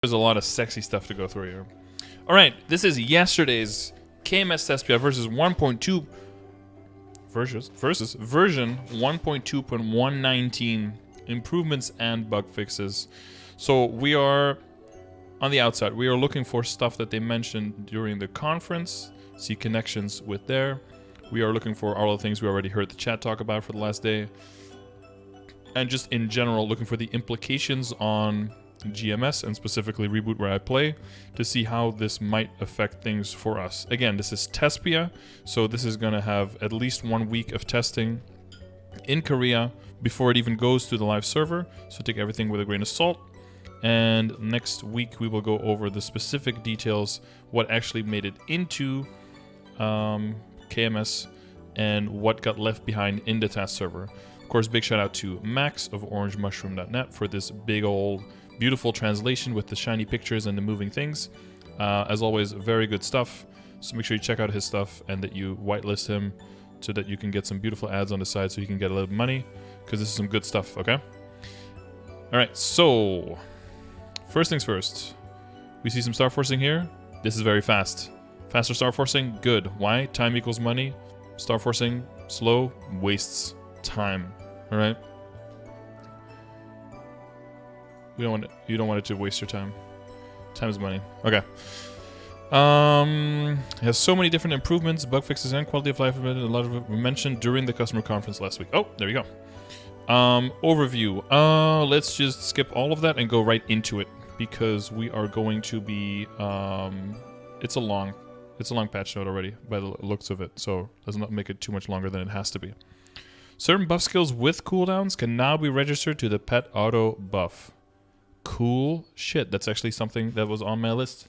There's a lot of sexy stuff to go through here. All right, this is yesterday's KMST Patchnotes versus 1.2 versus version 1.2.119 improvements and bug fixes. So we are on the outside. We are looking for stuff that they mentioned during the conference. See connections with there. We are looking for all the things we already heard the chat talk about for the last day. And just in general, looking for the implications on GMS and specifically Reboot where I play to see how this might affect things for us. Again, this is Tespia, so this is going to have at least 1 week of testing in Korea before it even goes to the live server, so take everything with a grain of salt. And next week we will go over the specific details, what actually made it into KMS and what got left behind in the test server. Of course, big shout out to Max of Orangemushroom.net for this big old beautiful translation with the shiny pictures and the moving things. As always, very good stuff. So make sure you check out his stuff and that you whitelist him so that you can get some beautiful ads on the side so you can get a little money, because this is some good stuff, okay? Alright, so first things first. We see some star forcing here. This is very fast. Faster star forcing, good. Why? Time equals money. Star forcing, slow, wastes time. Alright? You don't want it to waste your time. Time is money. Okay. It has so many different improvements, bug fixes, and quality of life. A lot of it were mentioned during the customer conference last week. Oh, there you go. Overview. Let's just skip all of that and go right into it, because we are going to be. It's a long patch note already by the looks of it, so let's not make it too much longer than it has to be. Certain buff skills with cooldowns can now be registered to the pet auto buff. Cool shit. That's actually something that was on my list.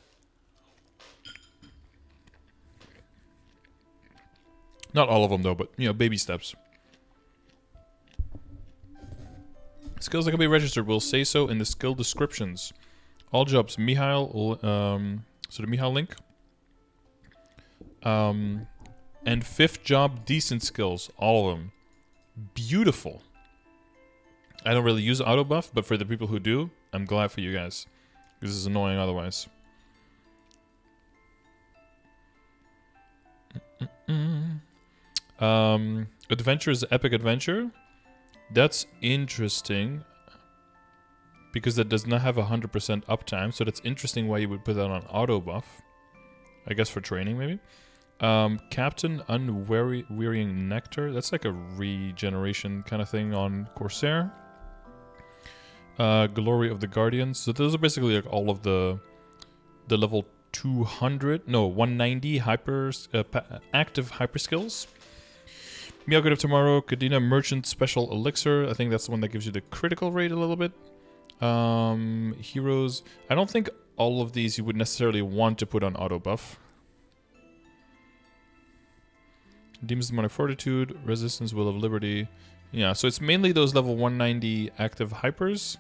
Not all of them though, but you know, baby steps. Skills that can be registered will say so in the skill descriptions. All jobs, Mihail, so the Mihail link. And 5th job, decent skills, all of them. Beautiful. I don't really use auto buff, but for the people who do, I'm glad for you guys. This is annoying otherwise. Adventure is epic adventure. That's interesting, because that does not have 100% uptime, so that's interesting why you would put that on auto buff. I guess for training, maybe. Captain Unwearying Nectar. That's like a regeneration kind of thing on Corsair. Glory of the Guardians. So those are basically like all of the level 190 active hyper skills. Meowgood of Tomorrow, Kadena Merchant Special Elixir. I think that's the one that gives you the critical rate a little bit. Heroes. I don't think all of these you would necessarily want to put on auto buff. Demon's Demonic Fortitude, Resistance, Will of Liberty. Yeah, so it's mainly those level 190 active hypers.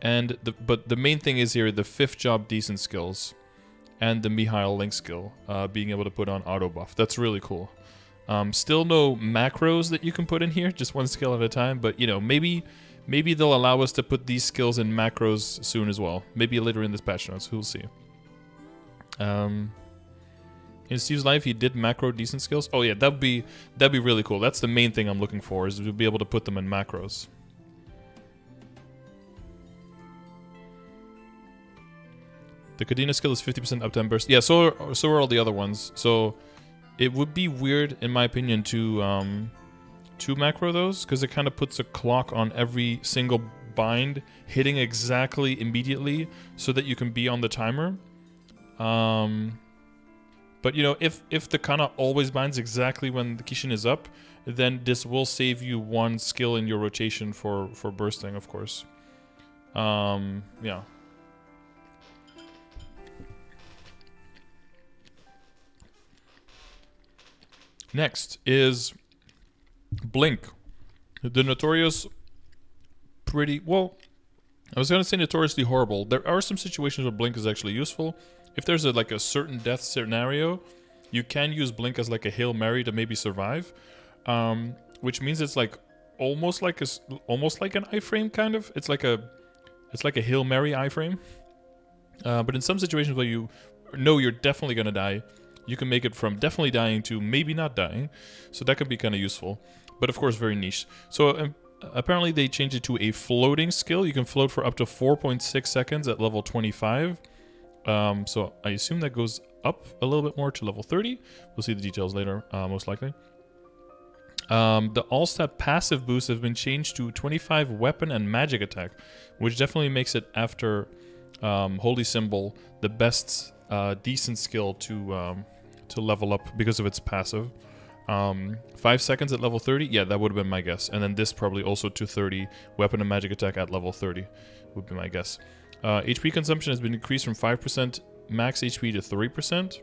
And but the main thing is here the 5th job decent skills and the Mihail link skill, being able to put on auto buff. That's really cool. Still no macros that you can put in here, just one skill at a time, but you know, maybe they'll allow us to put these skills in macros soon as well. Maybe later in this patch notes, we'll see. In Steve's life, he did macro decent skills. Oh yeah, that'd be really cool. That's the main thing I'm looking for, is to be able to put them in macros. The Kadena skill is 50% uptime burst. Yeah, so are all the other ones. So it would be weird, in my opinion, to macro those, because it kind of puts a clock on every single bind hitting exactly immediately, so that you can be on the timer. But you know, if the Kana always binds exactly when the Kishin is up, then this will save you 1 skill in your rotation for bursting, of course. Yeah. Next is Blink. The notorious well, I was going to say notoriously horrible. There are some situations where Blink is actually useful. If there's like a certain death scenario, you can use Blink as like a Hail Mary to maybe survive. Which means it's like almost like an iframe kind of. It's like a Hail Mary iframe. But in some situations where you know you're definitely going to die, you can make it from definitely dying to maybe not dying. So that can be kind of useful. But of course, very niche. So apparently they changed it to a floating skill. You can float for up to 4.6 seconds at level 25. So I assume that goes up a little bit more to level 30. We'll see the details later, most likely. The all-stat passive boosts have been changed to 25 weapon and magic attack, which definitely makes it, after Holy Symbol, the best decent skill to level up because of its passive. 5 seconds at level 30, yeah, that would have been my guess. And then this probably also to 30, weapon and magic attack at level 30 would be my guess. HP consumption has been increased from 5% max HP to 3%.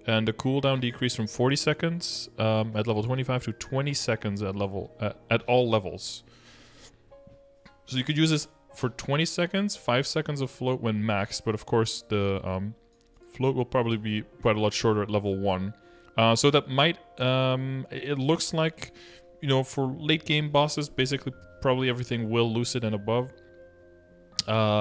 And the cooldown decreased from 40 seconds at level 25 to 20 seconds at all levels. So you could use this for 20 seconds, 5 seconds of float when maxed, but of course the float will probably be quite a lot shorter at level 1. So that might, it looks like, you know, for late game bosses, basically probably everything will lucid and above.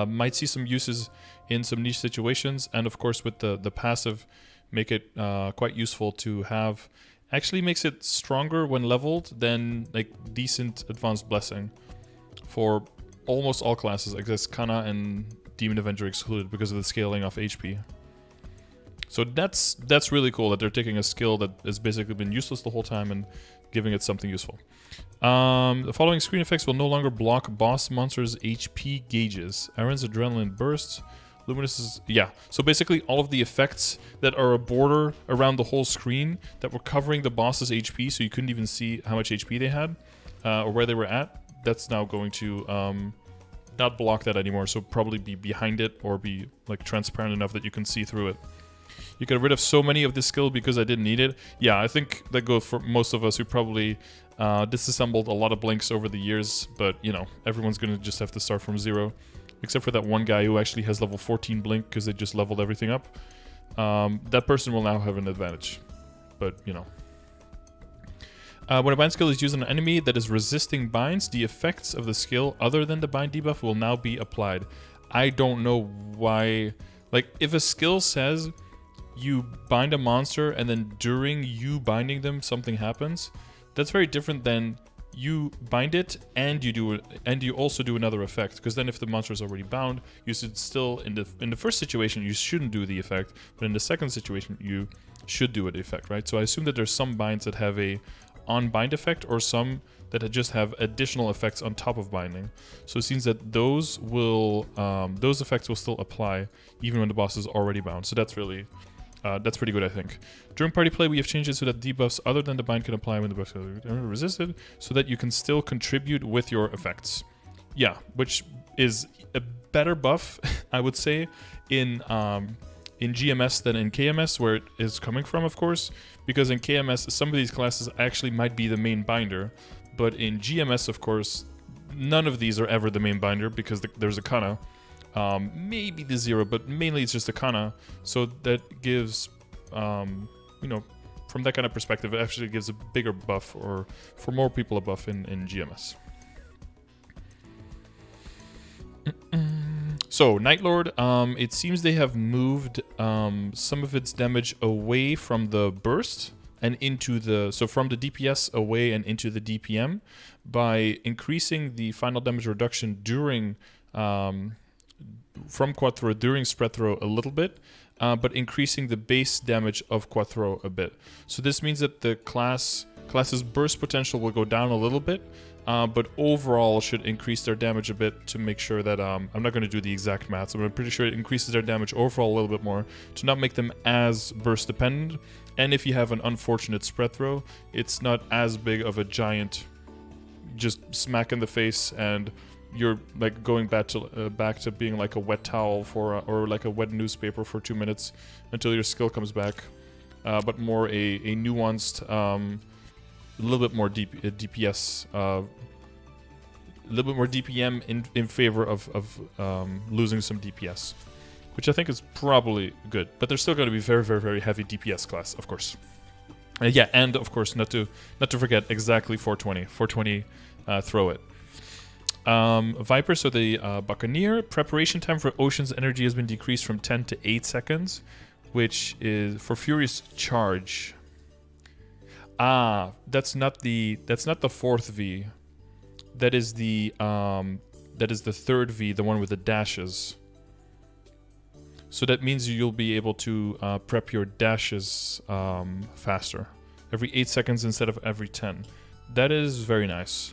Might see some uses in some niche situations, and of course with the passive, make it quite useful to have. Actually makes it stronger when leveled than like decent advanced blessing for almost all classes, except Kana and Demon Avenger excluded because of the scaling of HP. So that's really cool that they're taking a skill that has basically been useless the whole time and giving it something useful. The following screen effects will no longer block boss monsters' HP gauges. Aaron's Adrenaline Burst, Luminous, yeah. So basically all of the effects that are a border around the whole screen that were covering the boss's HP, so you couldn't even see how much HP they had or where they were at, that's now going to not block that anymore. So probably be behind it or be like transparent enough that you can see through it. You got rid of so many of this skill because I didn't need it. Yeah, I think that goes for most of us who probably disassembled a lot of blinks over the years, but you know, everyone's going to just have to start from 0. Except for that one guy who actually has level 14 blink because they just leveled everything up. That person will now have an advantage. But, you know. When a bind skill is used on an enemy that is resisting binds, the effects of the skill other than the bind debuff will now be applied. I don't know why. Like, if a skill says you bind a monster and then during you binding them something happens, that's very different than you bind it and you also do another effect, because then if the monster is already bound, you should still, in the first situation you shouldn't do the effect, but in the second situation you should do an effect, right? So I assume that there's some binds that have a on bind effect or some that just have additional effects on top of binding. So it seems that those effects will still apply even when the boss is already bound. So that's really that's pretty good, I think. During party play, we have changed it so that debuffs other than the bind can apply when the buffs are resisted, so that you can still contribute with your effects. Yeah, which is a better buff, I would say, in GMS than in KMS, where it is coming from, of course. Because in KMS, some of these classes actually might be the main binder, but in GMS, of course, none of these are ever the main binder because there's a Kana. Maybe the 0, but mainly it's just a Kana, so that gives, you know, from that kind of perspective, it actually gives a bigger buff, or for more people a buff in GMS. So, Nightlord, it seems they have moved some of its damage away from the burst and into the, so from the DPS away and into the DPM by increasing the final damage reduction during from quad throw during spread throw a little bit, but increasing the base damage of quad throw a bit. So this means that the class's burst potential will go down a little bit, but overall should increase their damage a bit to make sure that, I'm not going to do the exact math, but I'm pretty sure it increases their damage overall a little bit more to not make them as burst dependent. And if you have an unfortunate spread throw, it's not as big of a giant just smack in the face and you're like going back to being like a wet towel for or like a wet newspaper for 2 minutes until your skill comes back, but more a nuanced, a little bit more DPS, a little bit more DPM in favor of losing some DPS, which I think is probably good. But they're still going to be very, very, very heavy DPS class, of course. Yeah, and of course not to forget exactly 420 throw it. Viper, so the Buccaneer. Preparation time for Ocean's energy has been decreased from 10 to 8 seconds, which is for Furious Charge. That's not the fourth V. That is the third V, the one with the dashes. So that means you'll be able to prep your dashes faster. Every 8 seconds instead of every 10. That is very nice.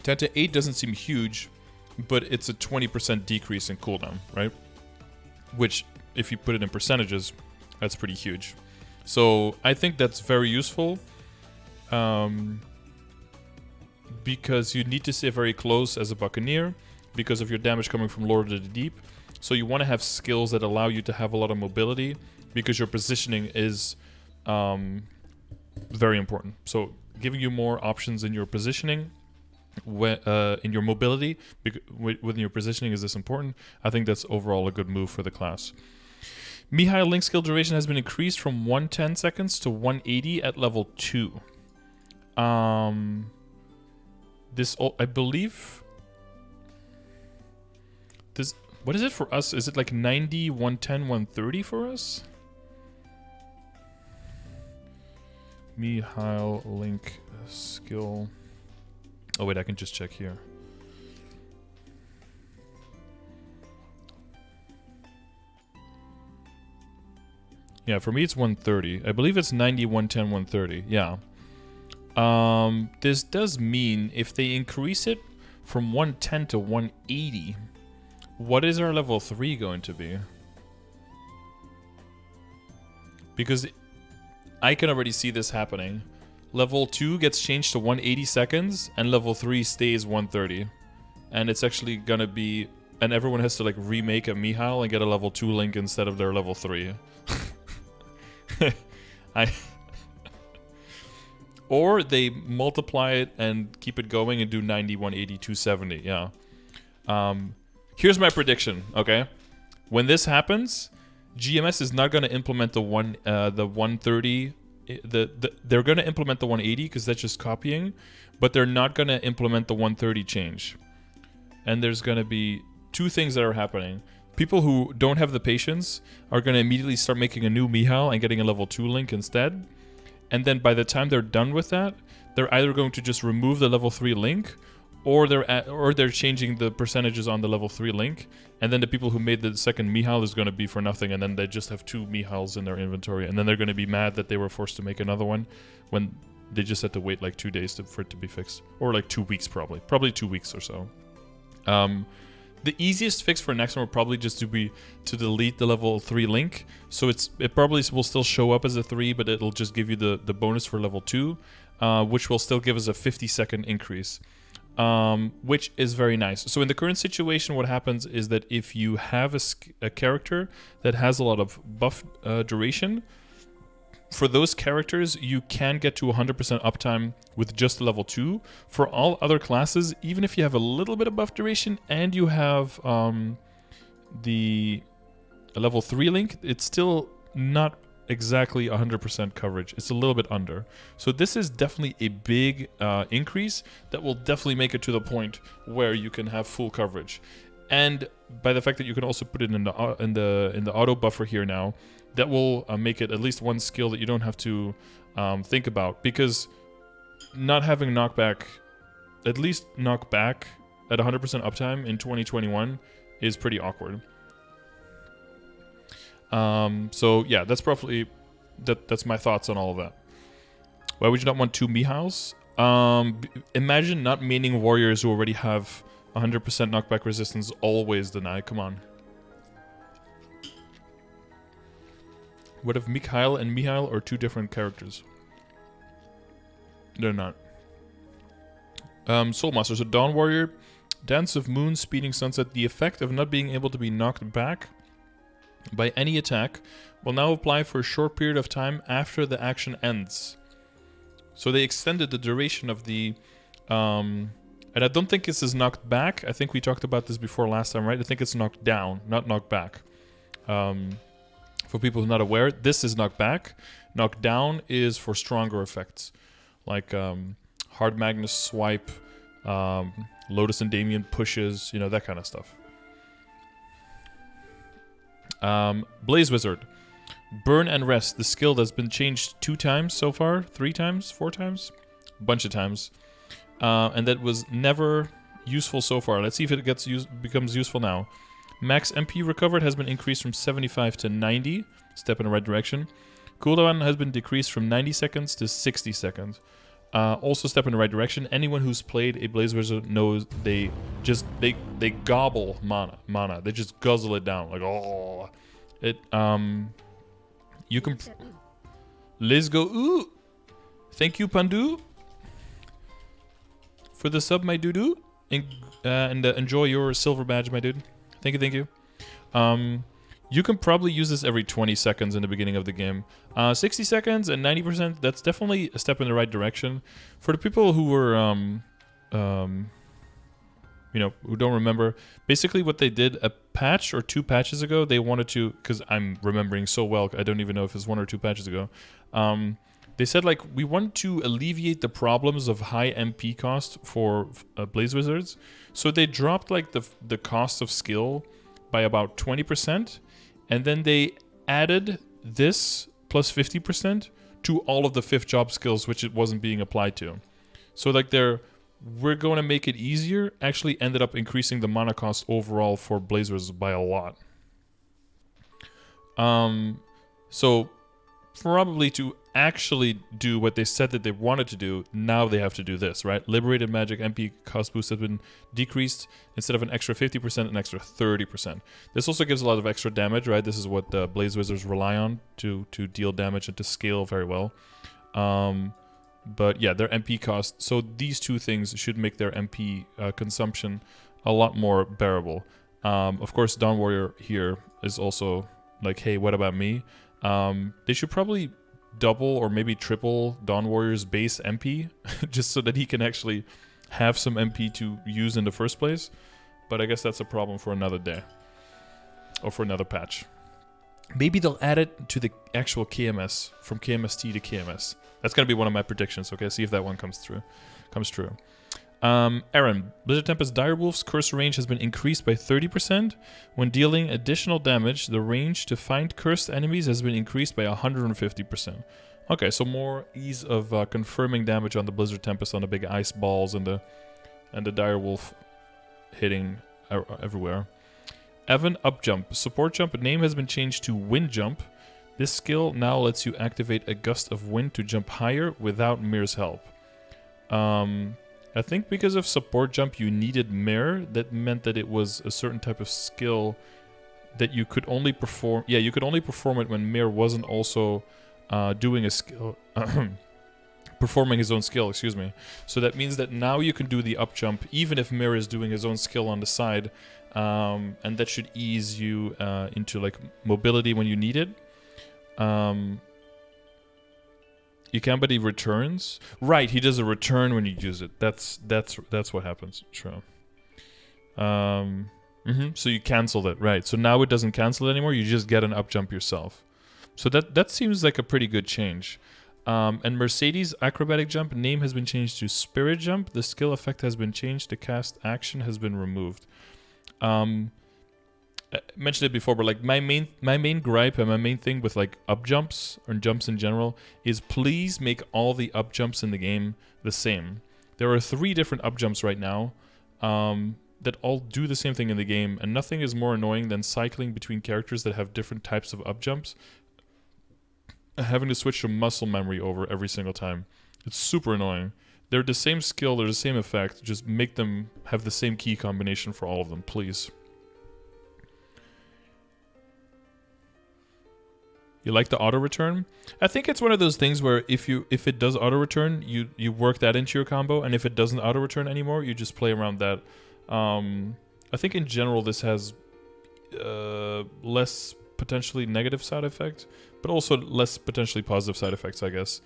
Ten to 8 doesn't seem huge, but it's a 20% decrease in cooldown, right? Which, if you put it in percentages, that's pretty huge. So I think that's very useful. Because you need to stay very close as a Buccaneer because of your damage coming from Lord of the Deep. So you want to have skills that allow you to have a lot of mobility because your positioning is very important. So giving you more options in your positioning, in your mobility, within your positioning, is this important? I think that's overall a good move for the class. Mihai Link skill duration has been increased from 110 seconds to 180 at level 2. This, I believe, this, what is it for us? Is it like 90, 110, 130 for us? Mihail Link skill. Oh wait, I can just check here. Yeah, for me it's 130. I believe it's 90, 110, 130. Yeah. This does mean if they increase it from 110 to 180, what is our level 3 going to be? Because I can already see this happening. Level 2 gets changed to 180 seconds, and level 3 stays 130. And it's actually gonna be... And everyone has to like remake a Mihail and get a level 2 Link instead of their level 3. Or they multiply it and keep it going and do 90, 180, 270. Yeah. Here's my prediction. Okay, when this happens, GMS is not going to implement the 130. They're going to implement the 180 because that's just copying, but they're not going to implement the 130 change. And there's going to be two things that are happening. People who don't have the patience are going to immediately start making a new Mihail and getting a level 2 Link instead. And then by the time they're done with that, they're either going to just remove the level 3 Link, or they're changing the percentages on the level 3 Link. And then the people who made the second Mihail is going to be for nothing, and then they just have 2 Mihails in their inventory. And then they're going to be mad that they were forced to make another one when they just had to wait like 2 days for it to be fixed. Or like 2 weeks probably. Probably 2 weeks or so. The easiest fix for next one would probably just to delete the level 3 Link. So it probably will still show up as a 3, but it'll just give you the bonus for level 2, which will still give us a 50-second increase, which is very nice. So in the current situation, what happens is that if you have a character that has a lot of buff duration, for those characters, you can get to 100% uptime with just level 2. For all other classes, even if you have a little bit of buff duration and you have the level 3 Link, it's still not exactly 100% coverage. It's a little bit under. So this is definitely a big increase that will definitely make it to the point where you can have full coverage. And by the fact that you can also put it in the auto buffer here now, that will make it at least one skill that you don't have to think about, because not having knockback, at least knockback at 100% uptime in 2021 is pretty awkward. So yeah, that's probably that's my thoughts on all of that. Why would you not want 2 Mihails? Imagine not maining warriors who already have 100% knockback resistance always deny. Come on. What if Mikhail and Mihail are 2 different characters? They're not. Soulmaster, so Dawn Warrior, Dance of Moon, Speeding Sunset. The effect of not being able to be knocked back by any attack will now apply for a short period of time after the action ends. So they extended the duration of the... and I don't think this is knocked back. I think we talked about this before last time, right? I think it's knocked down, not knocked back. For people who are not aware, this is knocked back. Knockdown is for stronger effects, like Hard Magnus Swipe, Lotus and Damien pushes, you know, that kind of stuff. Blaze Wizard. Burn and Rest, the skill that's been changed 2 times so far, 3 times, 4 times, a bunch of times. And that was never useful so far. Let's see if it becomes useful now. Max MP recovered has been increased from 75 to 90, step in the right direction. Cooldown has been decreased from 90 seconds to 60 seconds. Also step in the right direction. Anyone who's played a Blaze Wizard knows they gobble mana. They just guzzle it down, like, oh. It, you can... Let's go, ooh! Thank you, Pandu, for the sub, my doo-doo. And enjoy your silver badge, my dude. Thank you. You can probably use this every 20 seconds in the beginning of the game. 60 seconds and 90%, that's definitely a step in the right direction. For the people who were, you know, who don't remember, basically what they did a patch or 2 patches ago, they wanted to, because I'm remembering so well, I don't even know if it's 1 or 2 patches ago. They said, like, we want to alleviate the problems of high MP cost for Blaze Wizards. So they dropped, like, the cost of skill by about 20%. And then they added this plus 50% to all of the 5th job skills, which it wasn't being applied to. So, like, we're going to make it easier, actually ended up increasing the mana cost overall for Blaze Wizards by a lot. So, probably to actually do what they said that they wanted to do, now they have to do this, right? Liberated Magic MP cost boost has been decreased. Instead of an extra 50%, an extra 30%. This also gives a lot of extra damage, right? This is what the Blaze Wizards rely on to deal damage and to scale very well. But yeah, their MP cost. So these 2 things should make their MP consumption a lot more bearable. Of course, Dawn Warrior here is also like, hey, what about me? They should probably double or maybe triple Dawn Warrior's base MP just so that he can actually have some MP to use in the first place. But I guess that's a problem for another day or for another patch. Maybe they'll add it to the actual KMS, from KMST to KMS. That's going to be one of my predictions, okay? See if that one comes true. Aaron, Blizzard Tempest Direwolf's curse range has been increased by 30%. When dealing additional damage, the range to find cursed enemies has been increased by 150%. Okay, so more ease of confirming damage on the Blizzard Tempest, on the big ice balls and the Direwolf hitting everywhere. Evan, up jump. Support jump name has been changed to wind jump. This skill now lets you activate a gust of wind to jump higher without Mir's help. I think because of support jump you needed Mir. That meant that it was a certain type of skill that you could only perform. Yeah, you could only perform it when Mir wasn't also doing a skill. Performing his own skill, excuse me. So that means that now you can do the up jump even if Mir is doing his own skill on the side. And that should ease you into like mobility when you need it. You can, but he returns. Right, he does a return when you use it. That's what happens. True. So you cancel it, right? So now it doesn't cancel it anymore. You just get an up jump yourself. So that seems like a pretty good change. And Mercedes acrobatic jump name has been changed to spirit jump. The skill effect has been changed. The cast action has been removed. I mentioned it before, but like my main gripe and my main thing with like up jumps or jumps in general is please make all the up jumps in the game the same. There are 3 different up jumps right now that all do the same thing in the game, and nothing is more annoying than cycling between characters that have different types of up jumps and having to switch to muscle memory over every single time. It's super annoying. They're the same skill, they're the same effect, just make them have the same key combination for all of them, please. You like the auto return? I think it's one of those things where if it does auto return, you work that into your combo, and if it doesn't auto return anymore, you just play around that. I think in general this has less potentially negative side effects, but also less potentially positive side effects, I guess.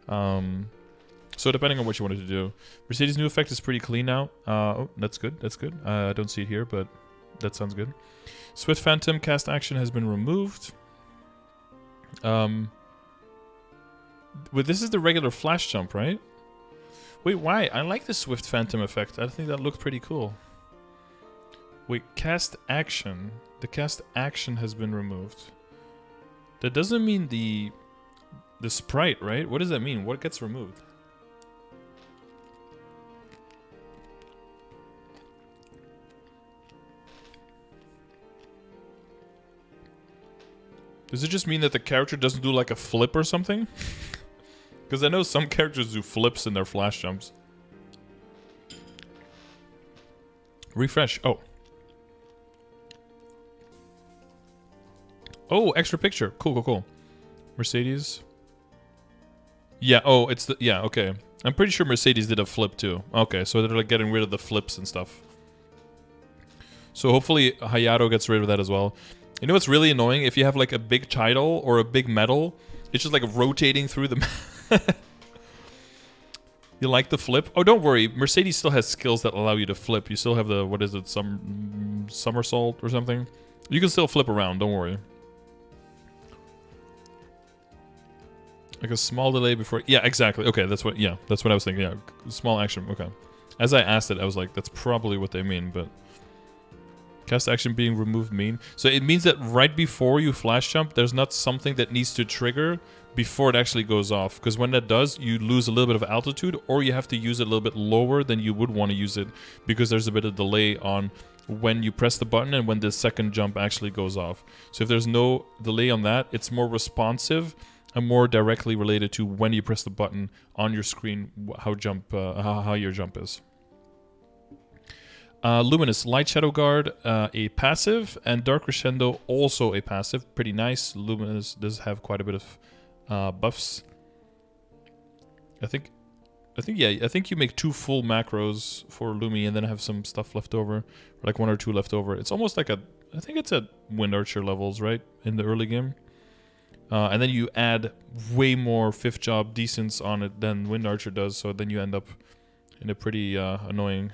So depending on what you wanted to do. Mercedes' new effect is pretty clean now. Oh, that's good. That's good. I don't see it here, but that sounds good. Swift Phantom cast action has been removed. Wait, this is the regular flash jump, right? Wait, why? I like the Swift Phantom effect. I think that looked pretty cool. Wait, cast action. The cast action has been removed. That doesn't mean the sprite, right? What does that mean? What gets removed? Does it just mean that the character doesn't do like a flip or something? Because I know some characters do flips in their flash jumps. Refresh. Oh. Oh, extra picture. Cool, cool, cool. Mercedes. Yeah, oh, it's the... Yeah, okay. I'm pretty sure Mercedes did a flip too. Okay, so they're like getting rid of the flips and stuff. So hopefully Hayato gets rid of that as well. You know what's really annoying? If you have like a big title or a big medal, it's just like rotating through the... You like the flip? Oh, don't worry. Mercedes still has skills that allow you to flip. You still have the... What is it? Some somersault or something? You can still flip around. Don't worry. Like a small delay before... Yeah, exactly. Okay, that's what... Yeah, that's what I was thinking. Yeah, small action. Okay. As I asked it, I was like, that's probably what they mean, but... Cast action being removed mean? So it means that right before you flash jump, there's not something that needs to trigger before it actually goes off. Because when that does, you lose a little bit of altitude, or you have to use it a little bit lower than you would want to use it, because there's a bit of delay on when you press the button and when the second jump actually goes off. So if there's no delay on that, it's more responsive and more directly related to when you press the button on your screen, how your jump is. Luminous, Light Shadow Guard, a passive, and Dark Crescendo, also a passive. Pretty nice. Luminous does have quite a bit of buffs. I think you make 2 full macros for Lumi and then have some stuff left over, like 1 or 2 left over. It's almost like I think it's at Wind Archer levels, right, in the early game. And then you add way more 5th job decence on it than Wind Archer does, so then you end up in a pretty annoying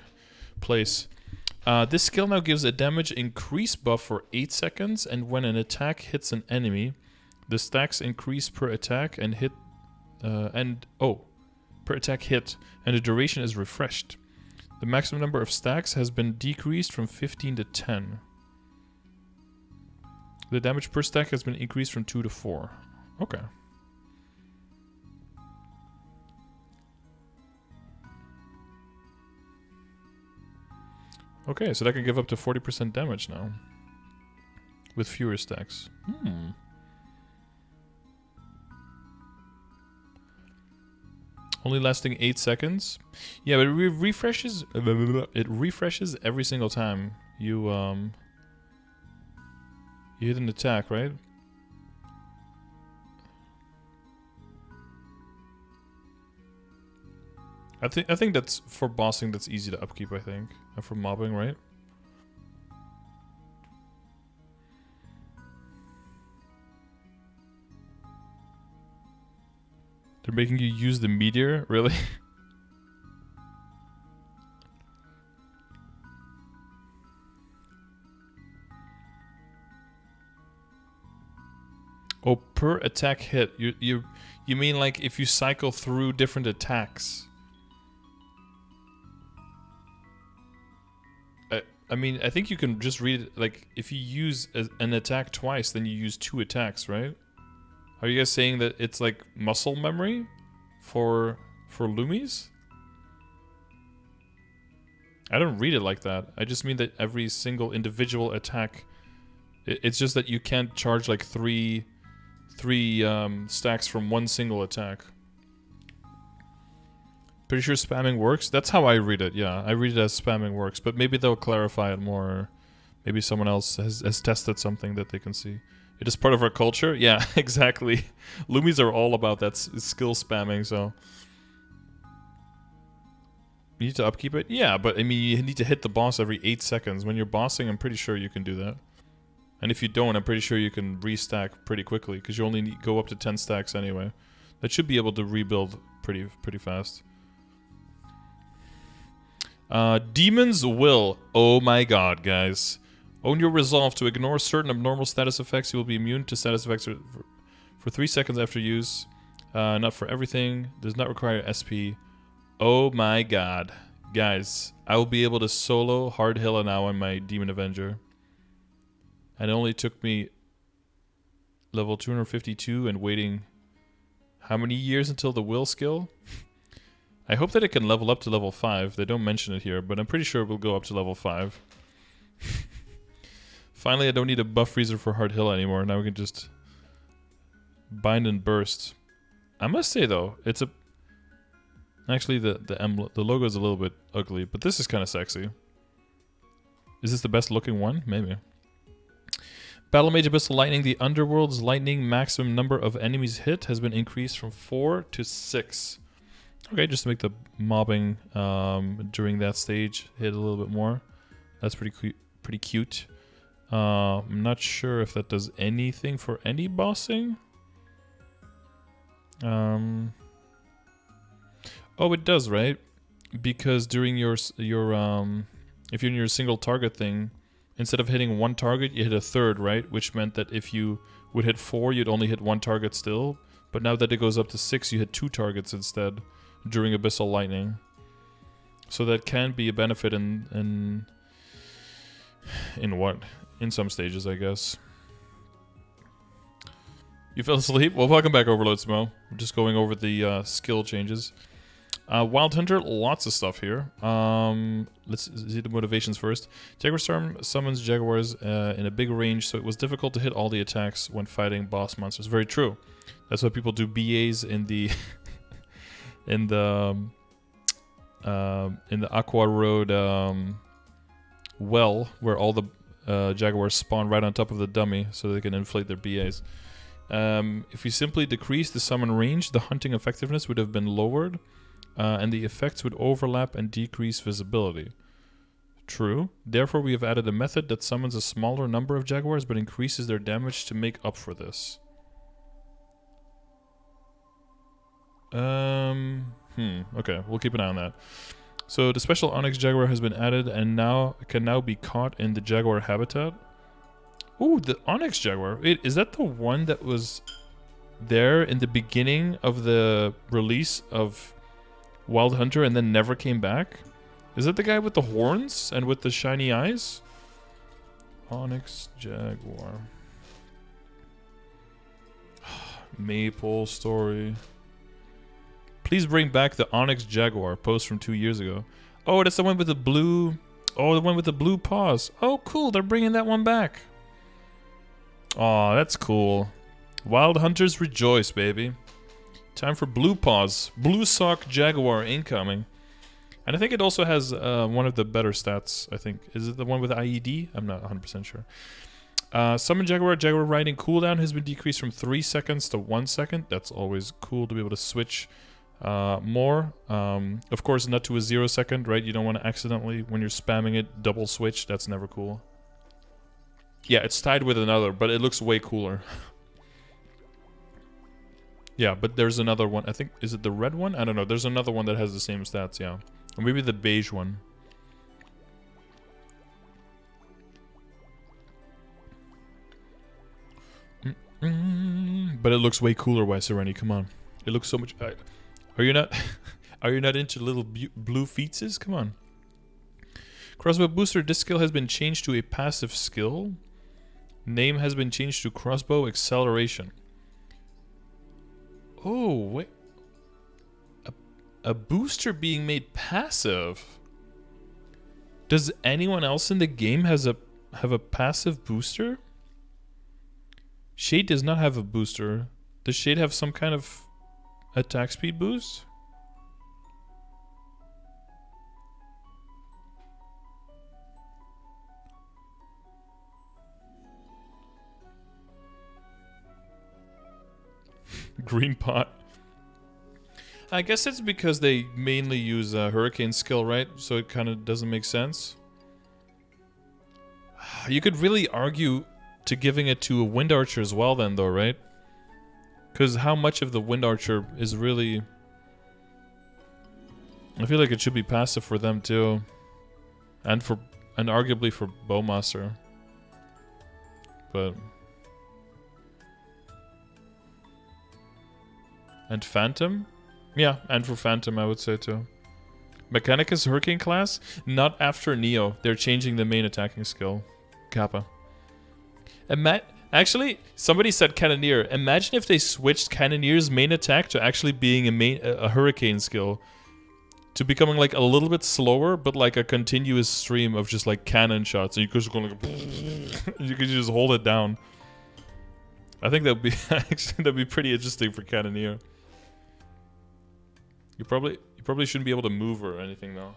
place. This skill now gives a damage increase buff for 8 seconds, and when an attack hits an enemy, the stacks increase per attack and hit, per attack hit, and the duration is refreshed. The maximum number of stacks has been decreased from 15 to 10. The damage per stack has been increased from 2 to 4. Okay. Okay, so that can give up to 40% damage now. With fewer stacks. Only lasting 8 seconds. Yeah, but it refreshes. It refreshes every single time you hit an attack, right? I think that's for bossing. That's easy to upkeep. I think, and for mobbing, right? They're making you use the meteor, really? Oh, per attack hit. You mean like if you cycle through different attacks? I mean, I think you can just read it, like, if you use an attack twice, then you use 2 attacks, right? Are you guys saying that it's like muscle memory for Lumis? I don't read it like that. I just mean that every single individual attack, it's just that you can't charge like three stacks from one single attack. Pretty sure spamming works. That's how I read it, yeah. I read it as spamming works, but maybe they'll clarify it more. Maybe someone else has tested something that they can see. It is part of our culture? Yeah, exactly. Lumis are all about that skill spamming, so... You need to upkeep it? Yeah, but I mean, you need to hit the boss every 8 seconds. When you're bossing, I'm pretty sure you can do that. And if you don't, I'm pretty sure you can restack pretty quickly, because you only go up to 10 stacks anyway. That should be able to rebuild pretty fast. Demon's Will. Oh my god, guys. Own your resolve to ignore certain abnormal status effects. You will be immune to status effects for 3 seconds after use. Not for everything. Does not require SP. Oh my god. Guys, I will be able to solo Hard Hilla now on my Demon Avenger. And it only took me level 252 and waiting how many years until the will skill? I hope that it can level up to level 5. They don't mention it here, but I'm pretty sure it will go up to level 5. Finally, I don't need a buff freezer for Hard Hill anymore. Now we can just bind and burst. I must say though, it's a actually the logo is a little bit ugly, but this is kind of sexy. Is this the best looking one? Maybe. Battle Mage Abyssal Lightning, the Underworld's lightning maximum number of enemies hit has been increased from 4 to 6. Okay, just to make the mobbing during that stage hit a little bit more. That's pretty cute. I'm not sure if that does anything for any bossing. Oh, it does, right? Because during your if you're in your single target thing, instead of hitting one target, you hit a third, right? Which meant that if you would hit 4, you'd only hit one target still. But now that it goes up to 6, you hit 2 targets instead during Abyssal Lightning. So that can be a benefit in what? In some stages, I guess. You fell asleep? Well, welcome back, Overload Smo. We're just going over the skill changes. Wild Hunter, lots of stuff here. Let's see the motivations first. Jaguar Storm summons Jaguars in a big range, so it was difficult to hit all the attacks when fighting boss monsters. Very true. That's why people do BAs in the in the Aqua Road well, where all the Jaguars spawn right on top of the dummy, so they can inflate their BAs. If we simply decrease the summon range, the hunting effectiveness would have been lowered. And the effects would overlap and decrease visibility. True. Therefore, we have added a method that summons a smaller number of Jaguars but increases their damage to make up for this. Okay, we'll keep an eye on that. So the special Onyx Jaguar has been added and can now be caught in the Jaguar habitat. Ooh, the Onyx Jaguar. Wait, is that the one that was there in the beginning of the release of Wild Hunter and then never came back? Is that the guy with the horns and with the shiny eyes? Onyx Jaguar. Maple story. Please bring back the Onyx Jaguar post from 2 years ago. Oh, that's the one with the blue... Oh, the one with the blue paws. Oh, cool. They're bringing that one back. Oh, that's cool. Wild Hunters rejoice, baby. Time for Blue Paws. Blue Sock Jaguar incoming. And I think it also has one of the better stats, I think. Is it the one with IED? I'm not 100% sure. Summon Jaguar. Jaguar riding cooldown has been decreased from 3 seconds to 1 second. That's always cool to be able to switch more. Of course, not to a 0 second, right? You don't want to accidentally, when you're spamming it, double switch. That's never cool. Yeah, it's tied with another, but it looks way cooler. Yeah, but there's another one. I think, is it the red one? I don't know. There's another one that has the same stats, yeah. Or maybe the beige one. But it looks way cooler, why, Sereni? Come on. It looks so much... are you not... are you not into little blue feetses? Come on. Crossbow Booster. This skill has been changed to a passive skill. Name has been changed to Crossbow Acceleration. Oh, wait. A booster being made passive. Does anyone else in the game have a passive booster? Shade does not have a booster. Does Shade have some kind of attack speed boost? Green pot. I guess it's because they mainly use Hurricane skill, right? So it kind of doesn't make sense. You could really argue to giving it to a Wind Archer as well then, though, right? Because how much of the Wind Archer is really... I feel like it should be passive for them too. And arguably for Bowmaster. But... And Phantom? Yeah, and for Phantom I would say too. Mechanicus Hurricane class? Not after Neo. They're changing the main attacking skill. Kappa. Actually, somebody said Cannoneer. Imagine if they switched Cannoneer's main attack to actually being a Hurricane skill. To becoming like a little bit slower, but like a continuous stream of just like cannon shots. And you could just go like, you could just hold it down. I think that'd be actually that'd be pretty interesting for Cannoneer. You probably shouldn't be able to move or anything though.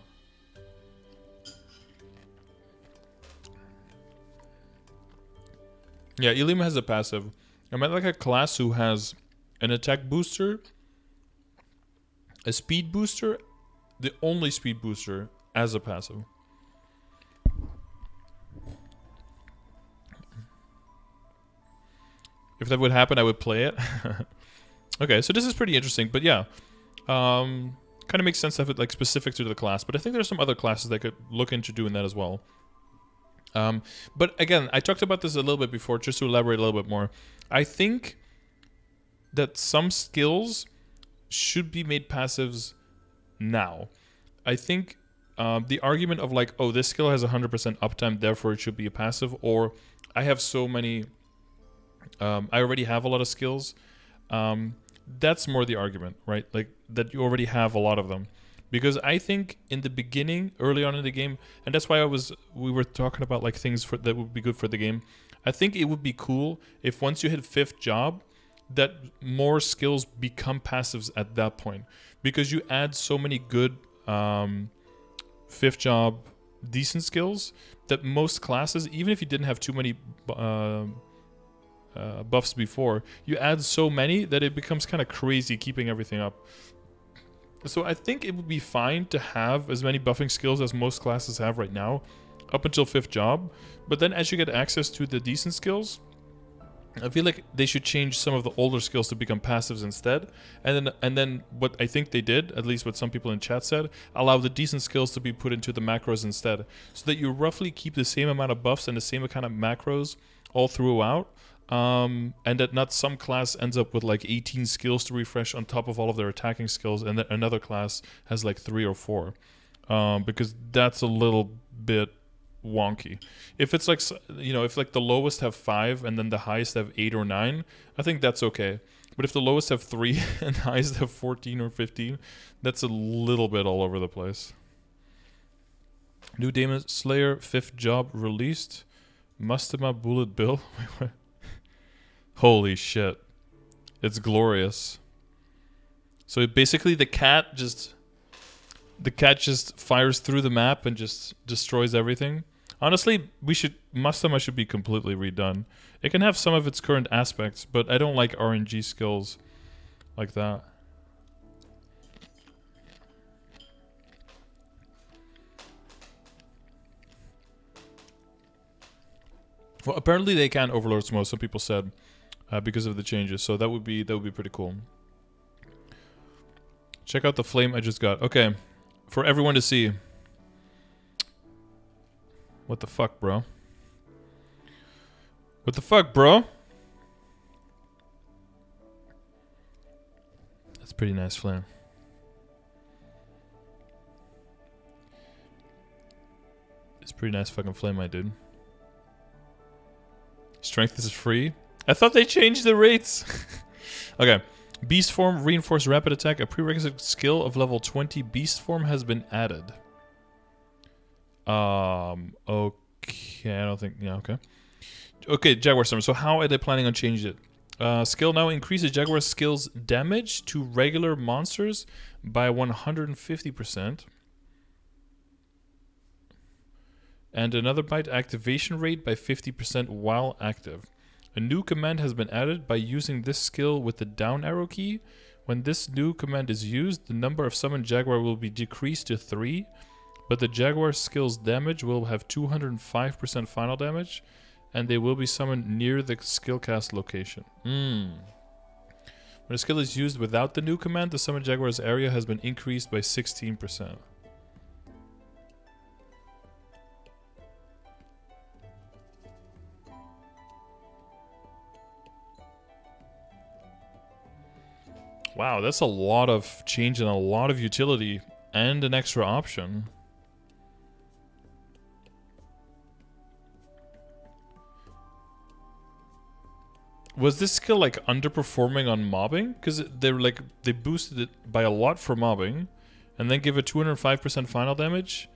Yeah, Ilium has a passive. I meant like a class who has an attack booster, a speed booster, the only speed booster as a passive. If that would happen, I would play it. Okay, so this is pretty interesting, but yeah. Kind of makes sense to have it like specific to the class, but I think there's some other classes that could look into doing that as well. But again, I talked about this a little bit before, just to elaborate a little bit more. I think that some skills should be made passives now. I think the argument of like, oh, this skill has 100% uptime, therefore it should be a passive, or I have so many, I already have a lot of skills. That's more the argument, right? Like that you already have a lot of them. Because I think in the beginning, early on in the game, and that's why we were talking about like things that would be good for the game. I think it would be cool if once you hit 5th job, that more skills become passives at that point. Because you add so many good 5th job decent skills that most classes, even if you didn't have too many buffs before, you add so many that it becomes kind of crazy keeping everything up. So I think it would be fine to have as many buffing skills as most classes have right now, up until 5th job. But then as you get access to the decent skills, I feel like they should change some of the older skills to become passives instead. And then what I think they did, at least what some people in chat said, allow the decent skills to be put into the macros instead. So that you roughly keep the same amount of buffs and the same kind of macros all throughout. And that not some class ends up with like 18 skills to refresh on top of all of their attacking skills, and that another class has like 3 or 4, because that's a little bit wonky. If it's like, you know, if like the lowest have 5 and then the highest have 8 or 9, I think that's okay. But if the lowest have 3 and the highest have 14 or 15, that's a little bit all over the place. New Demon Slayer 5th job released. Mustama Bullet Bill. Holy shit. It's glorious. So basically the cat just fires through the map and just destroys everything. Honestly, Mustama should be completely redone. It can have some of its current aspects, but I don't like RNG skills like that. Well, apparently they can Overlord's Mode, some people said. Because of the changes, so that would be pretty cool. Check out the flame I just got. Okay, for everyone to see. What the fuck, bro? What the fuck, bro? That's pretty nice flame. It's pretty nice fucking flame, my dude. Strength is free. I thought they changed the rates. Okay. Beast Form, Reinforced Rapid Attack. A prerequisite skill of level 20 Beast Form has been added. Okay. I don't think... Yeah, okay. Okay, Jaguar Summon. So how are they planning on changing it? Skill now increases Jaguar skill's damage to regular monsters by 150%. And another bite activation rate by 50% while active. A new command has been added by using this skill with the down arrow key. When this new command is used, the number of summoned Jaguar will be decreased to 3, but the Jaguar skill's damage will have 205% final damage, and they will be summoned near the skill cast location. When a skill is used without the new command, the summoned Jaguar's area has been increased by 16%. Wow, that's a lot of change and a lot of utility and an extra option. Was this skill like underperforming on mobbing? Because they boosted it by a lot for mobbing, and then give it 205% final damage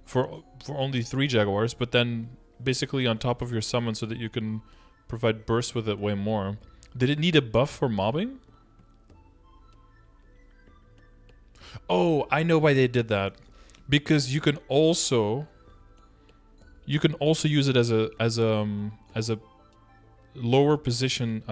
for only 3 Jaguars, but then basically on top of your summon so that you can provide burst with it way more. Did it need a buff for mobbing? Oh, I know why they did that. Because you can also use it as a lower position.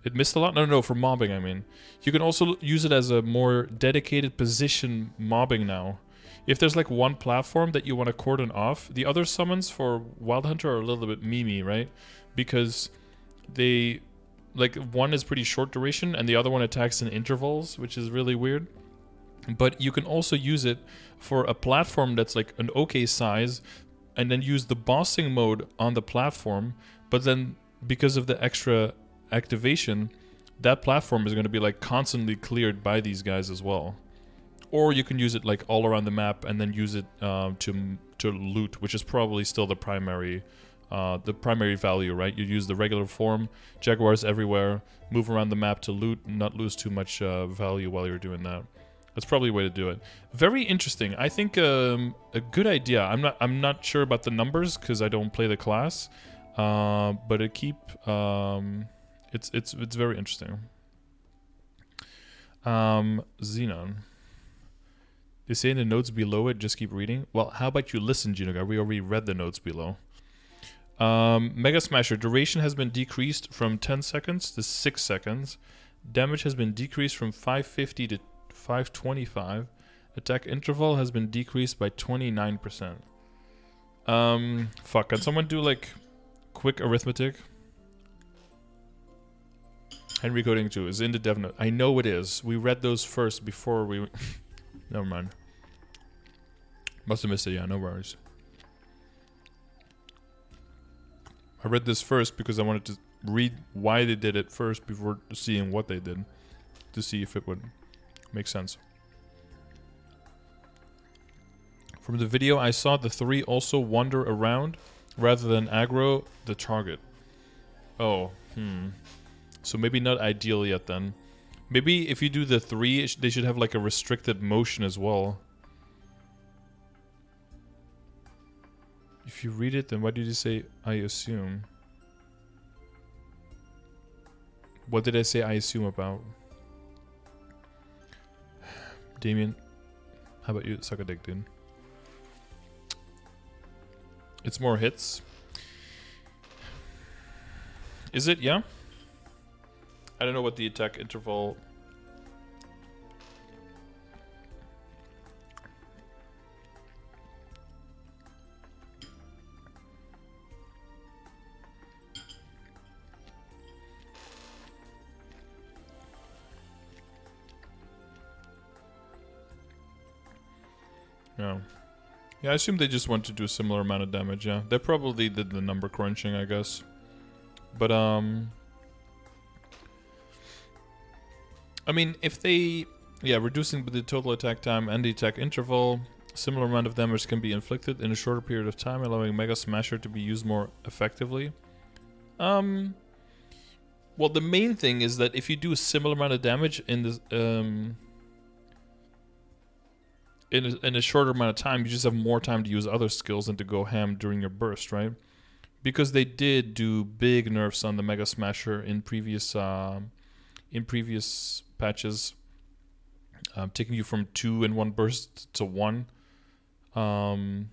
It missed a lot. No, for mobbing. I mean, you can also use it as a more dedicated position mobbing now. If there's like one platform that you want to cordon off, the other summons for Wild Hunter are a little bit memey, right? Because they like one is pretty short duration and the other one attacks in intervals, which is really weird. But you can also use it for a platform that's like an okay size, and then use the bossing mode on the platform. But then because of the extra activation, that platform is going to be like constantly cleared by these guys as well. Or you can use it like all around the map and then use it to loot, which is probably still the primary value, right? You use the regular form, Jaguars everywhere, move around the map to loot, not lose too much value while you're doing that. That's probably a way to do it. Very interesting. I think a good idea. I'm not sure about the numbers because I don't play the class, but it's very interesting. Xenon. They say in the notes below it, just keep reading. Well, how about you listen, Genogar? We already read the notes below. Mega Smasher. Duration has been decreased from 10 seconds to 6 seconds. Damage has been decreased from 550 to 525. Attack interval has been decreased by 29%. Fuck. Can someone do like quick arithmetic? Henry Coding 2 is in the dev note. I know it is. We read those first before we... Never mind. Must have missed it, yeah, no worries. I read this first because I wanted to read why they did it first before seeing what they did. To see if it would make sense. From the video I saw, the 3 also wander around rather than aggro the target. Oh, So maybe not ideal yet then. Maybe if you do the 3, they should have like a restricted motion as well. If you read it, then why did you say, I assume? What did I say I assume about? Damien, how about you? Suck a dick, dude. It's more hits. Is it? Yeah? I don't know what the attack interval... Yeah. Yeah, I assume they just want to do a similar amount of damage, yeah. They probably did the number crunching, I guess. But, I mean, if they... Yeah, reducing the total attack time and the attack interval. Similar amount of damage can be inflicted in a shorter period of time, allowing Mega Smasher to be used more effectively. Well, the main thing is that if you do a similar amount of damage in this... In a shorter amount of time, you just have more time to use other skills and to go ham during your burst, right? Because they did do big nerfs on the Mega Smasher in previous patches, taking you from 2 in one burst to 1, and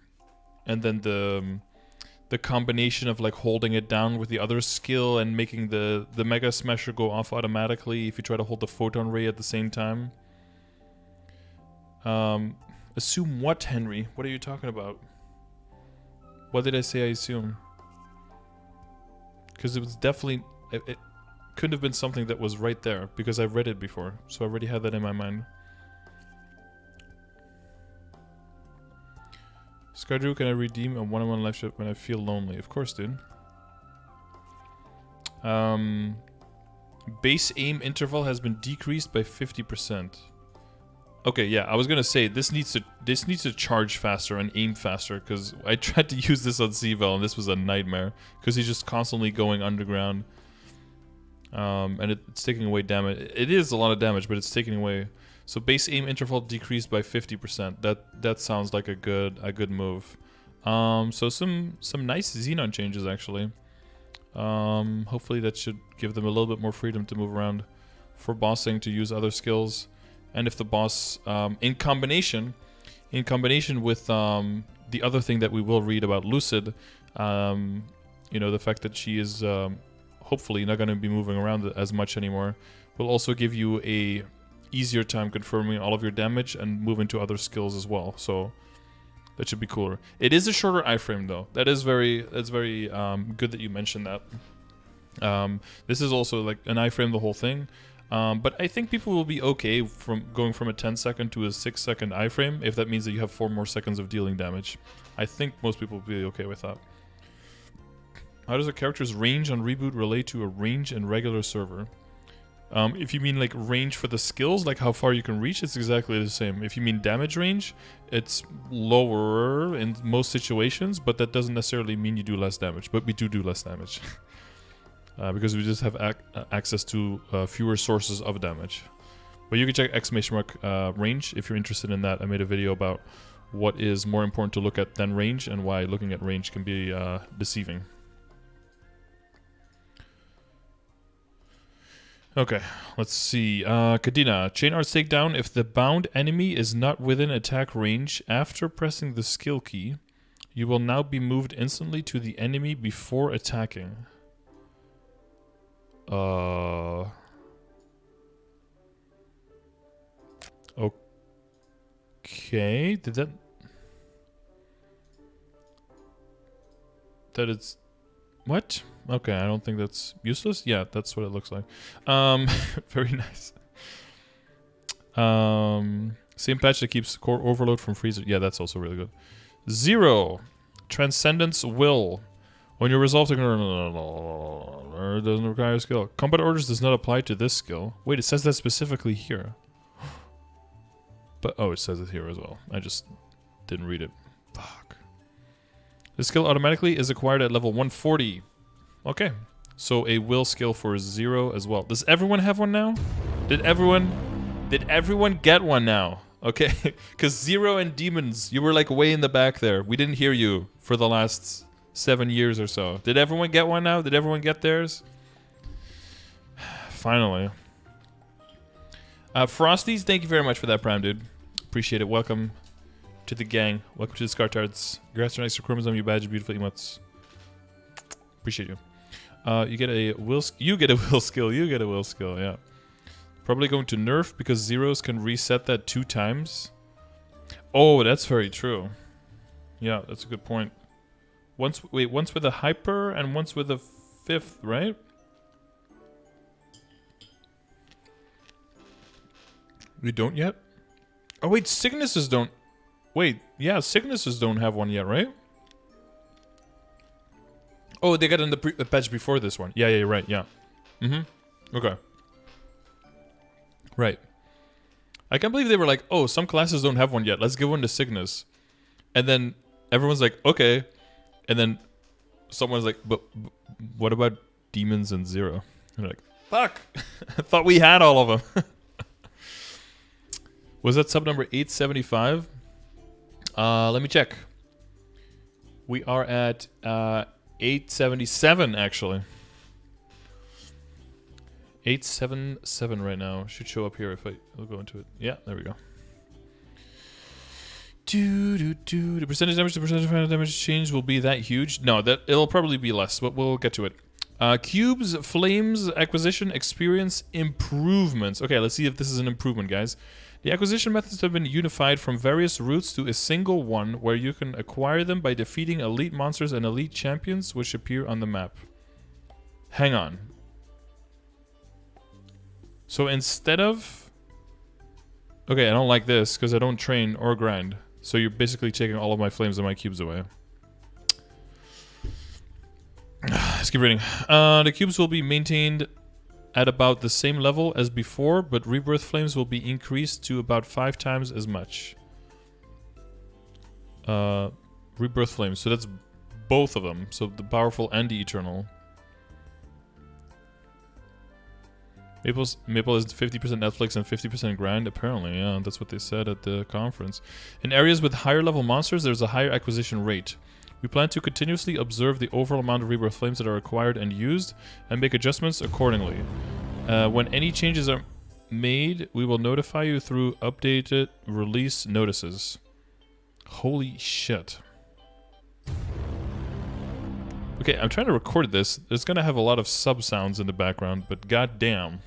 then the combination of like holding it down with the other skill and making the Mega Smasher go off automatically if you try to hold the photon ray at the same time. Assume what, Henry? What are you talking about? What did I say I assume? Because it was definitely... It couldn't have been something that was right there, because I've read it before, so I already had that in my mind. Scardor, can I redeem a 1-on-1 life ship when I feel lonely? Of course, dude. Base aim interval has been decreased by 50%. Okay, yeah, I was gonna say this needs to charge faster and aim faster, because I tried to use this on Cvel and this was a nightmare because he's just constantly going underground. And it's taking away damage. It is a lot of damage, but it's taking away. So base aim interval decreased by 50%. That sounds like a good move. So some nice Xenon changes actually. Hopefully that should give them a little bit more freedom to move around for bossing, to use other skills. And if the boss, in combination with the other thing that we will read about Lucid, you know, the fact that she is hopefully not going to be moving around as much anymore, will also give you a easier time confirming all of your damage and move into other skills as well. So that should be cooler. It is a shorter iframe though. That's very good that you mentioned that. This is also like an iframe the whole thing. But I think people will be okay from going from a 10-second to a 6-second iframe if that means that you have 4 more seconds of dealing damage. I think most people will be okay with that. How does a character's range on Reboot relate to a range in regular server? If you mean like range for the skills, like how far you can reach, it's exactly the same. If you mean damage range, it's lower in most situations, but that doesn't necessarily mean you do less damage. But we do less damage. Because we just have access to fewer sources of damage. But you can check ! Range if you're interested in that. I made a video about what is more important to look at than range and why looking at range can be deceiving. Okay, let's see. Kadena, chain arts takedown. If the bound enemy is not within attack range after pressing the skill key, you will now be moved instantly to the enemy before attacking. Okay, did that... That it's... What? Okay, I don't think that's useless. Yeah, that's what it looks like. Very nice. Same patch that keeps core overload from freezer. Yeah, that's also really good. 0. Transcendence Will. When you resolve to doesn't require a skill. Combat orders does not apply to this skill. Wait, it says that specifically here. But oh, it says it here as well. I just didn't read it. Fuck. This skill automatically is acquired at level 140. Okay. So a will skill for 0 as well. Does everyone have one now? Did everyone get one now? Okay. Because 0 and demons, you were like way in the back there. We didn't hear you for the last 7 years or so. Did everyone get one now? Did everyone get theirs? Finally. Frosties, thank you very much for that prime, dude. Appreciate it. Welcome to the gang. Welcome to the Scartards. Congrats on extra chromosome, you badge, beautiful emotes. Appreciate you. You get a will skill, yeah. Probably going to nerf because zeros can reset that 2 times. Oh, that's very true. Yeah, that's a good point. Once with a hyper and once with a 5th, right? We don't yet? Oh wait, Signuses don't... Wait, yeah, Signuses don't have one yet, right? Oh, they got in the patch before this one. Yeah, you're right, yeah. Okay. Right. I can't believe they were like, oh, some classes don't have one yet. Let's give one to Cygnus. And then everyone's like, okay. And then someone's like, but what about demons and 0? And they're like, fuck. I thought we had all of them. Was that sub number 875? Let me check. We are at 877 actually. 877 right now. Should show up here if I'll go into it. Yeah, there we go. The percentage damage, the percentage final damage change will be that huge? No, it'll probably be less, but we'll get to it. Cubes, Flames, Acquisition, Experience, Improvements. Okay, let's see if this is an improvement, guys. The acquisition methods have been unified from various routes to a single one where you can acquire them by defeating elite monsters and elite champions which appear on the map. Hang on. So instead of... Okay, I don't like this because I don't train or grind. So you're basically taking all of my flames and my cubes away. Let's keep reading. The cubes will be maintained at about the same level as before, but rebirth flames will be increased to about 5 times as much. Rebirth flames, so that's both of them, so the powerful and the eternal. Maple is 50% Netflix and 50% grind, apparently. Yeah, that's what they said at the conference. In areas with higher level monsters, there's a higher acquisition rate. We plan to continuously observe the overall amount of rebirth flames that are acquired and used, and make adjustments accordingly. When any changes are made, we will notify you through updated release notices. Holy shit. Okay, I'm trying to record this. It's gonna have a lot of sub sounds in the background, but goddamn.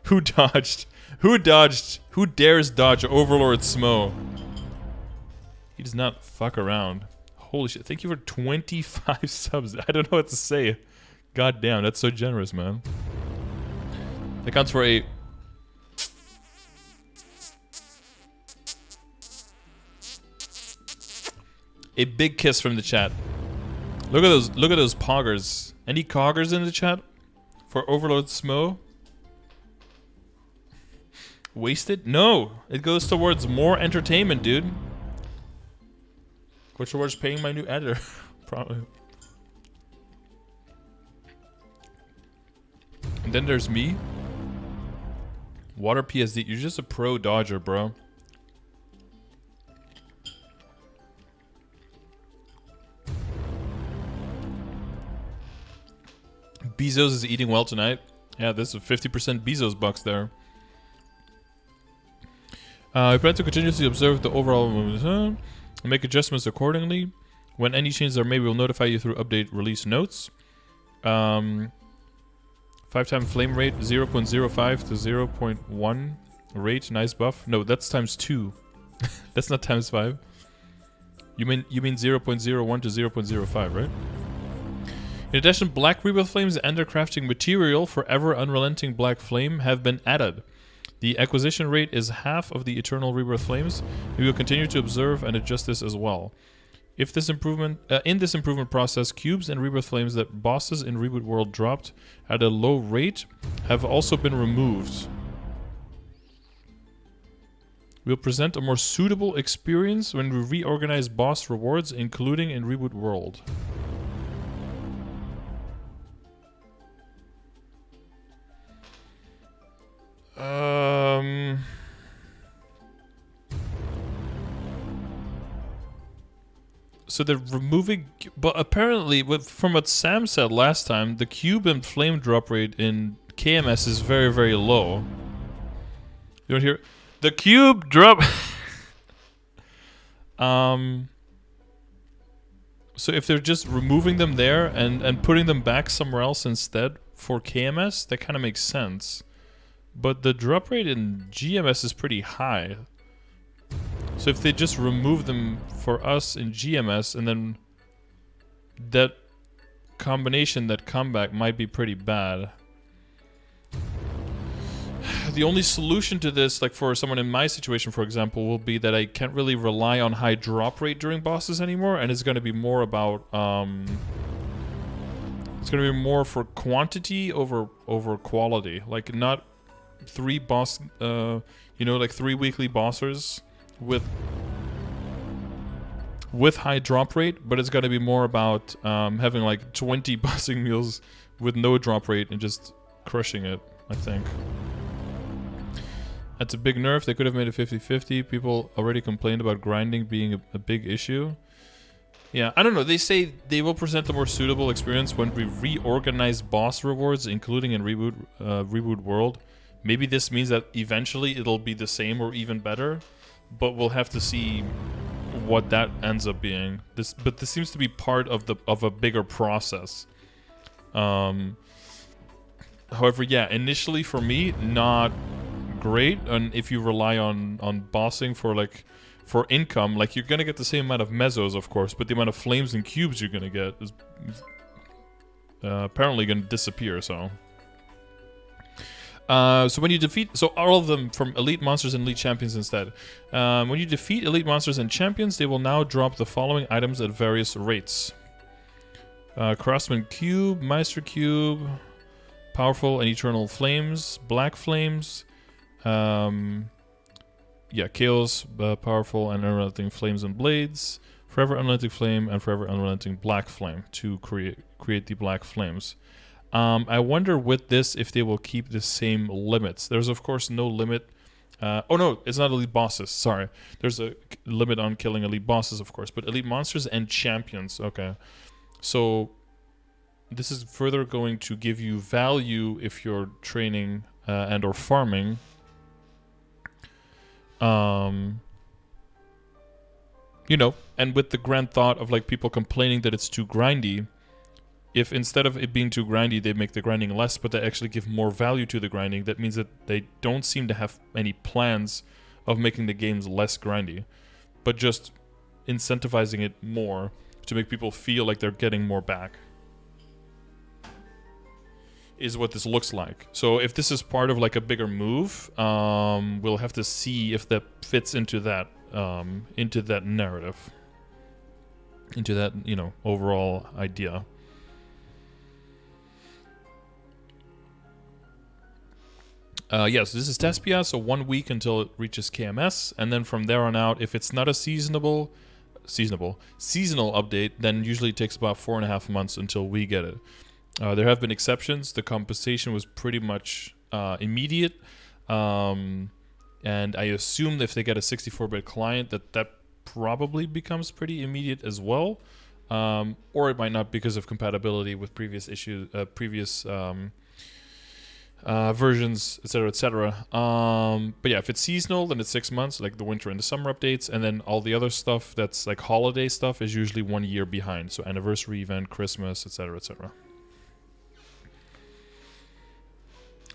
Who dodged? Who dodged? Who dares dodge Overlord Smo? He does not fuck around. Holy shit. Thank you for 25 subs. I don't know what to say. God damn, that's so generous, man. That counts for a... big kiss from the chat. Look at those poggers. Any coggers in the chat? For Overlord Smo? Wasted? No! It goes towards more entertainment, dude. Goes towards paying my new editor. Probably. And then there's me. Water PSD. You're just a pro dodger, bro. Bezos is eating well tonight. Yeah, this is 50% Bezos bucks there. I plan to continuously observe the overall movement and make adjustments accordingly. When any changes are made, we'll notify you through update release notes. 5-time flame rate, 0.05 to 0.1 rate, nice buff. No, that's times 2. That's not times 5. You mean 0.01 to 0.05, right? In addition, black rebirth flames and their crafting material for ever unrelenting black flame have been added. The acquisition rate is half of the eternal rebirth flames. We will continue to observe and adjust this as well. If this improvement, in this improvement process, cubes and rebirth flames that bosses in Reboot World dropped at a low rate have also been removed. We'll present a more suitable experience when we reorganize boss rewards, including in Reboot World. So they're removing, but apparently, from what Sam said last time, the cube and flame drop rate in KMS is very, very low. You don't hear the cube drop. So if they're just removing them there and putting them back somewhere else instead for KMS, that kind of makes sense. But the drop rate in GMS is pretty high. So if they just remove them for us in GMS, and then that combination, that comeback might be pretty bad. The only solution to this, like for someone in my situation, for example, will be that I can't really rely on high drop rate during bosses anymore, and it's going to be more about, it's going to be more for quantity over quality. Like not 3 boss, you know, like 3 weekly bossers with high drop rate, but it's got to be more about having like 20 bossing meals with no drop rate and just crushing it, I think. That's a big nerf. They could have made it 50-50. People already complained about grinding being a big issue. Yeah, I don't know. They say they will present a more suitable experience when we reorganize boss rewards, including in Reboot World. Maybe this means that eventually it'll be the same or even better, but we'll have to see what that ends up being. But this seems to be part of a bigger process. However, yeah, initially for me, not great. And if you rely on bossing for income, like you're gonna get the same amount of mesos, of course, but the amount of flames and cubes you're gonna get is apparently gonna disappear. So when you defeat, so all of them from elite monsters and elite champions instead. When you defeat elite monsters and champions, they will now drop the following items at various rates. Craftsman Cube, Meister Cube, Powerful and Eternal Flames, Black Flames. Yeah, Chaos, Powerful and Unrelenting Flames and Blades. Forever Unrelenting Flame and Forever Unrelenting Black Flame to create the Black Flames. I wonder with this if they will keep the same limits. There's of course no limit. Oh no, it's not elite bosses. Sorry, there's a limit on killing elite bosses, of course, but elite monsters and champions. Okay, so this is further going to give you value if you're training and or farming. You know, and with the grand thought of like people complaining that it's too grindy, if instead of it being too grindy, they make the grinding less, but they actually give more value to the grinding, that means that they don't seem to have any plans of making the games less grindy, but just incentivizing it more to make people feel like they're getting more back. Is what this looks like. So if this is part of like a bigger move, we'll have to see if that fits into that narrative, into that, you know, overall idea. Yes, this is Tespia, so 1 week until it reaches KMS, and then from there on out, if it's not a seasonal update, then usually it takes about 4.5 months until we get it. There have been exceptions. The compensation was pretty much immediate, and I assume if they get a 64-bit client, that probably becomes pretty immediate as well, or it might not because of compatibility with previous versions, etc., etc. But yeah, if it's seasonal, then it's 6 months, like the winter and the summer updates, and then all the other stuff that's like holiday stuff is usually 1 year behind. So anniversary event, Christmas, etc., etc.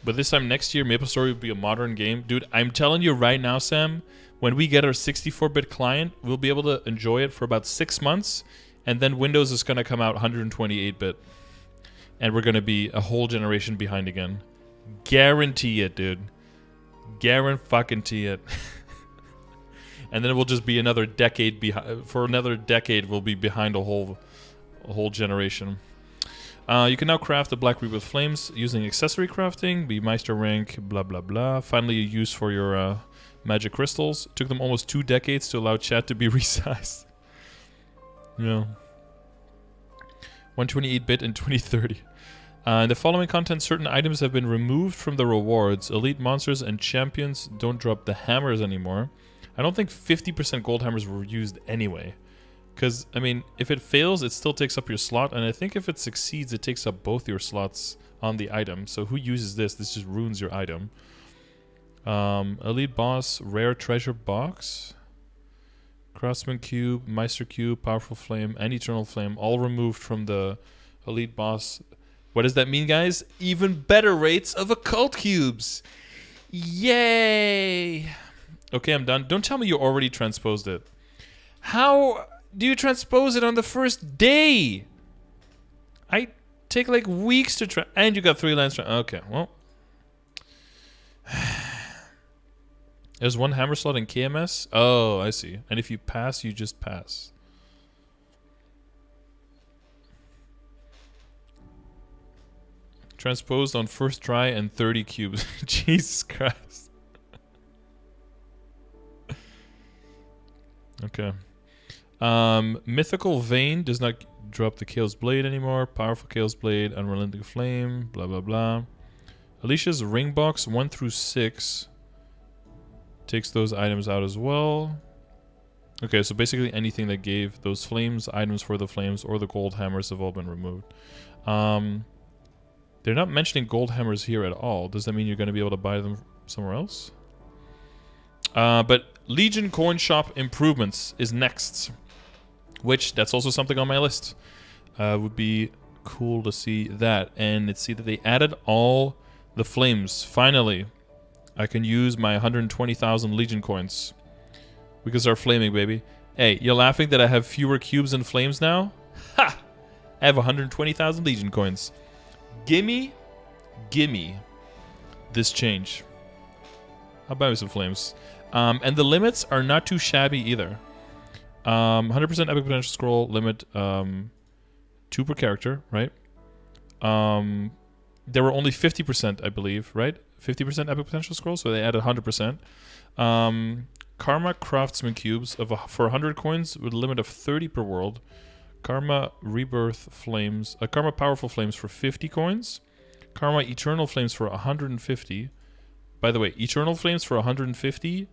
But this time next year, MapleStory will be a modern game. Dude, I'm telling you right now, Sam, when we get our 64-bit client, we'll be able to enjoy it for about 6 months, and then Windows is going to come out 128-bit. And we're going to be a whole generation behind again. Guarantee it, dude. Guarantee it. And then it will just be another decade behind. For another decade, we'll be behind a whole generation. You can now craft the Black Reboot Flames using accessory crafting, be Meister rank, blah blah blah. Finally, a use for your magic crystals. It took them almost 2 decades to allow chat to be resized. Yeah. 128-bit in 2030. In the following content, certain items have been removed from the rewards. Elite monsters and champions don't drop the hammers anymore. I don't think 50% gold hammers were used anyway. Because, I mean, if it fails, it still takes up your slot. And I think if it succeeds, it takes up both your slots on the item. So who uses this? This just ruins your item. Elite boss, rare treasure box. Craftsman cube, Meister cube, powerful flame, and eternal flame. All removed from the elite boss. What does that mean, guys? Even better rates of occult cubes. Yay! Okay, I'm done. Don't tell me you already transposed it. How do you transpose it on the first day? I take like weeks to try. And you got 3 lands. Okay, well. There's 1 hammer slot in KMS? Oh, I see. And if you pass, you just pass. Transposed on first try and 30 cubes. Jesus Christ. Okay. Mythical Vein does not drop the Chaos Blade anymore. Powerful Chaos Blade, Unrelenting Flame, blah blah blah. Alicia's Ring Box 1 through 6 takes those items out as well. Okay, so basically anything that gave those flames, items for the flames, or the gold hammers have all been removed. They're not mentioning gold hammers here at all. Does that mean you're going to be able to buy them somewhere else? But Legion Coin Shop improvements is next. Which, that's also something on my list. Would be cool to see that. And see that they added all the flames. Finally, I can use my 120,000 Legion coins. We can start flaming, baby. Hey, you're laughing that I have fewer cubes and flames now? Ha! I have 120,000 Legion coins. Gimme this change. I'll buy me some flames. And the limits are not too shabby either. 100% epic potential scroll limit, 2 per character, right? they were only 50%, I believe, right? 50% epic potential scroll, so they added 100%. Karma Craftsman Cubes for 100 coins with a limit of 30 per world. Karma Rebirth Flames, Karma Powerful Flames for 50 coins. Karma Eternal Flames for 150. By the way, Eternal Flames for 150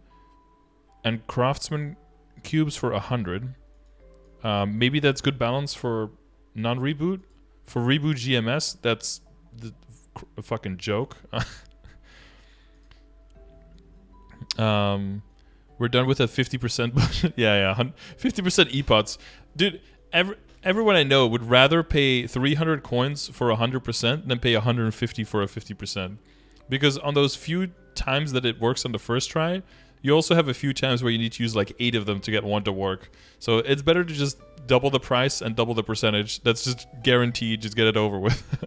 and Craftsman Cubes for 100. Maybe that's good balance for non-reboot. For reboot GMS, that's a fucking joke. We're done with that 50% budget. Yeah, 50% epots. Dude, everyone I know would rather pay 300 coins for 100% than pay 150 for a 50%. Because on those few times that it works on the first try, you also have a few times where you need to use like 8 of them to get one to work. So it's better to just double the price and double the percentage. That's just guaranteed. Just get it over with.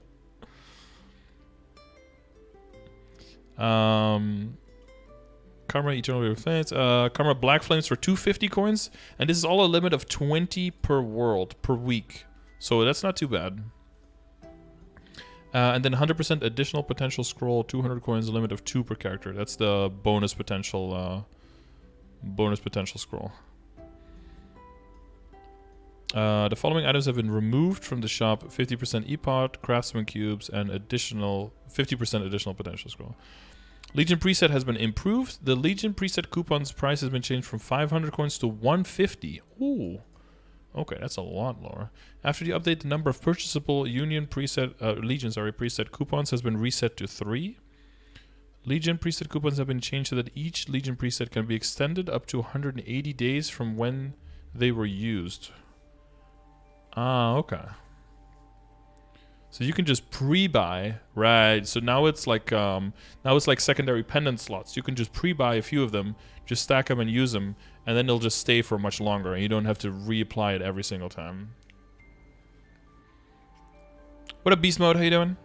Karma Eternal Flames. Karma Black Flames for 250 coins. And this is all a limit of 20 per world per week. So that's not too bad. And then 100% additional potential scroll, 200 coins, a limit of 2 per character. That's the bonus potential scroll. The following items have been removed from the shop: 50% epot, craftsman cubes, and 50% additional potential scroll. Legion preset has been improved. The Legion preset coupon's price has been changed from 500 coins to 150. Ooh. Okay, that's a lot lower. After the update, the number of purchasable Legion preset coupons has been reset to 3. Legion preset coupons have been changed so that each Legion preset can be extended up to 180 days from when they were used. Ah, okay. So you can just pre-buy, right? So now it's like secondary pendant slots. You can just pre-buy a few of them, just stack them and use them, and then they'll just stay for much longer, and you don't have to reapply it every single time. What up, Beast Mode? How you doing?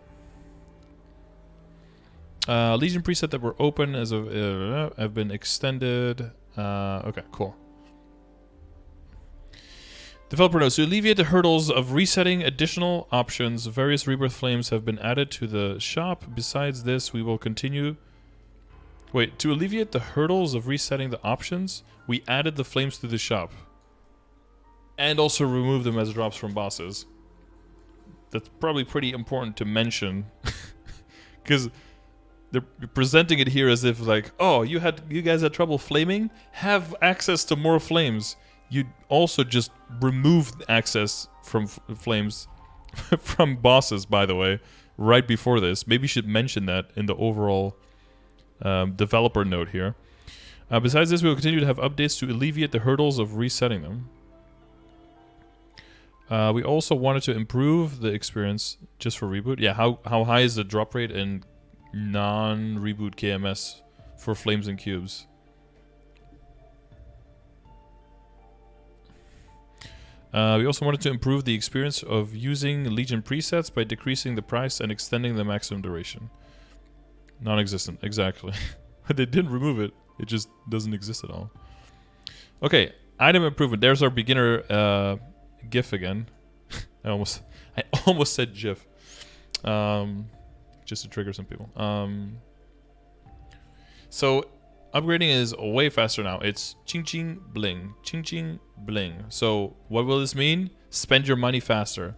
Legion preset that were open as of have been extended. Okay, cool. Developer notes: to alleviate the hurdles of resetting additional options, various rebirth flames have been added to the shop. Besides this, we will continue... Wait, to alleviate the hurdles of resetting the options, we added the flames to the shop. And also removed them as drops from bosses. That's probably pretty important to mention. Because they're presenting it here as if like, oh, you guys had trouble flaming? Have access to more flames. You also just removed access from flames from bosses, by the way, right before this. Maybe you should mention that in the overall developer note here. Besides this, we will continue to have updates to alleviate the hurdles of resetting them. We also wanted to improve the experience just for reboot. Yeah, how high is the drop rate in non-reboot KMS for flames and cubes? We also wanted to improve the experience of using Legion presets by decreasing the price and extending the maximum duration. Non-existent, exactly. They didn't remove it. It just doesn't exist at all. Okay, item improvement. There's our beginner GIF again. I almost said GIF. Just to trigger some people. So upgrading is way faster now. It's ching ching bling, ching ching bling. So what will this mean? Spend your money faster.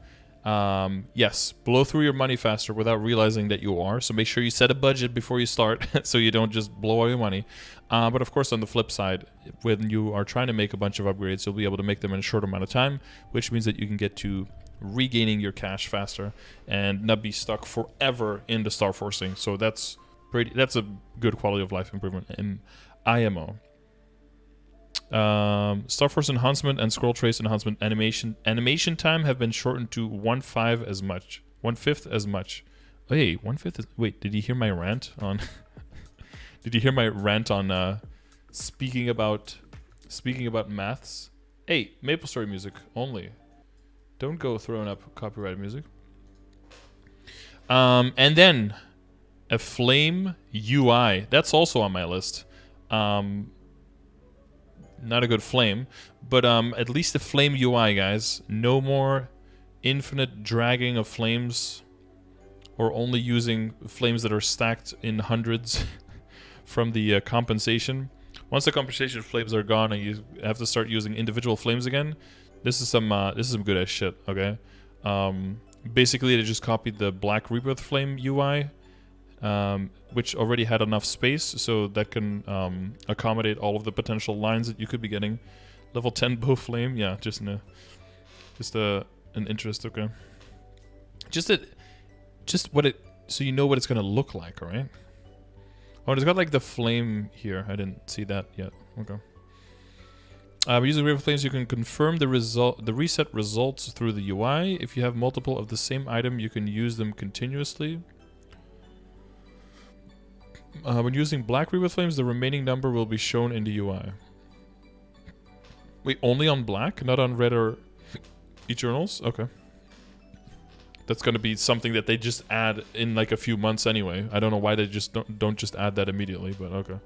Yes, blow through your money faster without realizing that you are. So make sure you set a budget before you start so you don't just blow all your money. But of course, on the flip side, when you are trying to make a bunch of upgrades, you'll be able to make them in a short amount of time, which means that you can get to regaining your cash faster and not be stuck forever in the star forcing. So that's a good quality of life improvement in IMO. Star Force enhancement and scroll trace enhancement animation time have been shortened to 1/5 as much. 1/5 as much. Hey, 1/5 is... Wait, did you hear my rant on... Did you hear my rant on speaking about maths? Hey, Maple Story music only. Don't go throwing up copyrighted music. And then a flame UI. That's also on my list. Not a good flame, but at least a flame UI, guys. No more infinite dragging of flames or only using flames that are stacked in hundreds from the compensation. Once the compensation flames are gone and you have to start using individual flames again, this is some good ass shit. Okay, basically they just copied the Black Rebirth Flame UI, which already had enough space, so that can accommodate all of the potential lines that you could be getting. Level 10 bow flame, yeah, just an interest. Okay, so you know what it's gonna look like, all right? Oh, and it's got like the flame here. I didn't see that yet. Okay. Using Rebirth Flames, you can confirm the reset results through the UI. If you have multiple of the same item, you can use them continuously. When using Black Rebirth Flames, the remaining number will be shown in the UI. Wait, only on black, not on red or Eternals? Okay. That's gonna be something that they just add in like a few months anyway. I don't know why they just don't just add that immediately, but okay.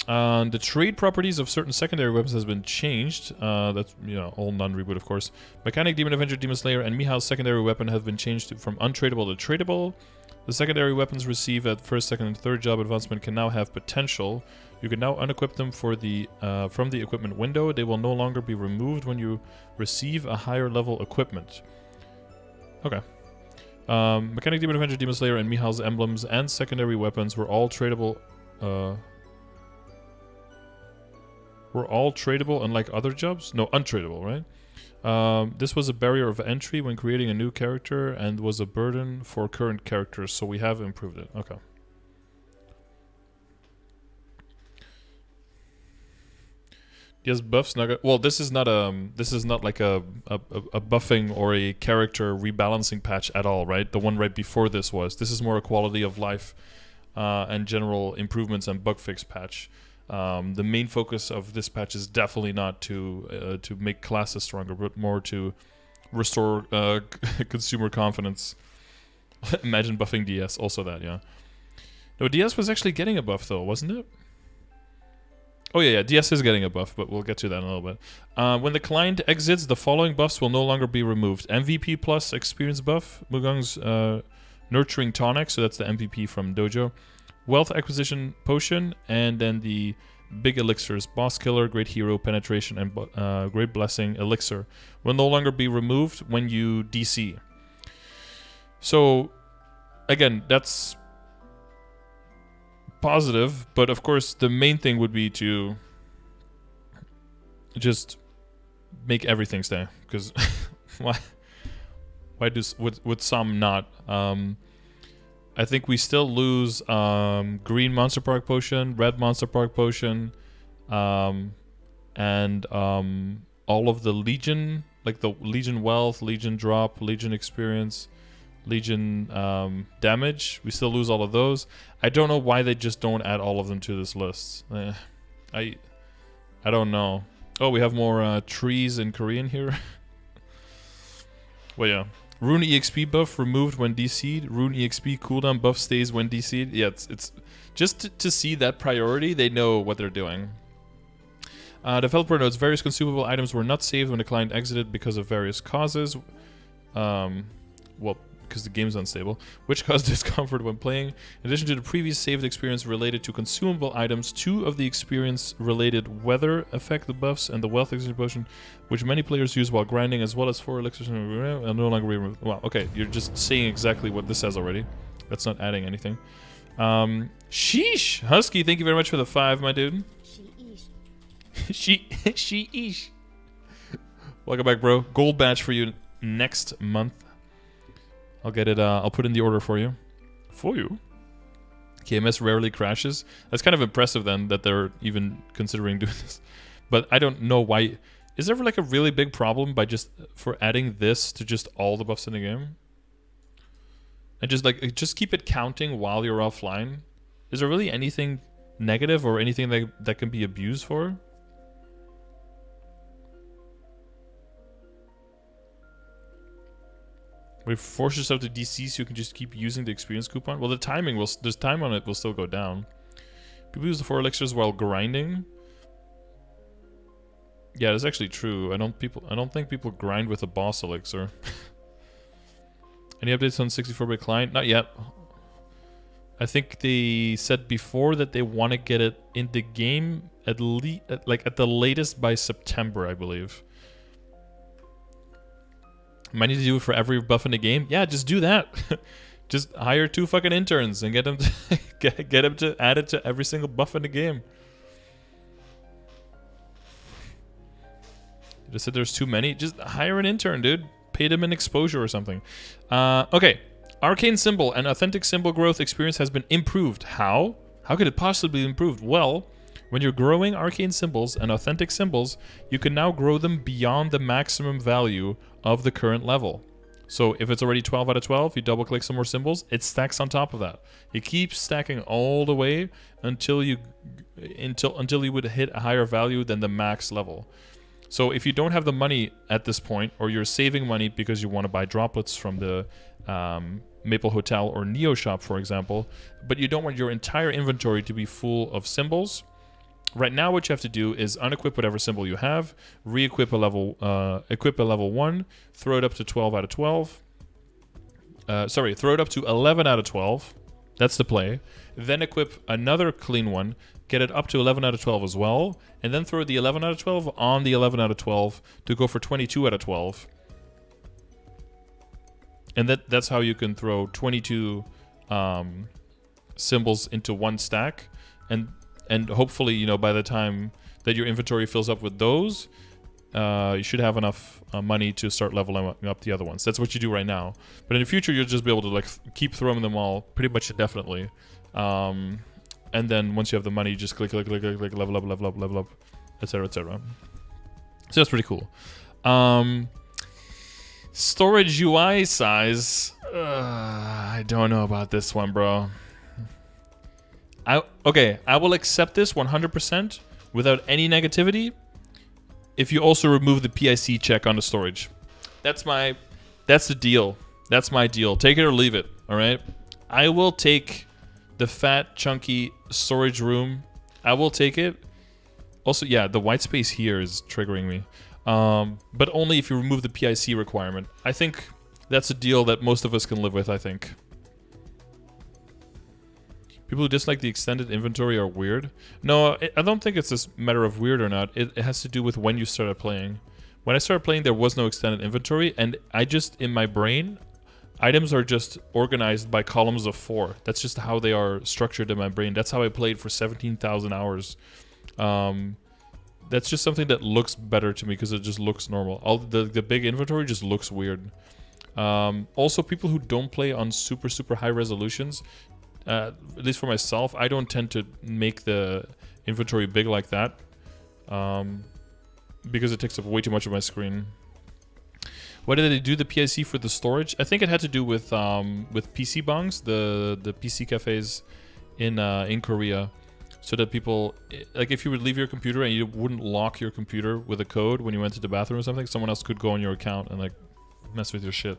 The trade properties of certain secondary weapons has been changed. That's, you know, all non-reboot, of course. Mechanic, Demon Avenger, Demon Slayer, and Mihal's secondary weapon have been changed from untradeable to tradable. The secondary weapons received at first, second, and third job advancement can now have potential. You can now unequip them from the equipment window. They will no longer be removed when you receive a higher level equipment. Okay. Mechanic, Demon Avenger, Demon Slayer, and Mihal's emblems and secondary weapons were all tradable. Were all tradable unlike other jobs? No, untradable, right? This was a barrier of entry when creating a new character and was a burden for current characters, so we have improved it. Okay. Yes, buffs. Well, this is not like a buffing or a character rebalancing patch at all, right? The one right before this was. This is more a quality of life and general improvements and bug fix patch. The main focus of this patch is definitely not to make classes stronger, but more to restore consumer confidence. Imagine buffing DS. Also that, yeah. No, DS was actually getting a buff though, wasn't it? Oh yeah, DS is getting a buff, but we'll get to that in a little bit. When the client exits, the following buffs will no longer be removed. MVP plus experience buff, Mugong's Nurturing Tonic, so that's the MVP from Dojo. Wealth Acquisition Potion, and then the big elixirs, Boss Killer, Great Hero, Penetration, and Great Blessing Elixir will no longer be removed when you DC. So, again, that's positive, but of course the main thing would be to just make everything stay, because would some not? I think we still lose green Monster Park Potion, red Monster Park Potion, and all of the Legion, like the Legion Wealth, Legion Drop, Legion Experience, Legion damage. We still lose all of those. I don't know why they just don't add all of them to this list. I don't know. Oh, we have more trees in Korean here. Well, yeah. Rune EXP buff removed when DC'd. Rune EXP cooldown buff stays when DC'd. Yeah, it's just to see that priority, they know what they're doing. Developer notes, various consumable items were not saved when the client exited because of various causes. Well, because the game's unstable, which caused discomfort when playing. In addition to the previous saved experience related to consumable items, 2 of the experience-related weather effect the buffs and the wealth exertion potion, which many players use while grinding, as well as 4 elixirs and no longer removed. Wow, okay, you're just saying exactly what this says already. That's not adding anything. Sheesh! Husky, thank you very much for the 5, my dude. Sheesh. Welcome back, bro. Gold badge for you next month. I'll get it, I'll put in the order for you. KMS rarely crashes. That's kind of impressive then, that they're even considering doing this. But I don't know why. Is there like a really big problem for adding this to just all the buffs in the game? And just keep it counting while you're offline? Is there really anything negative or anything that can be abused for? We force yourself to DC so you can just keep using the experience coupon. Well, the timing there's time on it will still go down. People use the 4 elixirs while grinding. Yeah, that's actually true. I don't think people grind with a boss elixir. Any updates on 64-bit client? Not yet. I think they said before that they want to get it in the game at the latest by September, I believe. Might need to do it for every buff in the game. Yeah, just do that. Just hire 2 fucking interns and get them to get them to add it to every single buff in the game. You just said there's too many. Just hire an intern, dude. Pay them an exposure or something. Okay. Arcane symbol and authentic symbol growth experience has been improved. How? How could it possibly be improved? Well, when you're growing arcane symbols and authentic symbols, you can now grow them beyond the maximum value of the current level. So if it's already 12 out of 12, you double click some more symbols, it stacks on top of that. It keeps stacking all the way until you would hit a higher value than the max level. So if you don't have the money at this point, or you're saving money because you want to buy droplets from the Maple Hotel or Neo Shop, for example, but you don't want your entire inventory to be full of symbols, right now what you have to do is unequip whatever symbol you have, re-equip equip a level 1, throw it up to 12 out of 12. Throw it up to 11 out of 12. That's the play. Then equip another clean one, get it up to 11 out of 12 as well, and then throw the 11 out of 12 on the 11 out of 12 to go for 22 out of 12. And that's how you can throw 22 symbols into one stack, and hopefully, you know, by the time that your inventory fills up with those, you should have enough money to start leveling up the other ones. That's what you do right now. But in the future, you'll just be able to like keep throwing them all pretty much indefinitely. And then once you have the money, you just click, level up, etc., etc. So that's pretty cool. Storage UI size. I don't know about this one, bro. Okay, I will accept this 100% without any negativity if you also remove the PIC check on the storage. That's the deal. That's my deal. Take it or leave it, all right? I will take the fat, chunky storage room. I will take it. Also, yeah, the white space here is triggering me. But only if you remove the PIC requirement. I think that's a deal that most of us can live with, I think. People who dislike the extended inventory are weird. No, I don't think it's this matter of weird or not. It has to do with when you started playing. When I started playing, there was no extended inventory, and I just, in my brain, items are just organized by columns of 4. That's just how they are structured in my brain. That's how I played for 17,000 hours. That's just something that looks better to me because it just looks normal. All the big inventory just looks weird. Also, people who don't play on super high resolutions, at least for myself, I don't tend to make the inventory big like that, because it takes up way too much of my screen. Why did they do the PIC for the storage? I think it had to do with PC bongs, the PC cafes in Korea, so that people, like, if you would leave your computer and you wouldn't lock your computer with a code when you went to the bathroom or something, someone else could go on your account and like mess with your shit.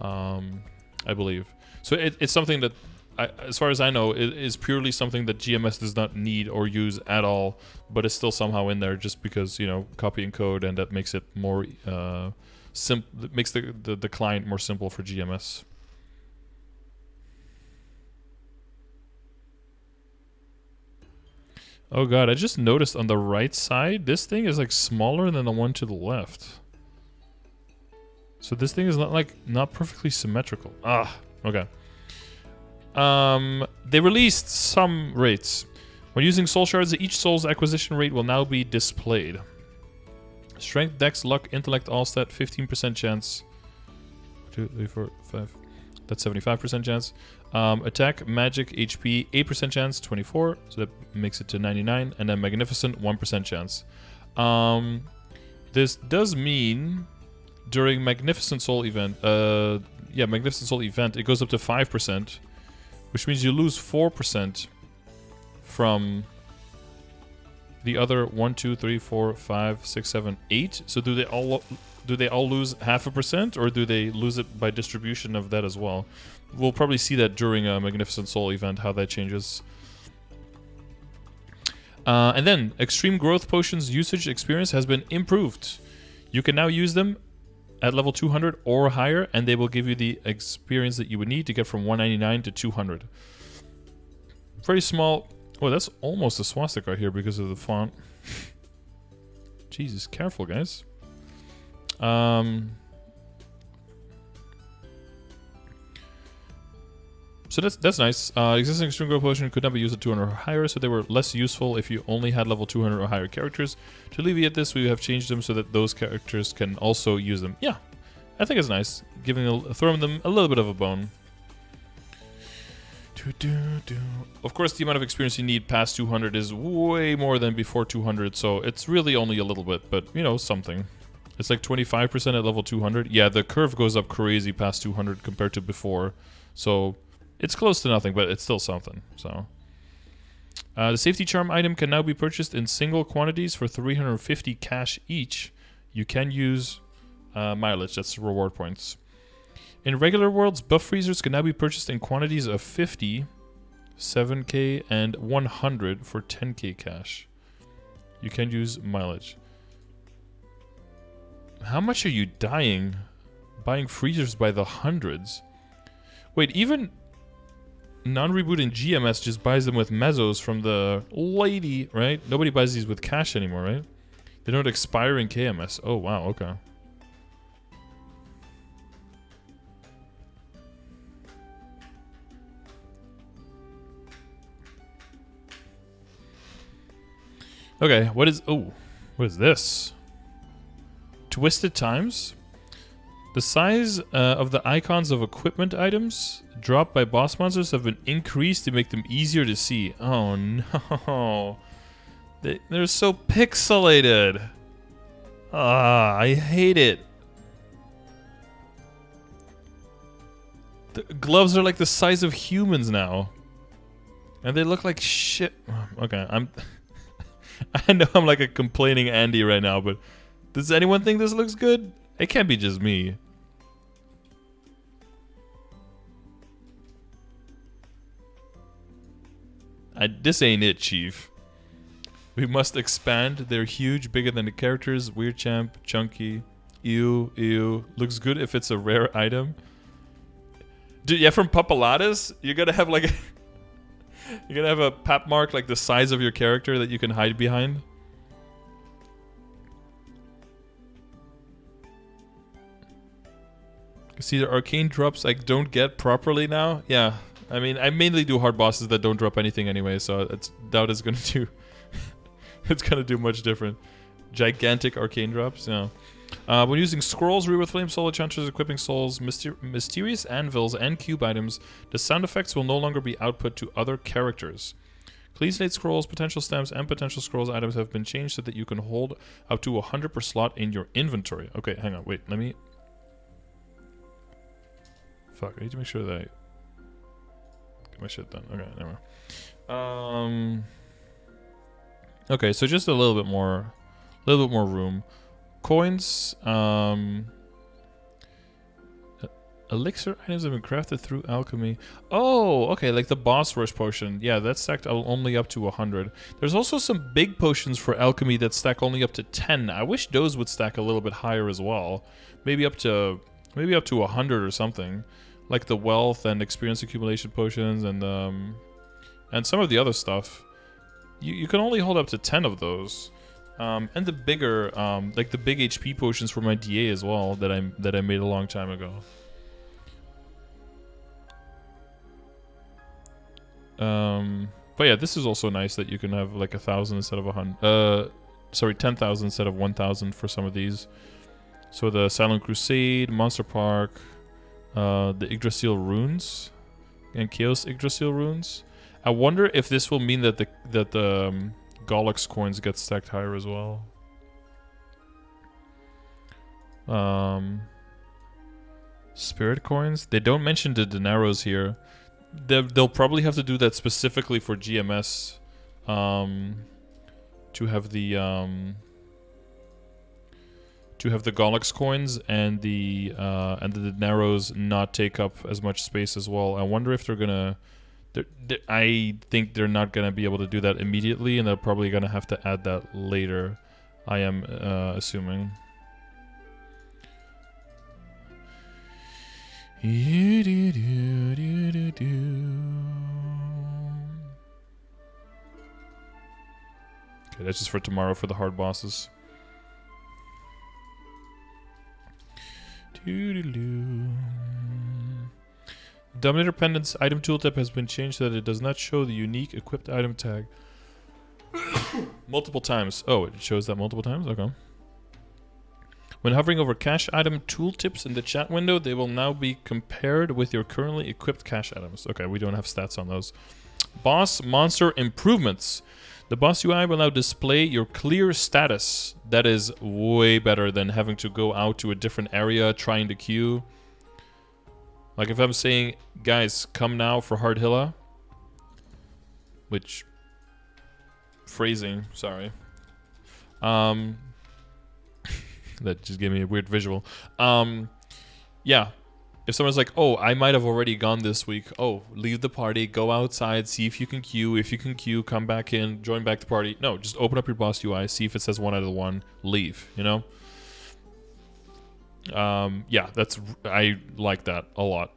I believe so. It's something that, as far as I know, it is purely something that GMS does not need or use at all, but it's still somehow in there just because, you know, copying code, and that makes it more makes the client more simple for GMS. Oh god, I just noticed on the right side, this thing is like smaller than the one to the left. So this thing is not perfectly symmetrical. Ah, okay. They released some rates. When using soul shards, each soul's acquisition rate will now be displayed. Strength, Dex, Luck, Intellect, all stat, 15% chance. 2, 3, 4, 5. That's 75% chance. Attack, Magic, HP, 8% chance, 24. So that makes it to 99. And then Magnificent, 1% chance. This does mean during Magnificent Soul event, Magnificent Soul event, it goes up to 5%. Which means you lose 4% from the other 1, 2, 3, 4, 5, 6, 7, 8. So do they all lose 0.5%, or do they lose it by distribution of that as well? We'll probably see that during a Magnificent Soul event, how that changes. And then, Extreme Growth Potions usage experience has been improved. You can now use them at level 200 or higher, and they will give you the experience that you would need to get from 199 to 200. Very small. Oh, that's almost a swastika here because of the font. Jesus, careful, guys. So that's nice. Existing Extreme Growth Potion could not be used at 200 or higher, so they were less useful if you only had level 200 or higher characters. To alleviate this, we have changed them so that those characters can also use them. Yeah, I think it's nice, throwing them a little bit of a bone. Of course, the amount of experience you need past 200 is way more than before 200, so it's really only a little bit, but, you know, something. It's like 25% at level 200. Yeah, the curve goes up crazy past 200 compared to before, so... It's close to nothing, but it's still something. So, the safety charm item can now be purchased in single quantities for 350 cash each. You can use mileage, that's reward points. In regular worlds, buff freezers can now be purchased in quantities of 50, 7k, and 100 for 10k cash. You can use mileage. How much are you buying freezers by the hundreds? Wait, even... Non-reboot in GMS just buys them with mezzos from the lady, right? Nobody buys these with cash anymore, right? They don't expire in KMS. Oh, wow, okay. Okay, what is this? Twisted Times? The size of the icons of equipment items dropped by boss monsters have been increased to make them easier to see. Oh no. They're so pixelated. Ah, I hate it. The gloves are like the size of humans now. And they look like shit. Okay, I know I'm like a complaining Andy right now, but does anyone think this looks good? It can't be just me. This ain't it, Chief. We must expand. They're huge, bigger than the characters. Weird champ, chunky. Ew, ew. Looks good if it's a rare item. Dude, yeah, from Papaladas, you're gonna have like you're gonna have a pap mark like the size of your character that you can hide behind. See, the arcane drops I don't get properly now. Yeah, I mean, I mainly do hard bosses that don't drop anything anyway, so it's doubt it's gonna do. It's gonna do much different. Gigantic arcane drops. Yeah. When using scrolls, Rebirth Flame, Soul Enchanters, Equipping Souls, Mysterious Anvils, and Cube items, the sound effects will no longer be output to other characters. Clean Slate Scrolls, Potential Stamps, and Potential Scrolls items have been changed so that you can hold up to 100 per slot in your inventory. Okay, hang on, wait, let me... Fuck, I need to make sure that I get my shit done. Okay, never mind. Okay, so just a little bit more room. Coins, elixir items have been crafted through alchemy. Oh, okay, like the boss rush potion. Yeah, that's stacked only up to 100. There's also some big potions for alchemy that stack only up to 10. I wish those would stack a little bit higher as well. Maybe up to 100 or something. Like the wealth and experience accumulation potions and some of the other stuff. You can only hold up to 10 of those. And the bigger, like the big HP potions for my DA as well that I made a long time ago. But yeah, this is also nice that you can have like 1,000 instead of 100. Sorry, 10,000 instead of 1,000 for some of these. So the Silent Crusade, Monster Park, the Yggdrasil runes, and Chaos Yggdrasil runes. I wonder if this will mean that the Gollux coins get stacked higher as well. Spirit coins? They don't mention the Dineros here. They'll probably have to do that specifically for GMS to have the Gollux coins and the Dineros not take up as much space as well. I wonder if they're gonna I think they're not going to be able to do that immediately, and they're probably going to have to add that later, I am assuming. Okay, that's just for tomorrow for the hard bosses. Dominator Pendant's item tooltip has been changed so that it does not show the unique equipped item tag multiple times. Oh, it shows that multiple times? Okay. When hovering over cache item tooltips in the chat window, they will now be compared with your currently equipped cache items. Okay, we don't have stats on those. Boss monster improvements. The boss UI will now display your clear status. That is way better than having to go out to a different area trying to queue. Like if I'm saying, guys, come now for Hardhilla, which phrasing, sorry. That just gave me a weird visual. Yeah. If someone's like, oh, I might have already gone this week. Oh, leave the party, go outside, see if you can queue. If you can queue, come back in, join back the party. No, just open up your boss UI, see if it says 1 out of 1, leave, you know? Yeah, I like that a lot.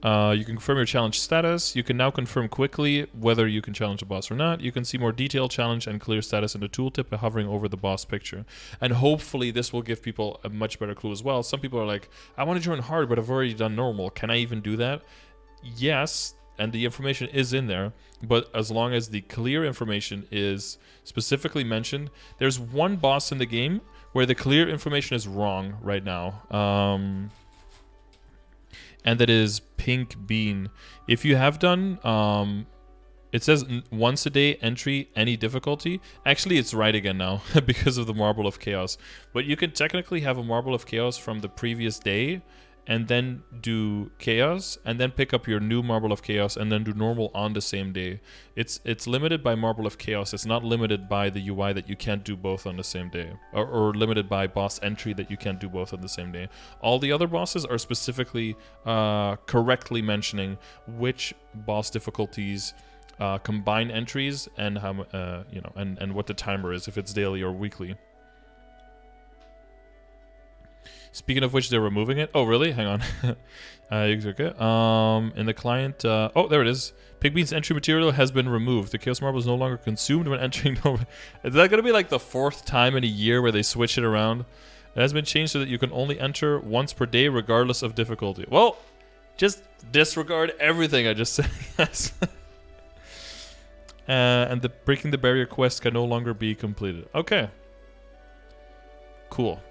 You can confirm your challenge status. You can now confirm quickly whether you can challenge a boss or not. You can see more detailed challenge and clear status in the tooltip by hovering over the boss picture. And hopefully this will give people a much better clue as well. Some people are like, I want to join hard, but I've already done normal. Can I even do that? Yes, and the information is in there, but as long as the clear information is specifically mentioned. There's one boss in the game where the clear information is wrong right now. And that is Pink Bean. If you have done, it says once a day entry, any difficulty. Actually, it's right again now because of the Marble of Chaos. But you can technically have a Marble of Chaos from the previous day and then do Chaos and then pick up your new Marble of Chaos and then do normal on the same day. It's limited by Marble of Chaos. It's not limited by the UI that you can't do both on the same day, or limited by boss entry that you can't do both on the same day. All the other bosses are specifically correctly mentioning which boss difficulties combine entries and how you know, and what the timer is, if it's daily or weekly. Speaking of which, they're removing it. Oh, really? Hang on. Okay. In the client... oh, there it is. Pigbean's entry material has been removed. The Chaos Marble is no longer consumed when entering... Is that going to be like the 4th time in a year where they switch it around? It has been changed so that you can only enter once per day regardless of difficulty. Well, just disregard everything I just said. Yes. And the Breaking the Barrier quest can no longer be completed. Okay. Cool.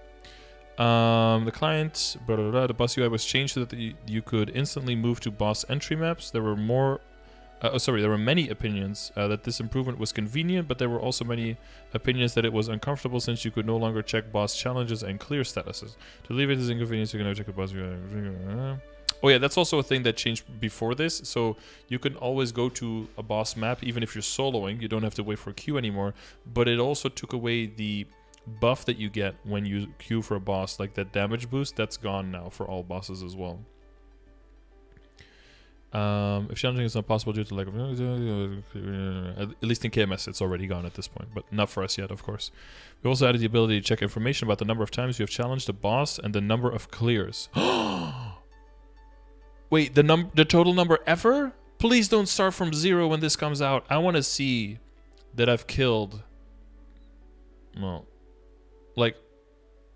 The client, the boss UI was changed so that you could instantly move to boss entry maps. There were there were many opinions that this improvement was convenient, but there were also many opinions that it was uncomfortable since you could no longer check boss challenges and clear statuses. To alleviate this inconvenience, you can now check the boss UI. Oh yeah, that's also a thing that changed before this. So you can always go to a boss map, even if you're soloing. You don't have to wait for a queue anymore. But it also took away the buff that you get when you queue for a boss, like that damage boost. That's gone now for all bosses as well. If challenging is not possible due to lack of... At least in KMS it's already gone at this point, but not for us yet, of course. We also added the ability to check information about the number of times you have challenged a boss and the number of clears. Wait, the total number ever? Please don't start from 0 when this comes out. I want to see that I've killed... Well... like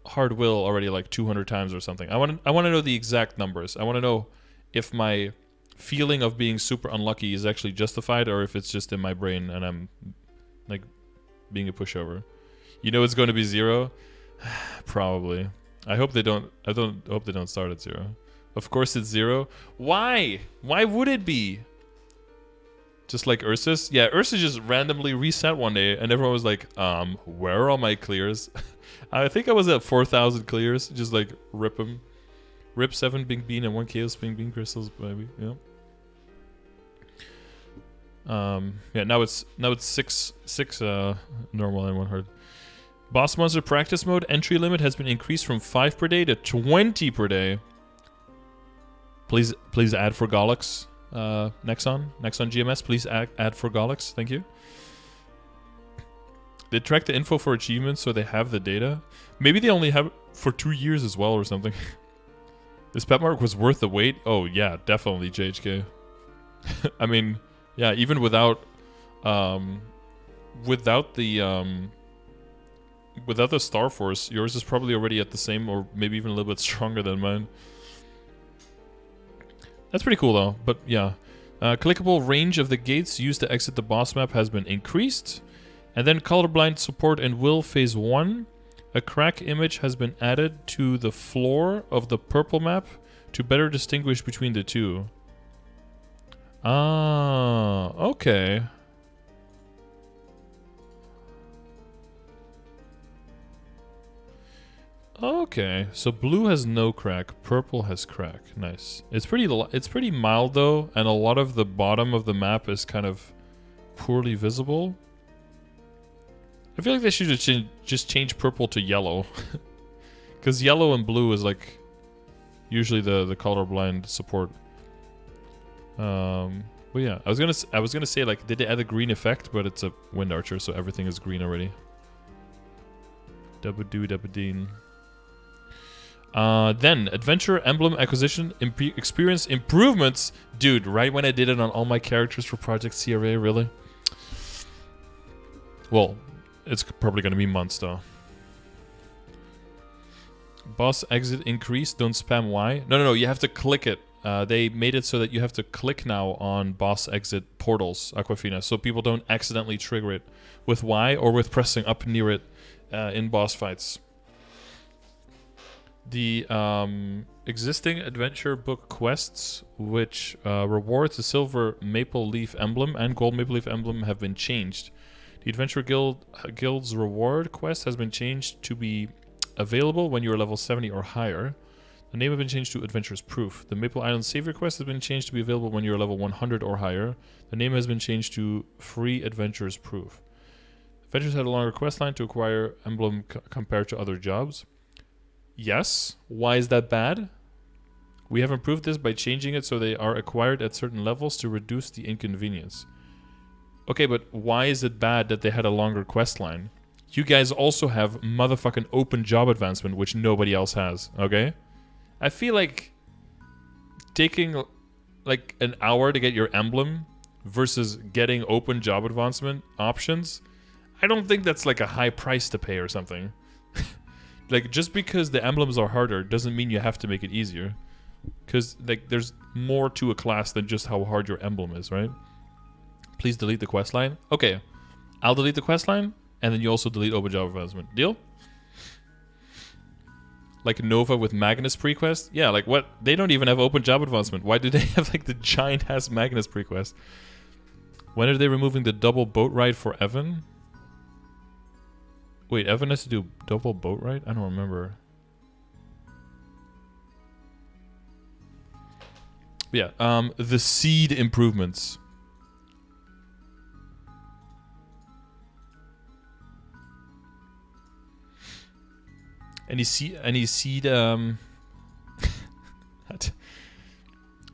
hard will already like 200 times or something. I want to know the exact numbers. I want to know if my feeling of being super unlucky is actually justified or if it's just in my brain and I'm like being a pushover. You know it's going to be 0? Probably. I hope they don't hope they don't start at 0. Of course it's 0. Why? Why would it be? Just like Ursus? Yeah, Ursus just randomly reset one day and everyone was like, where are all my clears? I think I was at 4,000 clears. Just like rip them. Rip 7 Pink Bean and 1 Chaos Pink Bean crystals, baby. Yeah. Yeah, now it's 6 normal and 1 hard. Boss monster practice mode entry limit has been increased from 5 per day to 20 per day. Please add for Gollux. Nexon GMS, please add for Golix. Thank you. They track the info for achievements, so they have the data. Maybe they only have it for 2 years as well or something. This pet mark was worth the wait. Oh yeah, definitely JHK. I mean, yeah, even without the Star Force, yours is probably already at the same or maybe even a little bit stronger than mine. That's pretty cool though, but yeah. Clickable range of the gates used to exit the boss map has been increased. And then colorblind support and will phase 1. A crack image has been added to the floor of the purple map to better distinguish between the two. Ah, okay. Okay, so blue has no crack, purple has crack. Nice. It's pretty mild though, and a lot of the bottom of the map is kind of poorly visible. I feel like they should just change purple to yellow, because yellow and blue is like usually the colorblind support. But yeah, I was gonna say like, did they add a green effect? But it's a wind archer, so everything is green already. Dabba-doo-dabba-deen. Then adventure emblem acquisition experience improvements, dude. Right when I did it on all my characters for Project CRA, really. Well, it's probably gonna be months though. Boss exit increase. Don't spam Y. No. You have to click it. They made it so that you have to click now on boss exit portals, Aquafina, so people don't accidentally trigger it with Y or with pressing up near it in boss fights. The existing adventure book quests, which rewards the silver maple leaf emblem and gold maple leaf emblem, have been changed. The Adventure Guild's reward quest has been changed to be available when you are level 70 or higher. The name has been changed to Adventurer's Proof. The Maple Island Savior quest has been changed to be available when you are level 100 or higher. The name has been changed to Free Adventurer's Proof. Adventurers had a longer quest line to acquire emblem compared to other jobs. Yes. Why is that bad? We have improved this by changing it so they are acquired at certain levels to reduce the inconvenience. Okay, but why is it bad that they had a longer quest line? You guys also have motherfucking open job advancement, which nobody else has, okay? I feel like taking like an hour to get your emblem versus getting open job advancement options, I don't think that's like a high price to pay or something. Like, just because the emblems are harder doesn't mean you have to make it easier. Because like, there's more to a class than just how hard your emblem is, right? Please delete the quest line. Okay, I'll delete the quest line, and then you also delete open job advancement. Deal? Like Nova with Magnus prequest? Yeah, like what? They don't even have open job advancement. Why do they have like the giant ass Magnus prequest? When are they removing the double boat ride for Evan? Wait, Evan has to do double boat ride? I don't remember. Yeah, the seed improvements. Any seed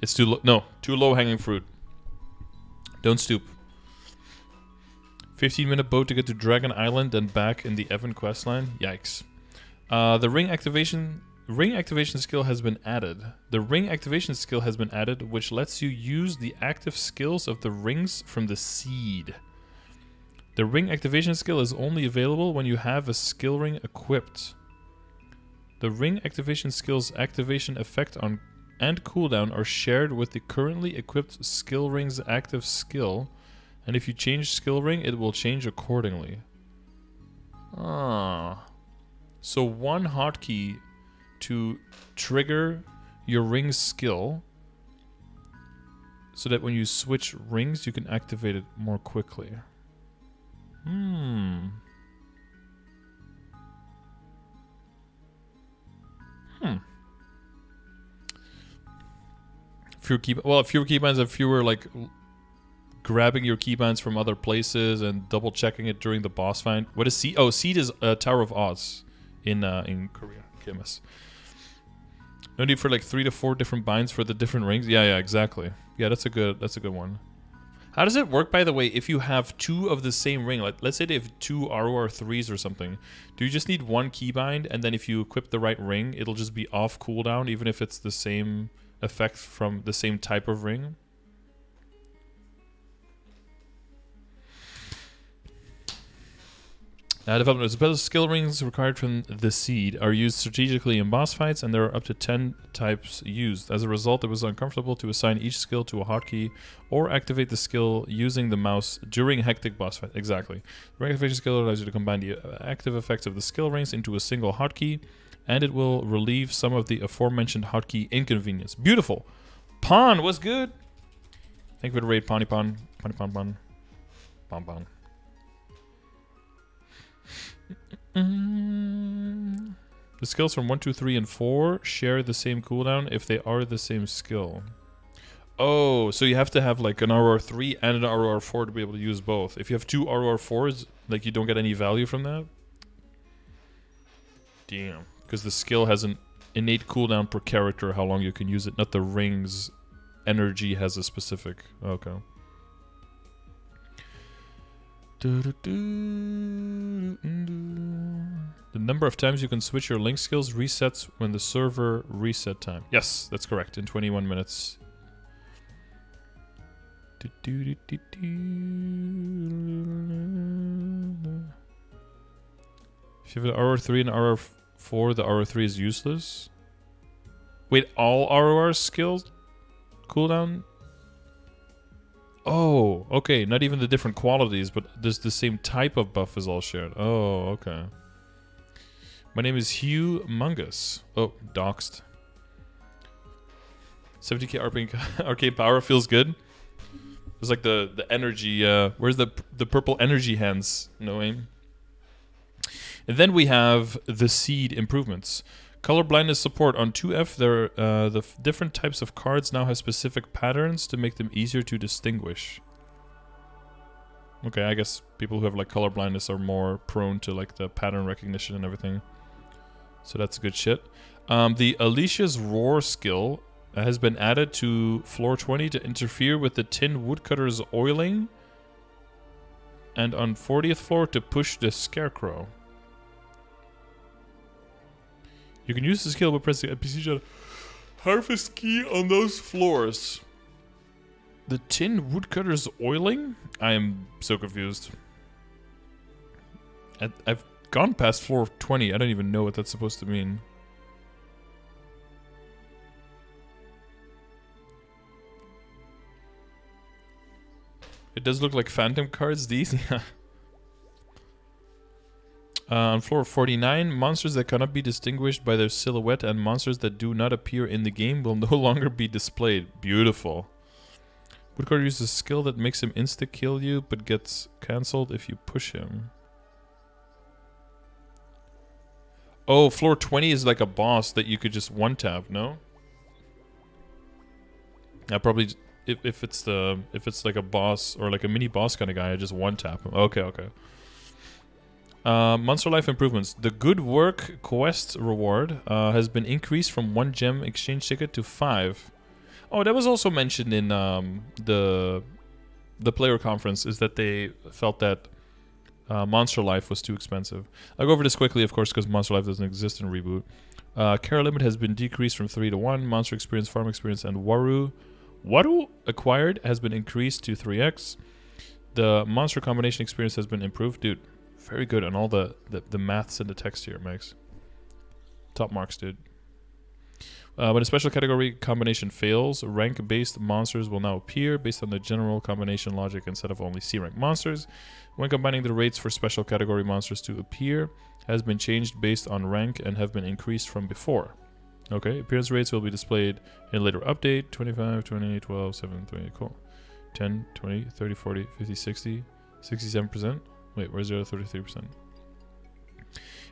it's too low. No, too low hanging fruit. Don't stoop. 15-minute boat to get to Dragon Island and back in the Evan questline. Yikes. The ring activation skill has been added. The ring activation skill has been added, which lets you use the active skills of the rings from the seed. The ring activation skill is only available when you have a skill ring equipped. The ring activation skill's activation effect on and cooldown are shared with the currently equipped skill ring's active skill, and if you change skill ring, it will change accordingly. Ah. So one hotkey to trigger your ring's skill, so that when you switch rings, you can activate it more quickly. Fewer keybinds and fewer like grabbing your keybinds from other places and double checking it during the boss fight. What is Seed? Oh, Seed is Tower of Oz in Korea. KMS. No need for like 3 to 4 different binds for the different rings. Yeah, exactly. Yeah, that's a good one. How does it work, by the way, if you have 2 of the same ring? Like, let's say they have 2 ROR3s or something. Do you just need 1 keybind, and then if you equip the right ring, it'll just be off cooldown, even if it's the same effect from the same type of ring? Development. Special skill rings required from the seed are used strategically in boss fights, and there are up to 10 types used. As a result, it was uncomfortable to assign each skill to a hotkey or activate the skill using the mouse during hectic boss fight. Exactly. The ring activation skill allows you to combine the active effects of the skill rings into a single hotkey, and it will relieve some of the aforementioned hotkey inconvenience. Beautiful. Pon, what's good? Thank you for the raid, Pon. Pon. The skills from 1, 2, 3, and 4 share the same cooldown if they are the same skill. Oh, so you have to have like an RR3 and an RR4 to be able to use both. If you have 2 RR4s, like you don't get any value from that? Damn. Because the skill has an innate cooldown per character, how long you can use it, not the ring's energy has a specific... Okay. The number of times you can switch your link skills resets when the server reset time. Yes, that's correct. In 21 minutes. If you have an RR3 and RR4, the RR3 is useless. Wait, all ROR skills cooldown? Oh, okay. Not even the different qualities, but there's the same type of buff is all shared. Oh, okay. My name is Hugh Mungus. Oh, doxed. 70k arcade power feels good. It's like the energy. Where's the purple energy hands? No aim. And then we have the seed improvements. Color blindness support on 2F. The different types of cards now have specific patterns to make them easier to distinguish. Okay, I guess people who have like color blindness are more prone to like the pattern recognition and everything. So that's good shit. The Alicia's Roar skill has been added to floor 20 to interfere with the Tin Woodcutter's oiling, and on 40th floor to push the Scarecrow. You can use the skill by pressing NPC harvest key on those floors. The Tin Woodcutter's oiling? I am so confused. I've gone past floor 20. I don't even know what that's supposed to mean. It does look like phantom cards, these. On floor 49, monsters that cannot be distinguished by their silhouette and monsters that do not appear in the game will no longer be displayed. Beautiful. Woodcutter uses a skill that makes him insta-kill you, but gets cancelled if you push him. Oh, floor 20 is like a boss that you could just one-tap, no? I probably... If it's like a boss or like a mini boss kind of guy, I just one-tap him. Okay. Monster Life improvements. The Good Work quest reward has been increased from 1 gem exchange ticket to 5. Oh, that was also mentioned in the player conference, is that they felt that Monster Life was too expensive. I'll go over this quickly, of course, because Monster Life doesn't exist in Reboot. Care limit has been decreased from 3 to 1. Monster experience, farm experience, and Waru acquired has been increased to 3x. The monster combination experience has been improved. Dude, very good on all the maths and the text here, Max. Top marks, dude. When a special category combination fails, rank-based monsters will now appear based on the general combination logic instead of only C-rank monsters. When combining the rates for special category monsters to appear has been changed based on rank and have been increased from before. Okay, appearance rates will be displayed in a later update. 25, 20, 12, 7, 20, cool. 10, 20, 30, 40, 50, 60, 67%. Wait, where's the other 33%?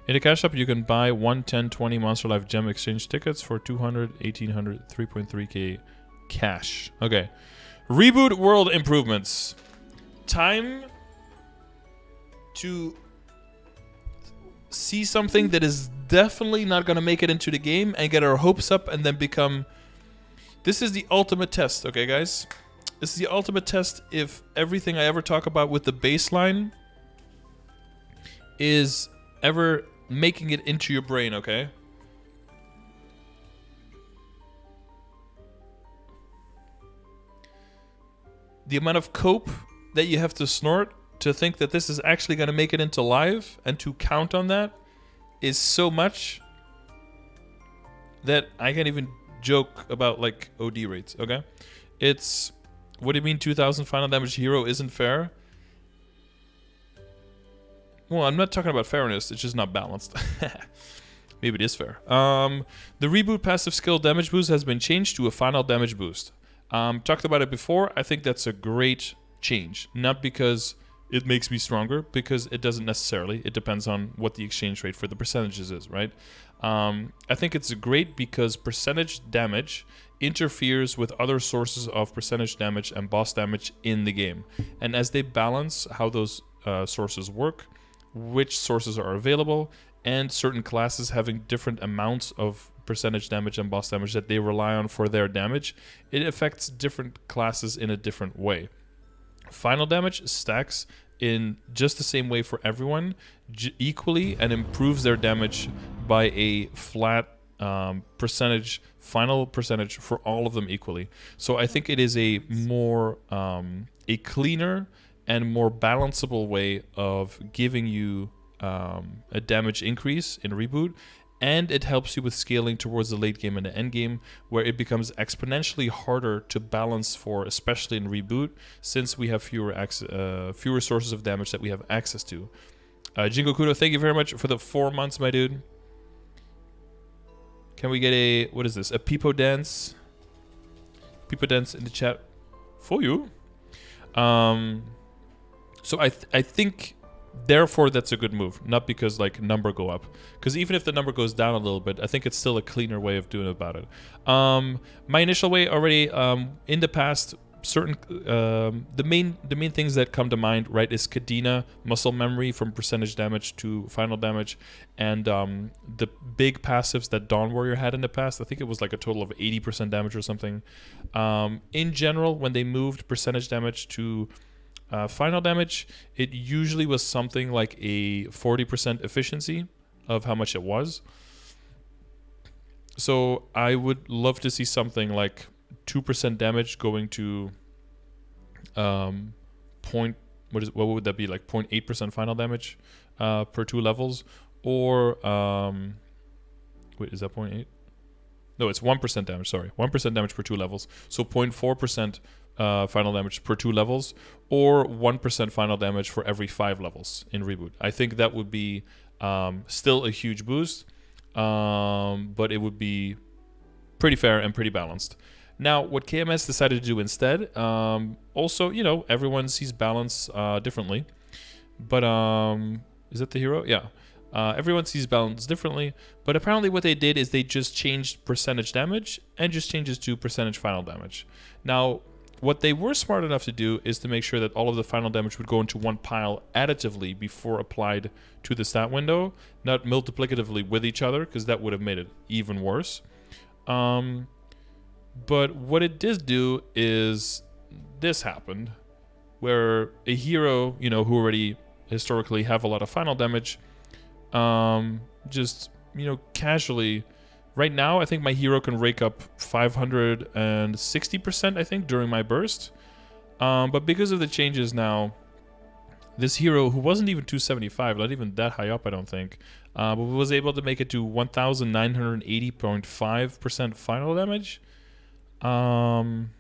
In the cash shop, you can buy 1, 10, 20 Monster Life Gem exchange tickets for 200, 1800, 3.3k cash. Okay. Reboot world improvements. Time to see something that is definitely not going to make it into the game and get our hopes up and then become... This is the ultimate test, okay, guys? This is the ultimate test if everything I ever talk about with the baseline is ever making it into your brain, okay? The amount of cope that you have to snort to think that this is actually going to make it into live and to count on that is so much that I can't even joke about like OD rates, okay? It's... What do you mean 2000 final damage hero isn't fair? Well, I'm not talking about fairness, it's just not balanced. Maybe it is fair. The reboot passive skill damage boost has been changed to a final damage boost. Talked about it before. I think that's a great change. Not because it makes me stronger, because it doesn't necessarily. It depends on what the exchange rate for the percentages is, right? I think it's great because percentage damage interferes with other sources of percentage damage and boss damage in the game. And as they balance how those sources work, which sources are available, and certain classes having different amounts of percentage damage and boss damage that they rely on for their damage, it affects different classes in a different way. Final damage stacks in just the same way for everyone, equally, and improves their damage by a flat final percentage for all of them equally. So I think it is a more, a cleaner and more balanceable way of giving you a damage increase in Reboot, and it helps you with scaling towards the late game and the end game, where it becomes exponentially harder to balance for, especially in Reboot, since we have fewer sources of damage that we have access to. Jingo Kudo, thank you very much for the 4 months, my dude. Can we get a, what is this, a Peepo dance? Peepo dance in the chat for you. So I think, therefore, that's a good move. Not because, like, number go up. Because even if the number goes down a little bit, I think it's still a cleaner way of doing about it. My initial way already, in the past, certain, the main things that come to mind, right, is Kadena, muscle memory from percentage damage to final damage, and the big passives that Dawn Warrior had in the past. I think it was like a total of 80% damage or something. In general, when they moved percentage damage to final damage, it usually was something like a 40% efficiency of how much it was. So I would love to see something like 2% damage going to what would that be, like 0.8% final damage per 2 levels, or wait, is that 0.8? No, it's 1% damage, sorry. 1% damage per 2 levels. So 0.4% final damage per 2 levels, or 1% final damage for every 5 levels in Reboot. I think that would be still a huge boost, but it would be pretty fair and pretty balanced. Now, what KMS decided to do instead, also, you know, everyone sees balance differently, but is that the hero? Yeah. Everyone sees balance differently, but apparently what they did is they just changed percentage damage and just changes to percentage final damage. Now, what they were smart enough to do is to make sure that all of the final damage would go into one pile additively before applied to the stat window, not multiplicatively with each other, because that would have made it even worse. But what it did do is this happened, where a hero, you know, who already historically have a lot of final damage, just, you know, casually, right now I think my hero can rake up 560%, I think, during my burst. But because of the changes now, this hero, who wasn't even 275, not even that high up, I don't think, but was able to make it to 1980.5% final damage. 1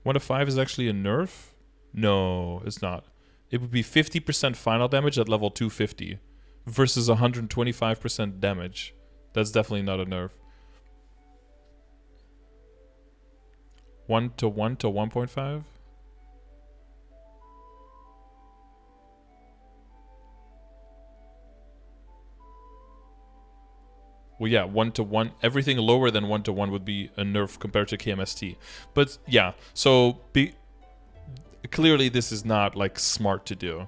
to 5 is actually a nerf? No, it's not. It would be 50% final damage at level 250 versus 125% damage. That's definitely not a nerf. 1 to 1 to 1.5? Well, yeah, 1 to 1. Everything lower than 1 to 1 would be a nerf compared to KMST. But yeah, so clearly this is not like smart to do.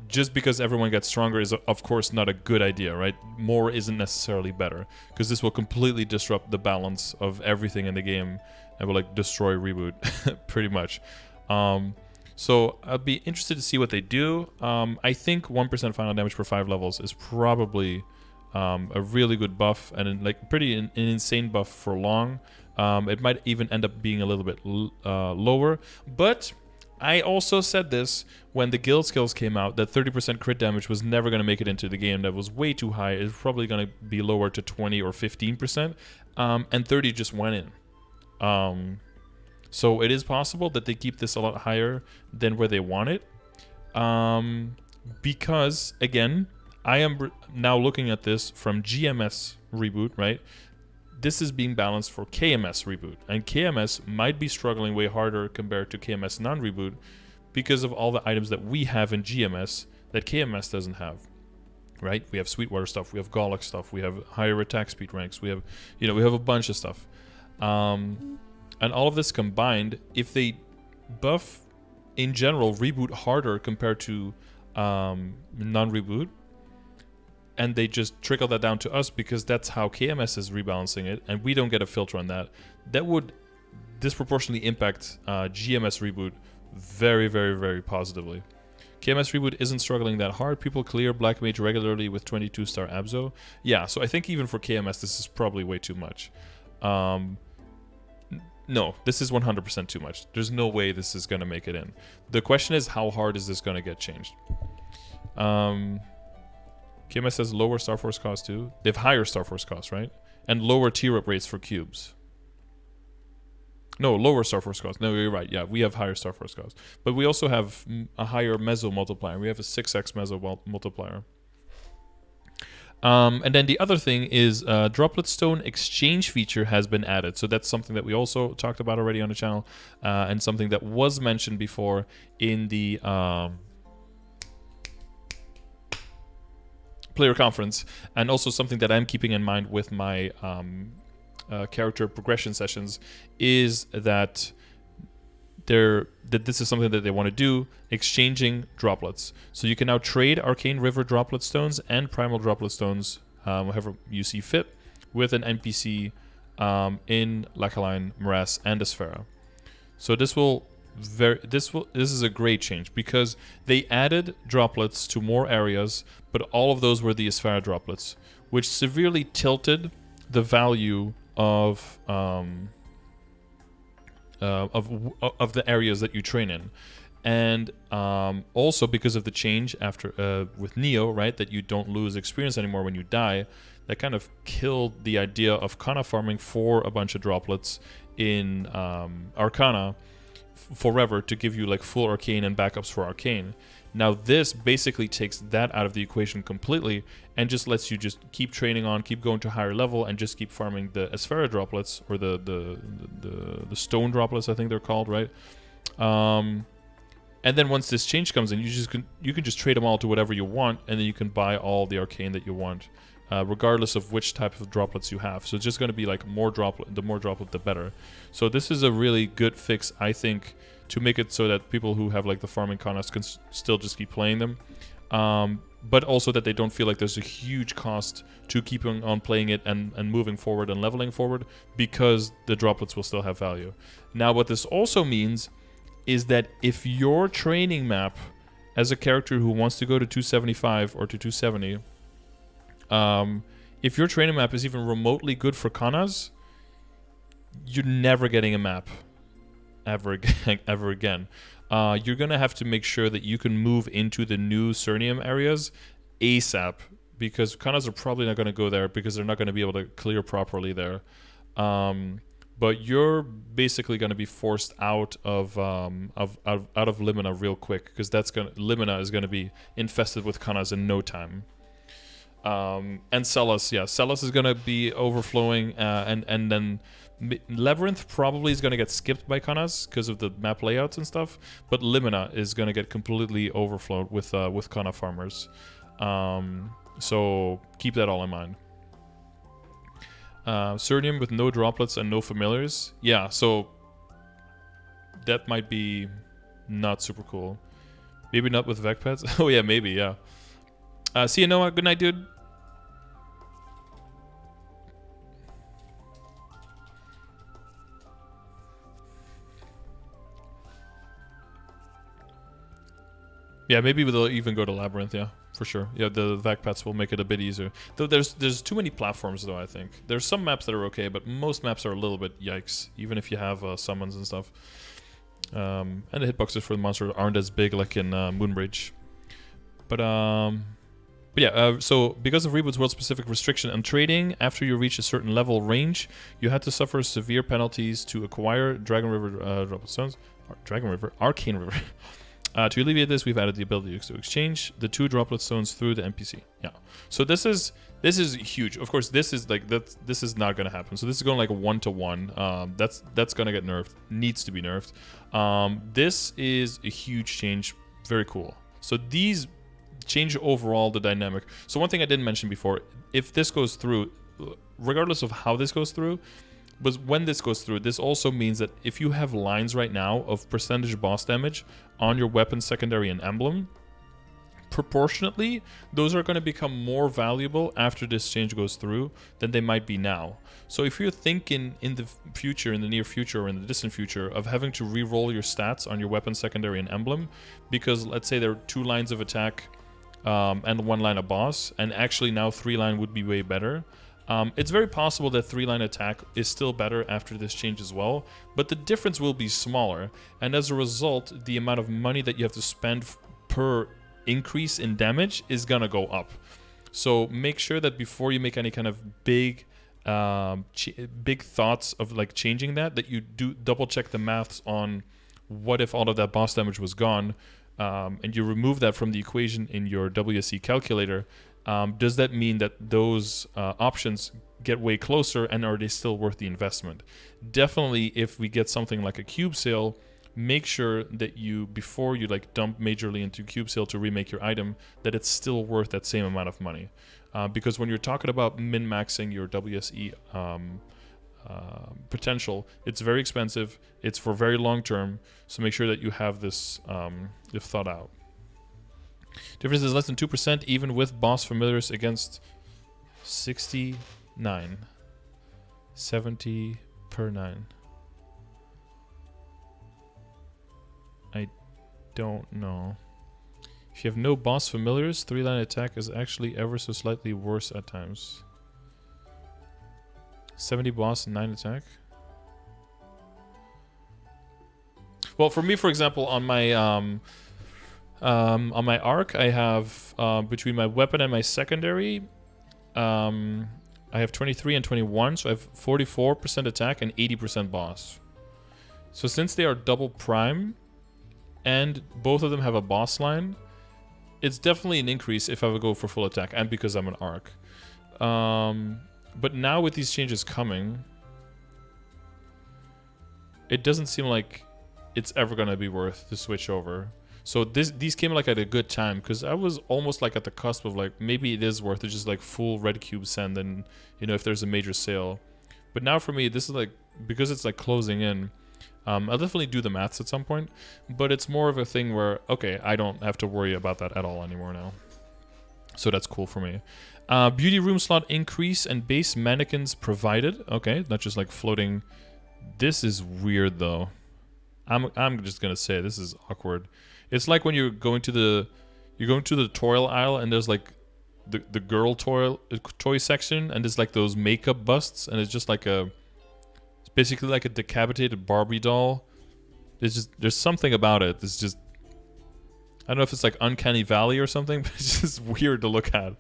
Just because everyone gets stronger is, of course, not a good idea, right? More isn't necessarily better, because this will completely disrupt the balance of everything in the game and will like destroy Reboot, pretty much. So I'll be interested to see what they do. I think 1% final damage per 5 levels is probably a really good buff, and like an insane buff for long. It might even end up being a little bit lower, but I also said this when the guild skills came out, that 30% crit damage was never going to make it into the game. That was way too high. It's probably going to be lower to 20 or 15%, and 30 just went in. So it is possible that they keep this a lot higher than where they want it, because, again, I am now looking at this from GMS Reboot, right? This is being balanced for KMS Reboot, and KMS might be struggling way harder compared to KMS non-Reboot because of all the items that we have in GMS that KMS doesn't have, right? We have Sweetwater stuff, we have Golic stuff, we have higher attack speed ranks, we have, we have a bunch of stuff. And all of this combined, if they buff, in general, Reboot harder compared to non-Reboot, and they just trickle that down to us because that's how KMS is rebalancing it, and we don't get a filter on that, that would disproportionately impact GMS Reboot very, very, very positively. KMS Reboot isn't struggling that hard. People clear Black Mage regularly with 22-star Abzo. Yeah, so I think even for KMS, this is probably way too much. No, this is 100% too much. There's no way this is going to make it in. The question is, how hard is this going to get changed? KMS has lower Star Force cost too. They have higher Star Force cost, right? And lower tier up rates for cubes. No, lower Star Force cost. No, you're right. Yeah, we have higher Star Force cost. But we also have a higher Meso multiplier. We have a 6x Meso multiplier. And then the other thing is Droplet Stone exchange feature has been added. So that's something that we also talked about already on the channel, and something that was mentioned before in the player conference, and also something that I'm keeping in mind with my character progression sessions is that this is something that they want to do, exchanging droplets. So you can now trade Arcane River Droplet Stones and Primal Droplet Stones, however you see fit, with an NPC in Lacaline, Morass, and Asphera. So this is a great change because they added droplets to more areas, but all of those were the Asphera droplets, which severely tilted the value of the areas that you train in. And also because of the change after with Neo, right, that you don't lose experience anymore when you die, that kind of killed the idea of Kana farming for a bunch of droplets in Arcana forever to give you like full Arcane and backups for Arcane. Now this basically takes that out of the equation completely and just lets you just keep training on, keep going to higher level, and just keep farming the Asphera droplets, or the stone droplets, I think they're called, right? And then once this change comes in, you can just trade them all to whatever you want, and then you can buy all the Arcane that you want, regardless of which type of droplets you have. So it's just going to be like more droplet. The more droplet, the better. So this is a really good fix, I think, to make it so that people who have like the farming Kanas can still just keep playing them, but also that they don't feel like there's a huge cost to keeping on playing it and moving forward and leveling forward, because the droplets will still have value. Now what this also means is that if your training map as a character who wants to go to 275 or to 270, if your training map is even remotely good for Kanas, you're never getting a map ever again. You're gonna have to make sure that you can move into the new Cernium areas ASAP, because Kanas are probably not gonna go there because they're not gonna be able to clear properly there. But you're basically gonna be forced out of Limina real quick, because Limina is gonna be infested with Kanas in no time. And Celas, yeah, Celas is gonna be overflowing, and then Labyrinth probably is going to get skipped by Kanas because of the map layouts and stuff, but Limina is going to get completely overflowed with Kana farmers. So keep that all in mind. Cernium with no droplets and no familiars. Yeah, so that might be not super cool, Maybe not with Vac Pets. Oh yeah, maybe, yeah. See you, Noah. Good night, dude. Yeah, maybe they'll even go to Labyrinth, yeah, for sure. Yeah, the Vac Pets will make it a bit easier. Though there's too many platforms, though, I think. There's some maps that are okay, but most maps are a little bit yikes, even if you have summons and stuff. And the hitboxes for the monsters aren't as big like in Moonbridge. But yeah, so because of Reboot's world-specific restriction on trading, after you reach a certain level range, you had to suffer severe penalties to acquire Dragon River Droplet Stones, Arcane River. To alleviate this, we've added the ability to exchange the 2 droplet stones through the NPC. Yeah. So this is huge. Of course, this is like this is not gonna happen. So this is going like 1-to-1. That's gonna get nerfed. Needs to be nerfed. This is a huge change. Very cool. So these change overall the dynamic. So one thing I didn't mention before, if this goes through, regardless of how this goes through, but when this goes through, this also means that if you have lines right now of percentage boss damage on your weapon, secondary, and emblem, proportionately, those are going to become more valuable after this change goes through than they might be now. So if you're thinking in the future, in the near future, or in the distant future, of having to re-roll your stats on your weapon, secondary, and emblem, because let's say there are 2 lines of attack and 1 line of boss, and actually now 3 line would be way better. It's very possible that 3-line attack is still better after this change as well, but the difference will be smaller, and as a result, the amount of money that you have to spend per increase in damage is gonna go up. So make sure that before you make any kind of big thoughts of like changing that you do double check the maths on what if all of that boss damage was gone, and you remove that from the equation in your WSE calculator. Does that mean that those options get way closer, and are they still worth the investment? Definitely, if we get something like a cube sale, make sure that you, before you like dump majorly into cube sale to remake your item, that it's still worth that same amount of money. Because when you're talking about min-maxing your WSE potential, it's very expensive, it's for very long term, so make sure that you have this thought out. Difference is less than 2% even with boss familiars against 69. 70 per 9. I don't know. If you have no boss familiars, 3-line attack is actually ever so slightly worse at times. 70 boss, 9 attack. Well, for me, for example, on my arc, I have between my weapon and my secondary, I have 23 and 21, so I have 44% attack and 80% boss. So since they are double prime, and both of them have a boss line, it's definitely an increase if I would go for full attack, and because I'm an arc. But now with these changes coming, it doesn't seem like it's ever gonna be worth to switch over. So these came like at a good time, because I was almost like at the cusp of like, maybe it is worth it, just like full red cube send, and you know, if there's a major sale. But now for me, this is like, because it's like closing in, I'll definitely do the maths at some point, but it's more of a thing where, okay, I don't have to worry about that at all anymore now. So that's cool for me. Beauty room slot increase and base mannequins provided. Okay, not just like floating. This is weird though. I'm just gonna say this is awkward. It's like when you're going to the toy aisle, and there's like the girl toy section, and there's like those makeup busts, and it's just like it's basically like a decapitated Barbie doll. There's something about it. It's just, I don't know if it's like Uncanny Valley or something, but it's just weird to look at.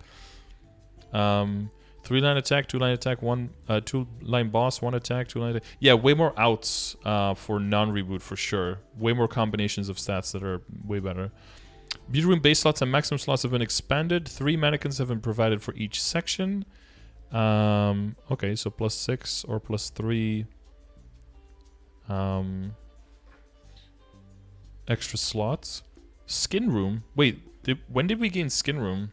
3-line attack, 2-line attack, 2-line boss, 1 attack, 2-line attack. Yeah, way more outs for non-reboot for sure. Way more combinations of stats that are way better. Beauty room base slots and maximum slots have been expanded. 3 mannequins have been provided for each section. Okay, so +6 or +3 extra slots. Skin room. Wait, when did we gain skin room?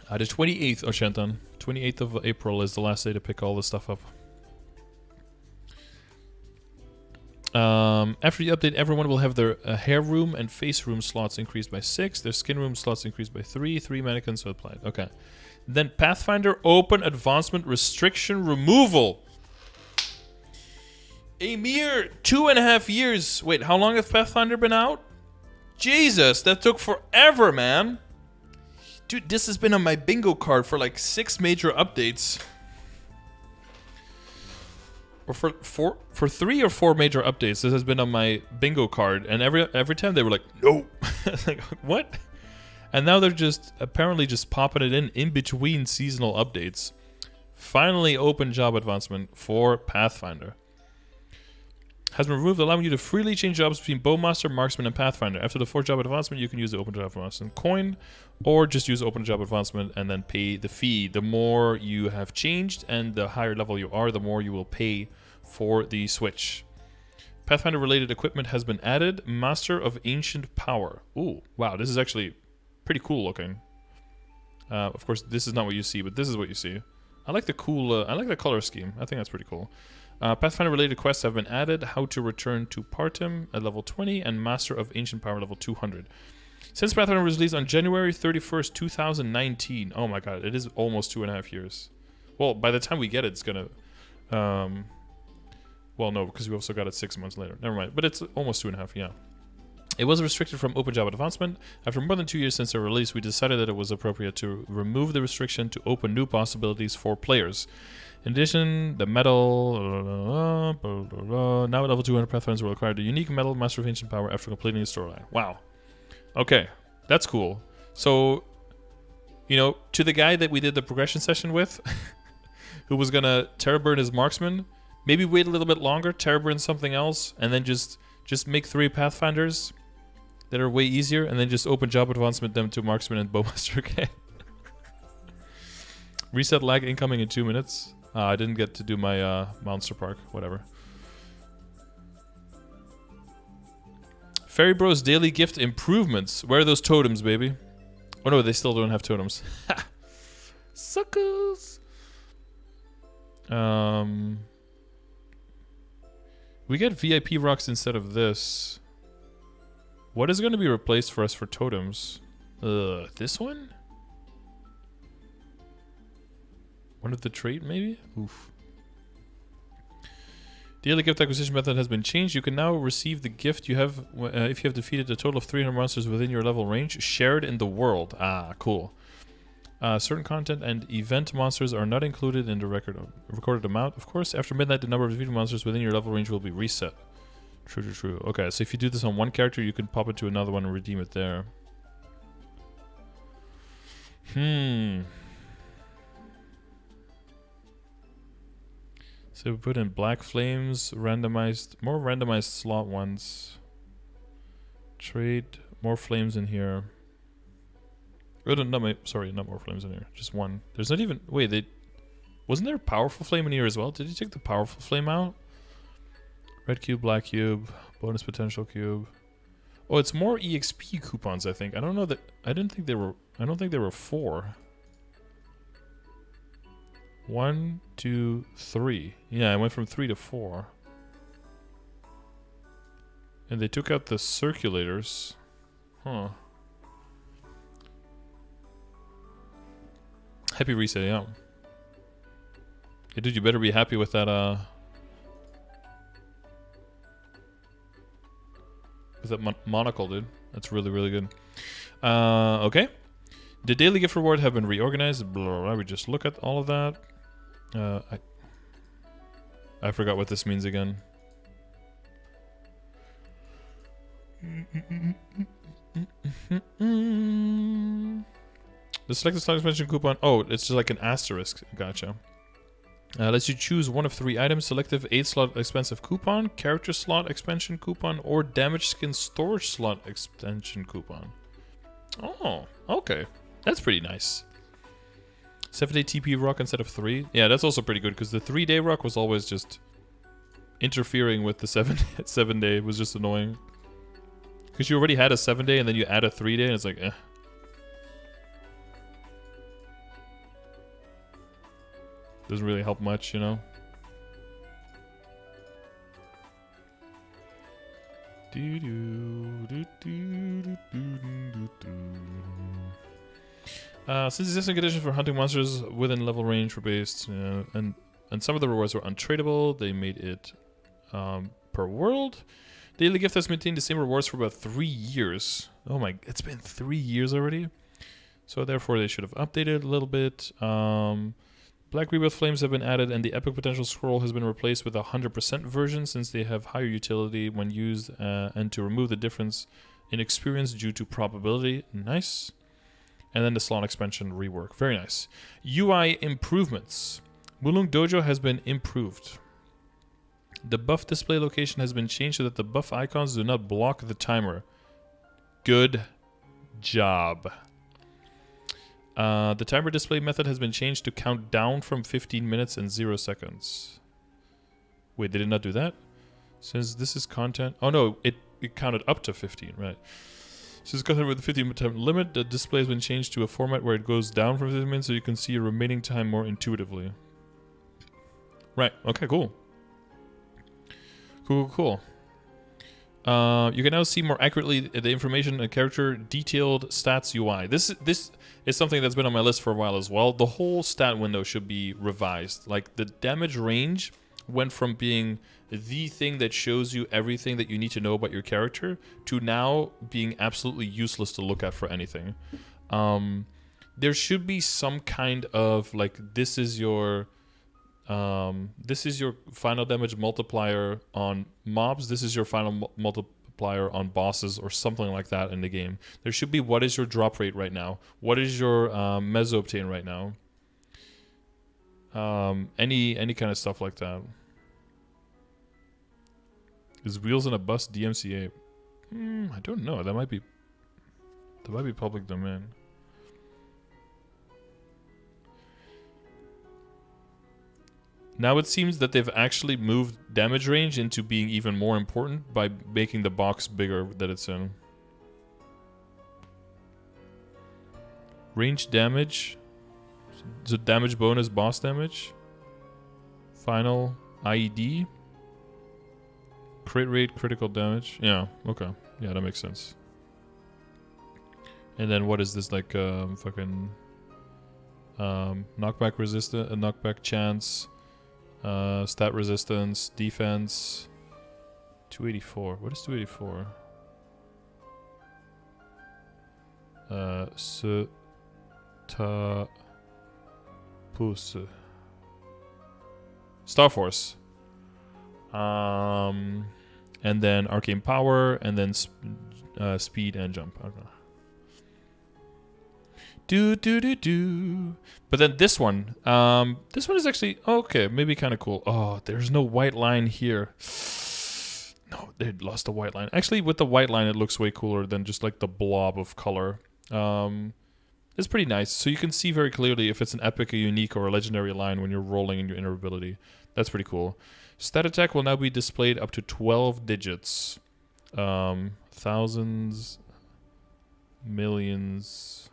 The 28th, Oshantan. 28th of April is the last day to pick all this stuff up. After the update, everyone will have their hair room and face room slots increased by 6. Their skin room slots increased by 3. 3 mannequins are applied. Okay. Then Pathfinder Open Advancement Restriction Removal. A mere 2.5 years. Wait, how long has Pathfinder been out? Jesus, that took forever, man. Dude, this has been on my bingo card for like 6 major updates. Or for 3 or 4 major updates, this has been on my bingo card, and every time they were like, no. Like, what? And now they're just apparently just popping it in between seasonal updates. Finally, open job advancement for Pathfinder has been removed, allowing you to freely change jobs between Bowmaster, Marksman, and Pathfinder. After the 4th job advancement, you can use the open job advancement coin, or just use open job advancement and then pay the fee. The more you have changed and the higher level you are, the more you will pay for the switch. Pathfinder related equipment has been added. Master of Ancient Power. Ooh, wow, this is actually pretty cool looking. Of course, this is not what you see, but this is what you see. I like the cool, I like the color scheme. I think that's pretty cool. Pathfinder related quests have been added. How to return to Partum at level 20 and Master of Ancient Power level 200. Since Pathfinder was released on January 31st, 2019. Oh my god, it is almost 2.5 years. Well, by the time we get it, it's gonna... well, no, because we also got it 6 months later. Never mind, but it's almost 2.5, yeah. It was restricted from open job advancement. After more than 2 years since their release, we decided that it was appropriate to remove the restriction to open new possibilities for players. In addition, the medal... now at level 200, Pathfinders will acquire the unique medal Master of Ancient Power after completing the storyline. Wow. Okay, that's cool. So, you know, to the guy that we did the progression session with, who was gonna Terror Burn his Marksman, maybe wait a little bit longer, Terror Burn something else, and then just make 3 Pathfinders that are way easier, and then just open job advancement them to Marksman and Bowmaster. Okay. Reset lag incoming in 2 minutes. I didn't get to do my Monster Park. Whatever. Fairy Bros daily gift improvements. Where are those totems, baby? Oh no, they still don't have totems. Suckers. We get VIP rocks instead of this. What is going to be replaced for us for totems? This one? One of the trait, maybe? Oof. Daily gift acquisition method has been changed. You can now receive the gift you have if you have defeated a total of 300 monsters within your level range, shared in the world. Ah, cool. Certain content and event monsters are not included in the recorded amount. Of course, after midnight, the number of defeated monsters within your level range will be reset. True, true, true. Okay, so if you do this on one character, you can pop it to another one and redeem it there. So we put in black flames, randomized, more randomized slot ones. Trade, more flames in here. Oh, no, sorry, not more flames in here. Just one. There's not even... Wait, wasn't there a powerful flame in here as well? Did you take the powerful flame out? Red cube, black cube, bonus potential cube. Oh, it's more EXP coupons, I think. I don't know that... I don't think there were 4. 1, 2, 3. Yeah, I went from 3 to 4. And they took out the circulators. Huh. Happy reset, yeah. Hey, dude, you better be happy with that, with that monocle, dude. That's really, really good. Okay. The daily gift reward have been reorganized. Blah, blah, blah. We just look at all of that. I forgot what this means again. The selected slot expansion coupon. Oh, it's just like an asterisk. Gotcha. Lets you choose one of 3 items: selective 8 slot expensive coupon, character slot expansion coupon, or damage skin storage slot expansion coupon. Oh, okay. That's pretty nice. 7-day TP rock instead of 3. Yeah, that's also pretty good because the 3-day rock was always just interfering with the 7-day. It was just annoying. Because you already had a 7-day and then you add a 3-day and it's like, eh. Doesn't really help much, you know? Since existing conditions for hunting monsters within level range were based, and some of the rewards were untradeable, they made it per world. Daily gift has maintained the same rewards for about 3 years. Oh my, it's been 3 years already. So therefore they should have updated a little bit. Black Rebirth Flames have been added, and the Epic Potential Scroll has been replaced with a 100% version since they have higher utility when used, and to remove the difference in experience due to probability. Nice. And then the Salon expansion rework. Very nice. UI improvements. Loooooong Dojo has been improved. The buff display location has been changed so that the buff icons do not block the timer. Good job. The timer display method has been changed to count down from 15 minutes and 0 seconds. Wait, did it not do that? Since this is content... Oh no, it counted up to 15, right. Since content with the 15-minute limit, the display has been changed to a format where it goes down from 15 minutes so you can see your remaining time more intuitively. Right, okay, cool. Cool. You can now see more accurately the information and character detailed stats UI. This is something that's been on my list for a while as well. The whole stat window should be revised. Like, the damage range went from being the thing that shows you everything that you need to know about your character to now being absolutely useless to look at for anything. There should be some kind of, like, this is your final damage multiplier on mobs, this is your final multiplier on bosses, or something like that in the game. There should be, what is your drop rate right now? What is your meso obtain right now? Any kind of stuff like that. Is Wheels on a Bus DMCA? I don't know. That might be public domain. Now it seems that they've actually moved damage range into being even more important by making the box bigger that it's in. Range damage. So damage bonus, boss damage. Final IED. Crit rate, critical damage. Yeah, okay. Yeah, that makes sense. And then what is this, like, fucking... knockback resistance, knockback chance... stat resistance, defense, 284. What is 284? Pus. Star Force. And then arcane power, and then speed and jump. Okay. But then this one is actually okay, maybe kind of cool. Oh, there's no white line here. No, they lost the white line. Actually, with the white line, it looks way cooler than just like the blob of color. It's pretty nice. So you can see very clearly if it's an epic, a unique, or a legendary line when you're rolling in your inner ability. That's pretty cool. Stat attack will now be displayed up to 12 digits. Thousands, millions.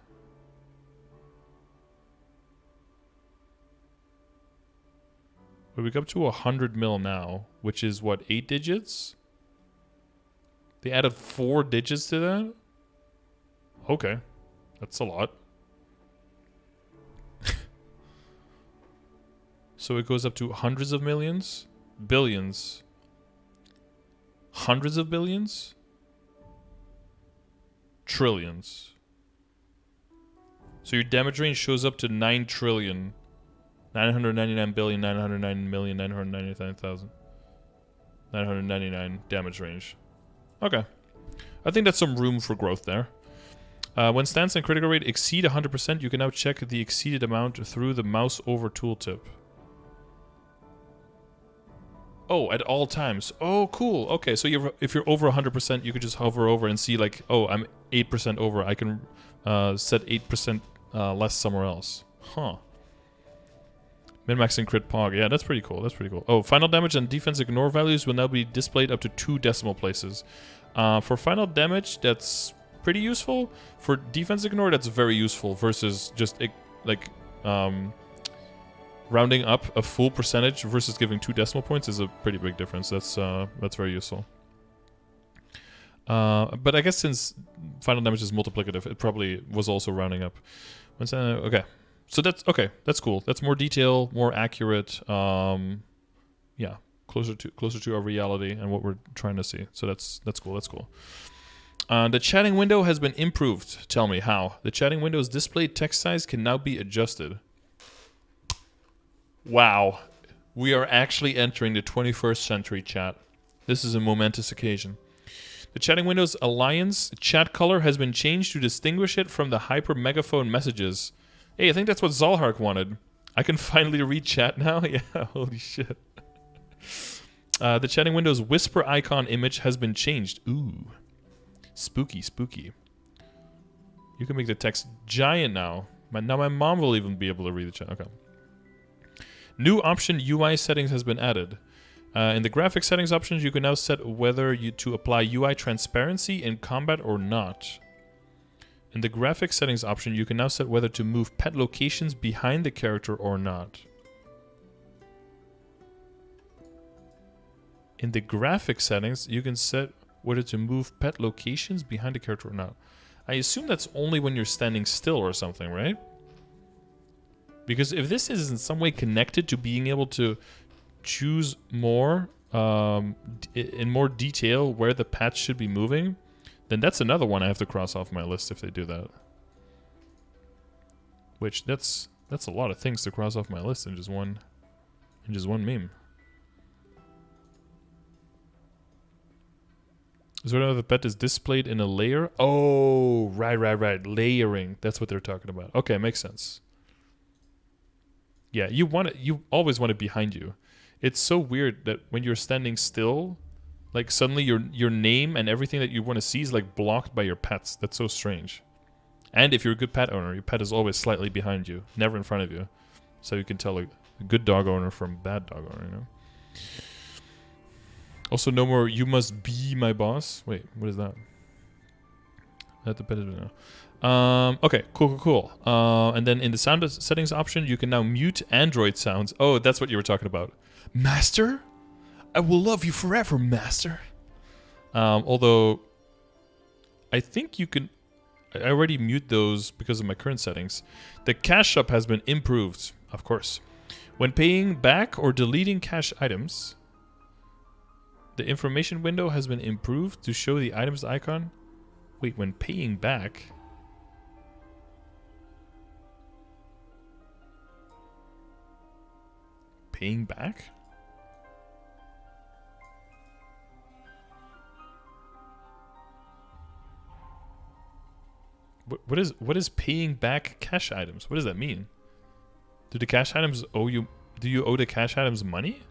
We go up to 100 mil now, which is what, 8 digits? They added 4 digits to that? Okay, that's a lot. So it goes up to hundreds of millions, billions, hundreds of billions, trillions. So your damage range shows up to 9 trillion. 999,999,999,999 damage range. Okay. I think that's some room for growth there. When stance and critical rate exceed 100%, you can now check the exceeded amount through the mouse over tooltip. Oh, at all times. Oh, cool. Okay, so if you're over 100%, you could just hover over and see, like, oh, I'm 8% over. I can set 8% less somewhere else. Huh. Min-max and crit pog. Yeah, that's pretty cool. That's pretty cool. Oh, final damage and defense ignore values will now be displayed up to 2 decimal places. For final damage, that's pretty useful. For defense ignore, that's very useful versus just like rounding up a full percentage versus giving 2 decimal points is a pretty big difference. That's very useful. But I guess since final damage is multiplicative, it probably was also rounding up. Okay. So that's okay. That's cool. That's more detail, more accurate. Yeah, closer to our reality and what we're trying to see. So that's cool. That's cool. The chatting window has been improved. Tell me how. The chatting window's display text size can now be adjusted. Wow. We are actually entering the 21st century, chat. This is a momentous occasion. The chatting window's Alliance chat color has been changed to distinguish it from the hyper megaphone messages. Hey, I think that's what Zalhark wanted. I can finally read chat now? Yeah, holy shit. The chatting window's whisper icon image has been changed. Ooh. Spooky, spooky. You can make the text giant now. Now my mom will even be able to read the chat. Okay. New option UI settings has been added. In the graphic settings options, you can now set whether to apply UI transparency in combat or not. In the graphic settings option, you can now set whether to move pet locations behind the character or not. In the graphic settings, you can set whether to move pet locations behind the character or not. I assume that's only when you're standing still or something, right? Because if this is in some way connected to being able to choose more, in more detail where the pets should be moving, then that's another one I have to cross off my list if they do that. Which that's a lot of things to cross off my list in just one meme. Is whether the pet is displayed in a layer? Oh, right. Layering. That's what they're talking about. Okay, makes sense. Yeah, you always want it behind you. It's so weird that when you're standing still, like suddenly your name and everything that you want to see is like blocked by your pets. That's so strange. And if you're a good pet owner, your pet is always slightly behind you, never in front of you. So you can tell a good dog owner from a bad dog owner, you know? Also, no more "you must be my boss." Wait, what is that? That the pet is now. Okay, cool. And then in the sound settings option, you can now mute Android sounds. Oh, that's what you were talking about. Master? I will love you forever, Master. Although, I think you can... I already mute those because of my current settings. The cash shop has been improved, of course. When paying back or deleting cash items, the information window has been improved to show the items icon. Wait, when paying back... Paying back? What is paying back cash items? What does that mean? Do the cash items owe you... Do you owe the cash items money?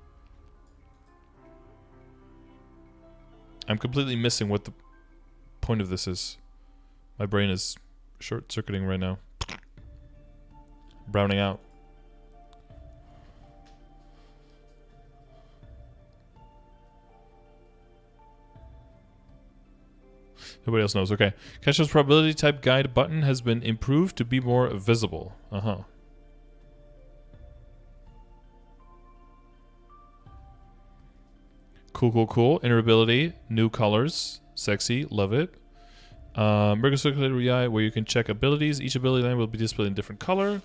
I'm completely missing what the point of this is. My brain is short-circuiting right now. Browning out. Nobody else knows. Okay. Cash's probability type guide button has been improved to be more visible. Cool. Interoperability, new colors, sexy, love it. Merger Circulator UI, where you can check abilities. Each ability line will be displayed in different color.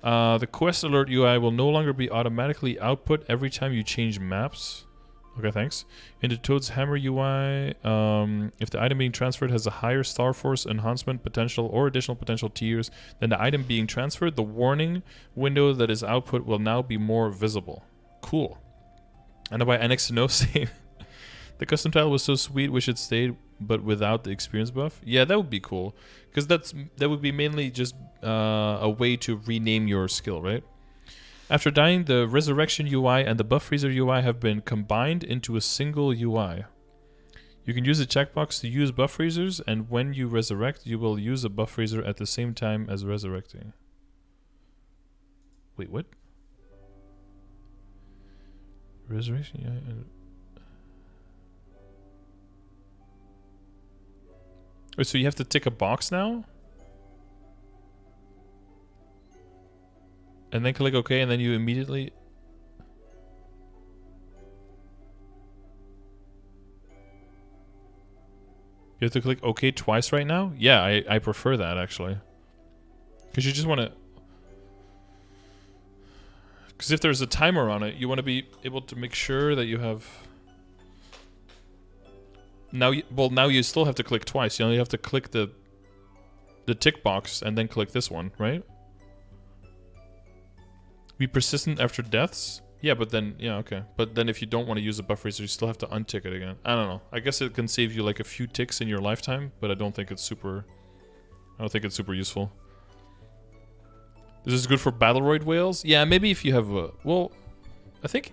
The Quest Alert UI will no longer be automatically output every time you change maps. Okay, thanks. In the Toad's Hammer UI, if the item being transferred has a higher Star Force enhancement potential or additional potential tiers than the item being transferred, the warning window that is output will now be more visible. Cool. And by Annex to No save. The custom title was so sweet, wish it stayed, but without the experience buff. Yeah, that would be cool. Because that would be mainly just a way to rename your skill, right? After dying, the Resurrection UI and the Buff Freezer UI have been combined into a single UI. You can use the checkbox to use Buff Freezers, and when you resurrect, you will use a Buff Freezer at the same time as resurrecting. Wait, what? Resurrection UI... Wait, so you have to tick a box now? And then click OK, and then you immediately... You have to click OK twice right now? Yeah, I prefer that, actually. Because you just want to... Because if there's a timer on it, you want to be able to make sure that you have... Now you still have to click twice. You only have to click the tick box and then click this one, right? Be persistent after deaths? Yeah, but then, yeah, okay. But then if you don't want to use a buff razor, you still have to untick it again. I don't know. I guess it can save you like a few ticks in your lifetime, but I don't think it's super useful. This is good for Battleroid whales? Yeah, maybe if you have a... Well, I think...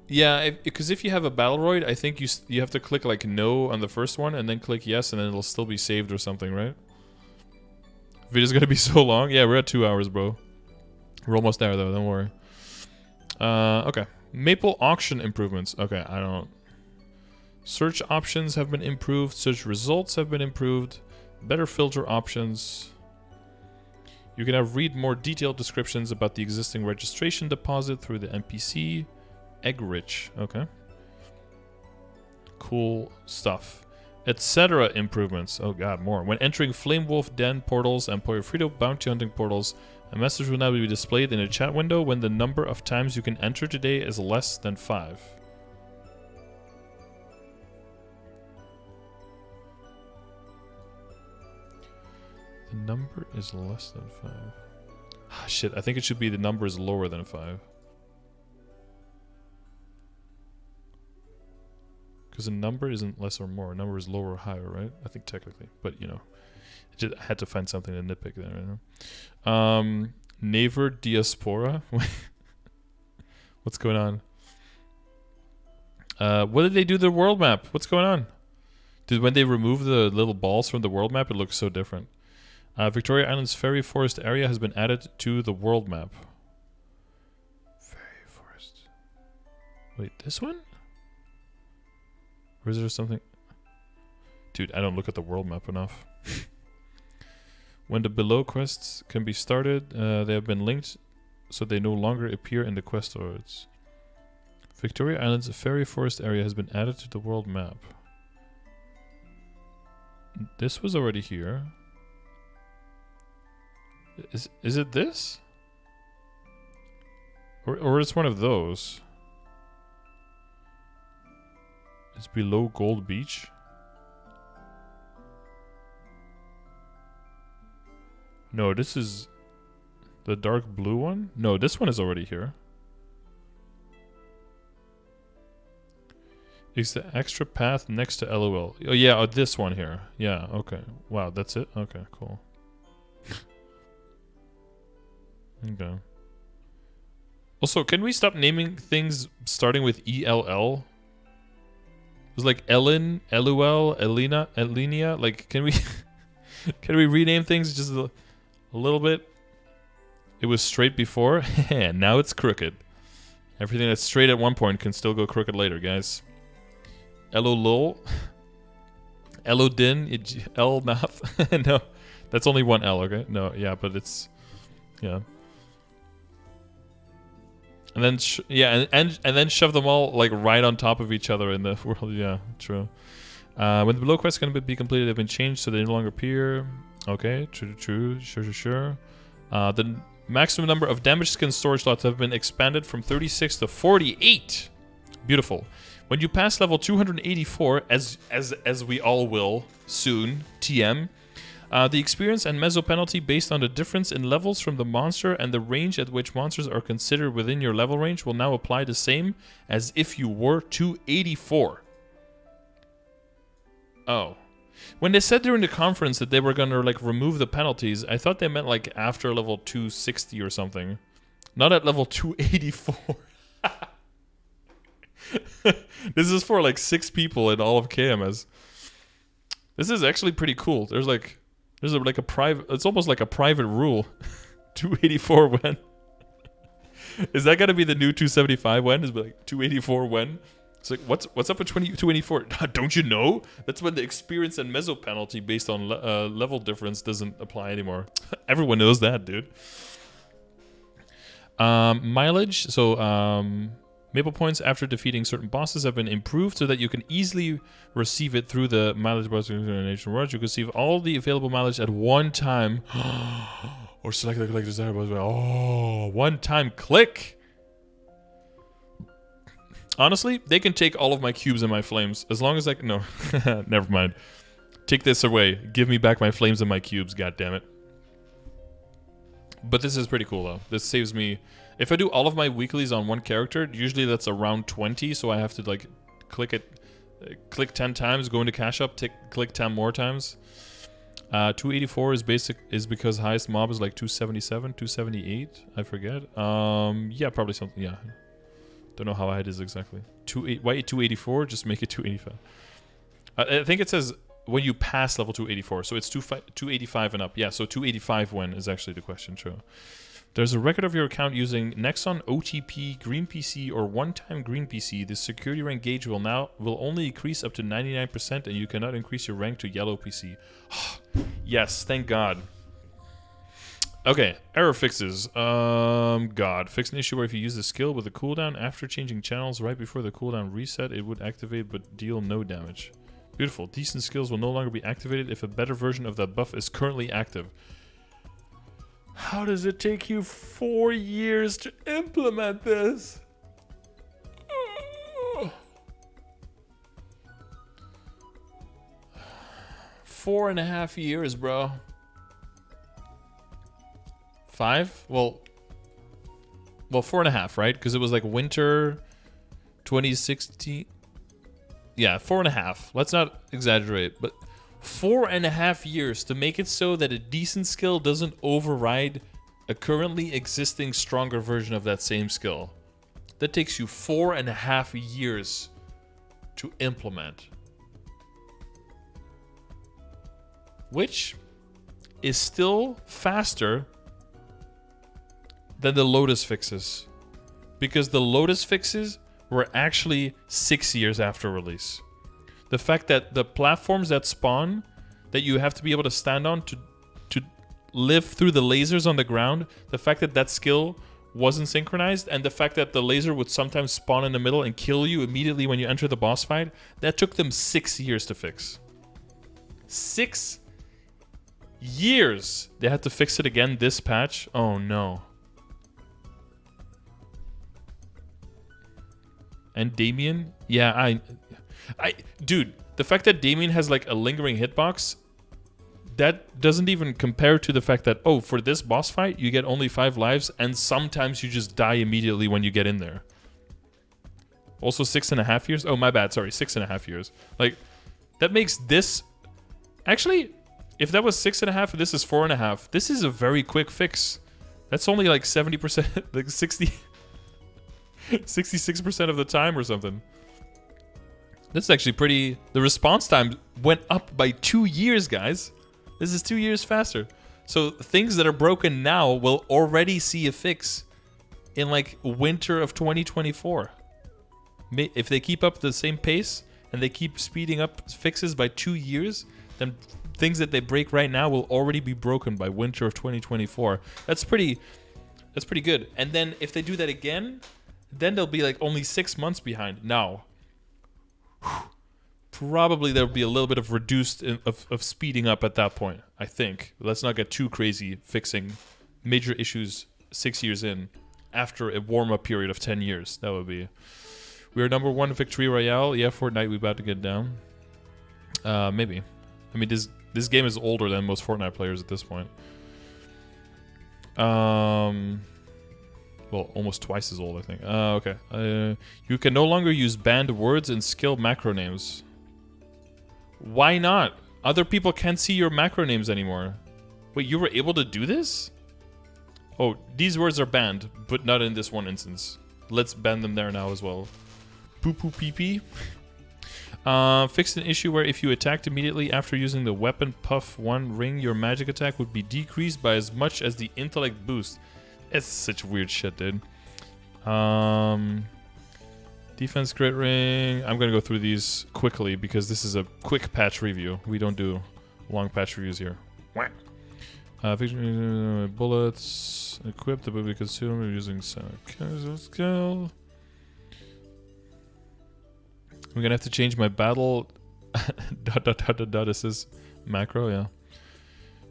Yeah, because if you have a Battleroid, I think you have to click like no on the first one and then click yes and then it'll still be saved or something, right? Video's gonna be so long. Yeah, we're at 2 hours, bro. We're almost there though, don't worry. Okay. Maple auction improvements. Okay, I don't... Search options have been improved. Search results have been improved. Better filter options. You can now read more detailed descriptions about the existing registration deposit through the NPC. Egg rich. Okay. Cool stuff. Etc. improvements. Oh god, more. When entering Flame Wolf Den portals and Pollo Frito bounty hunting portals, a message will now be displayed in a chat window when the number of times you can enter today is less than 5. The number is less than 5. Ah, shit, I think it should be the number is lower than 5. Because a number isn't less or more. A number is lower or higher, right? I think technically. But, you know, I had to find something to nitpick there, you know? Naver Diaspora? What's going on? What did they do to the world map? What's going on? When they remove the little balls from the world map, it looks so different. Victoria Island's Fairy Forest area has been added to the world map. Fairy Forest. Wait, this one? Or is there something... Dude, I don't look at the world map enough. When the below quests can be started, they have been linked so they no longer appear in the quest ords. Victoria Island's Fairy Forest area has been added to the world map. This was already here. Is it this? Or it's one of those? It's below Gold Beach. No, this is the dark blue one. No, this one is already here. It's the extra path next to LOL. Oh yeah, this one here. Yeah, okay. Wow, that's it? Okay, cool. Okay. Also, can we stop naming things starting with ELL? It was like Ellen, LOL, Elena, Elenia. Like, can we can we rename things just a little bit? It was straight before, and now it's crooked. Everything that's straight at one point can still go crooked later, guys. LOLOL, LODIN, L math. No, that's only one L. Okay, no, yeah, but it's yeah. And then and then shove them all like right on top of each other in the world. Yeah, true. When the below quests can be completed, they've been changed so they no longer appear. Okay, true, sure. The maximum number of damage skin storage slots have been expanded from 36 to 48. Beautiful. When you pass level 284, as we all will soon, TM. The experience and meso penalty based on the difference in levels from the monster and the range at which monsters are considered within your level range will now apply the same as if you were 284. Oh. When they said during the conference that they were gonna like remove the penalties, I thought they meant like after level 260 or something. Not at level 284. This is for like 6 people in all of KMS. This is actually pretty cool. There's like a private... It's almost like a private rule. 284 when? Is that gonna be the new 275 when? Is it like 284 when? It's like, what's up with 284? Don't you know? That's when the experience and meso penalty based on level difference doesn't apply anymore. Everyone knows that, dude. Mileage. So, Maple points after defeating certain bosses have been improved so that you can easily receive it through the mileage booster nation rewards. You can receive all the available mileage at one time. Or select the collect desirable. Oh, one time click. Honestly, they can take all of my cubes and my flames as long as I can. No, never mind. Take this away. Give me back my flames and my cubes. God damn it. But this is pretty cool though. This saves me. If I do all of my weeklies on one character, usually that's around 20, so I have to like click 10 times, go into cash up, click 10 more times. 284 is because highest mob is like 277, 278, I forget. Yeah, probably something. Yeah, don't know how high it is exactly. Why 284? Just make it 285. I think it says when you pass level 284, so it's 285 and up. Yeah, so 285 when is actually the question. True. There's a record of your account using Nexon, OTP, Green PC, or one-time Green PC. The security rank gauge will only increase up to 99%, and you cannot increase your rank to Yellow PC. Yes, thank God. Okay, error fixes. God. Fix an issue where if you use the skill with a cooldown after changing channels right before the cooldown reset, it would activate but deal no damage. Beautiful. Decent skills will no longer be activated if a better version of that buff is currently active. How does it take you 4 years to implement this? 4.5 years, bro. 5? Well, 4.5, right? Because it was like winter 2016. Yeah, 4.5. Let's not exaggerate, but 4.5 years to make it so that a decent skill doesn't override a currently existing stronger version of that same skill. That takes you 4.5 years to implement. Which is still faster than the Lotus fixes. Because the Lotus fixes were actually 6 years after release. The fact that the platforms that spawn, that you have to be able to stand on to live through the lasers on the ground, the fact that that skill wasn't synchronized, and the fact that the laser would sometimes spawn in the middle and kill you immediately when you enter the boss fight, that took them 6 years to fix. 6 years! They had to fix it again this patch? Oh no. And Damien? Yeah, dude, the fact that Damien has like a lingering hitbox, that doesn't even compare to the fact that, oh, for this boss fight, you get only 5 lives, and sometimes you just die immediately when you get in there. Also 6.5 years? Oh, my bad, sorry, 6.5 years. Like, that makes this... Actually, if that was 6.5 and this is 4.5, this is a very quick fix. That's only like 70%, like 66% of the time or something. That's actually pretty... The response time went up by 2 years, guys. This is 2 years faster. So things that are broken now will already see a fix in like winter of 2024. If they keep up the same pace and they keep speeding up fixes by 2 years, then things that they break right now will already be broken by winter of 2024. That's pretty good. And then if they do that again, then they'll be like only 6 months behind. Now, probably there'll be a little bit of reduced of speeding up at that point, I think. Let's not get too crazy fixing major issues 6 years in after a warm-up period of 10 years. That would be... We are #1 Victory Royale. Yeah, Fortnite, we about to get down. Maybe. I mean, this game is older than most Fortnite players at this point. Well, almost twice as old, I think. Okay. You can no longer use banned words and skill macro names. Why not? Other people can't see your macro names anymore. Wait, you were able to do this? Oh, these words are banned, but not in this one instance. Let's ban them there now as well. Poo poo pee pee. Fixed an issue where if you attacked immediately after using the weapon puff 1 ring, your magic attack would be decreased by as much as the intellect boost. It's such weird shit, dude. Defense crit ring. I'm gonna go through these quickly because this is a quick patch review. We don't do long patch reviews here. Bullets. Equipped, the ability to consume using skill. I'm gonna have to change my battle assist macro, yeah.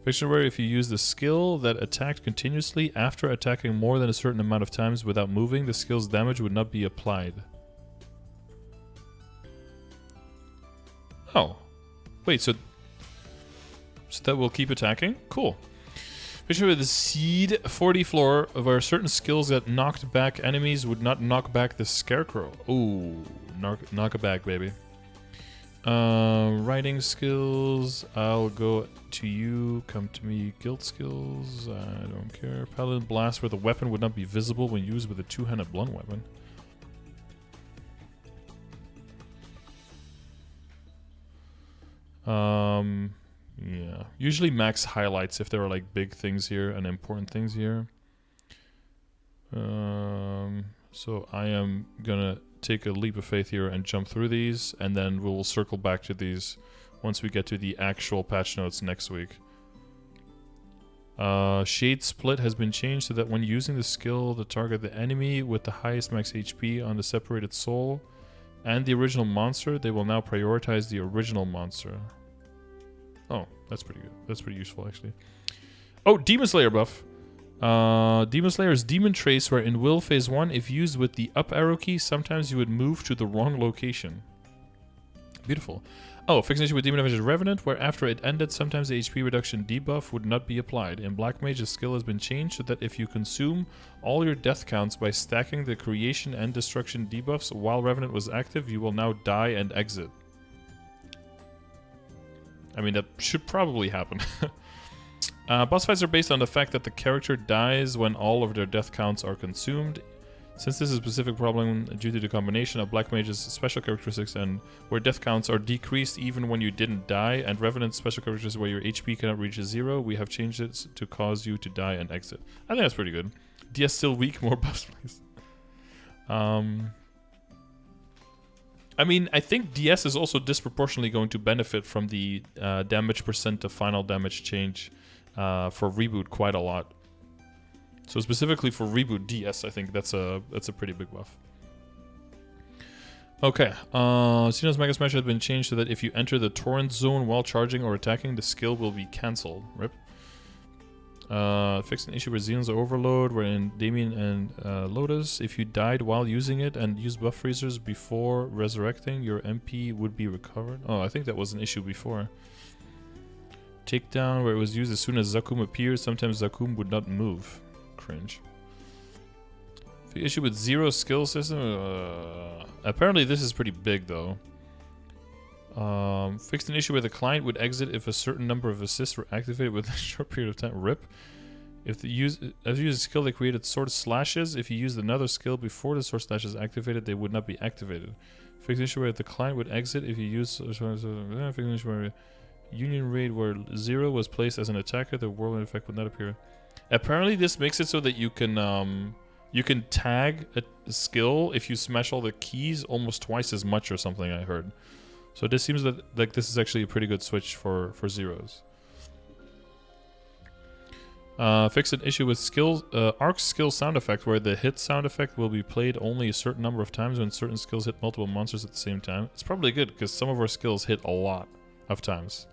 Fiction where if you use the skill that attacked continuously after attacking more than a certain amount of times without moving, the skill's damage would not be applied. Oh. Wait, so that will keep attacking? Cool. Fiction with the Seed 40 floor where certain skills that knocked back enemies would not knock back the Scarecrow. Ooh, knock it back, baby. Writing skills, I'll go to you, come to me. Guild skills, I don't care. Paladin Blast where the weapon would not be visible when used with a two-handed blunt weapon. Yeah. Usually max highlights if there are like big things here and important things here. So I am gonna take a leap of faith here and jump through these, and then we'll circle back to these once we get to the actual patch notes next week. Shade Split has been changed so that when using the skill to target the enemy with the highest max HP on the separated soul and the original monster, they will now prioritize the original monster. Oh, that's pretty good. That's pretty useful, actually. Oh, Demon Slayer buff. Demon Slayer's Demon Trace, where in Will Phase 1, if used with the up arrow key, sometimes you would move to the wrong location. Beautiful. Oh, fixed issue with Demon Mage's Revenant, where after it ended, sometimes the HP reduction debuff would not be applied. In Black Mage, the skill has been changed so that if you consume all your death counts by stacking the creation and destruction debuffs while Revenant was active, you will now die and exit. I mean, that should probably happen. Boss fights are based on the fact that the character dies when all of their death counts are consumed. Since this is a specific problem due to the combination of Black Mage's special characteristics and where death counts are decreased even when you didn't die, and Revenant's special characteristics where your HP cannot reach a 0, we have changed it to cause you to die and exit. I think that's pretty good. DS still weak, more buffs, please. I mean, I think DS is also disproportionately going to benefit from the damage percent of final damage change for Reboot quite a lot. So specifically for Reboot DS, I think that's a pretty big buff. Okay, Xenon's Mega Smash has been changed so that if you enter the Torrent Zone while charging or attacking, the skill will be cancelled. Rip. Fixed an issue with Xenon's Overload, wherein Damien and Lotus, if you died while using it and used buff freezers before resurrecting, your MP would be recovered. Oh, I think that was an issue before. Takedown, where it was used as soon as Zakum appears, sometimes Zakum would not move. Cringe. The issue with zero skill system, apparently this is pretty big though. Fixed an issue where the client would exit if a certain number of assists were activated within a short period of time. Rip. If you use a skill that created sword slashes, if you used another skill before the sword slash is activated, they would not be activated. Fixed an issue where the client would exit if you use fixed an issue where Union Raid where 0 was placed as an attacker, the whirlwind effect would not appear. Apparently this makes it so that you can tag a skill if you smash all the keys almost twice as much or something, I heard. So this seems that like this is actually a pretty good switch for zeros. Fix an issue with skills arc skill sound effect where the hit sound effect will be played only a certain number of times when certain skills hit multiple monsters at the same time. It's probably good because some of our skills hit a lot of times.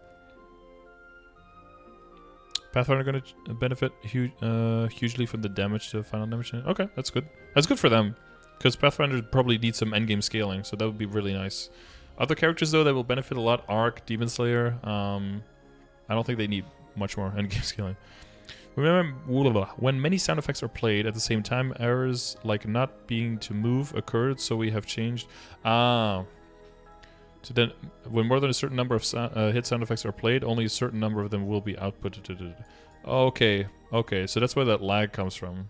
Pathfinder going to benefit hugely from the damage to final damage. Okay, that's good. That's good for them because Pathfinder probably needs some endgame scaling, so that would be really nice. Other characters though that will benefit a lot: Arc, Demon Slayer. I don't think they need much more endgame scaling. Remember, when many sound effects are played at the same time, errors like not being to move occurred, so we have changed. So then, when more than a certain number of hit sound effects are played, only a certain number of them will be outputted. Okay, okay, so that's where that lag comes from.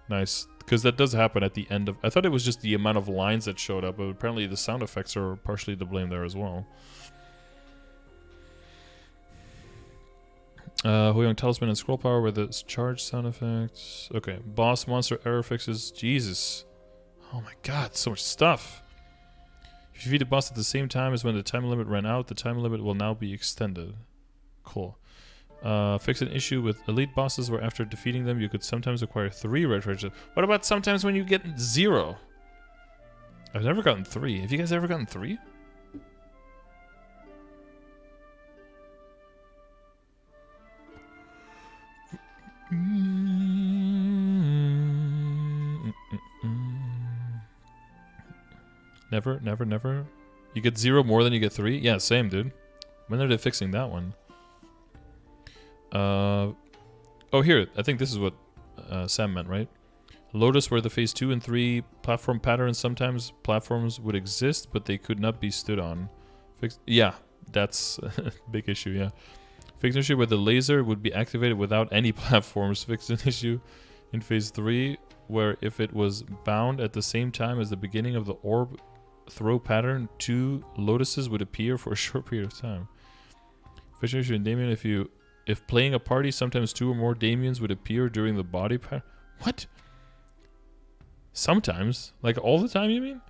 Nice, because that does happen at the end of... I thought it was just the amount of lines that showed up, but apparently the sound effects are partially to blame there as well. Huiyong Talisman and Scroll Power with its charge sound effects. Okay, boss monster error fixes. Jesus. Oh my god, so much stuff. If you defeat the boss at the same time as when the time limit ran out, the time limit will now be extended. Cool. Fix an issue with elite bosses where after defeating them you could sometimes acquire 3 red treasures. What about sometimes when you get 0? I've never gotten 3. Have you guys ever gotten 3? Never, never, never. You get 0 more than you get 3? Yeah, same, dude. When are they fixing that one? Oh, here. I think this is what Sam meant, right? Lotus where the phase 2 and 3 platform patterns. Sometimes platforms would exist, but they could not be stood on. Yeah, that's a big issue, yeah. Fixed an issue where the laser would be activated without any platforms. Fixed an issue in phase 3 where if it was bound at the same time as the beginning of the orb throw pattern, 2 lotuses would appear for a short period of time. Fixed an issue in Damien if playing a party, sometimes 2 or more Damiens would appear during the body pattern. What? Sometimes? Like all the time, you mean?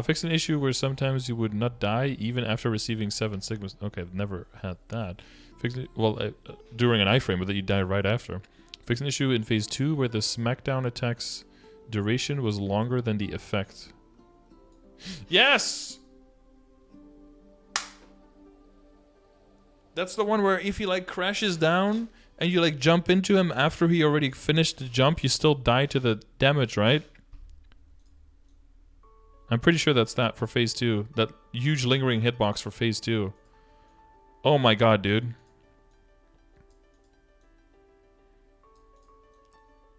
Fix an issue where sometimes you would not die even after receiving 7 Sigmas. Okay, I've never had that. Fix it, well, during an iframe, but that you die right after. Fix an issue in phase 2 where the smackdown attack's duration was longer than the effect. Yes! That's the one where if he like crashes down and you like jump into him after he already finished the jump, you still die to the damage, right? I'm pretty sure that's that for phase 2. That huge lingering hitbox for phase 2. Oh my god, dude.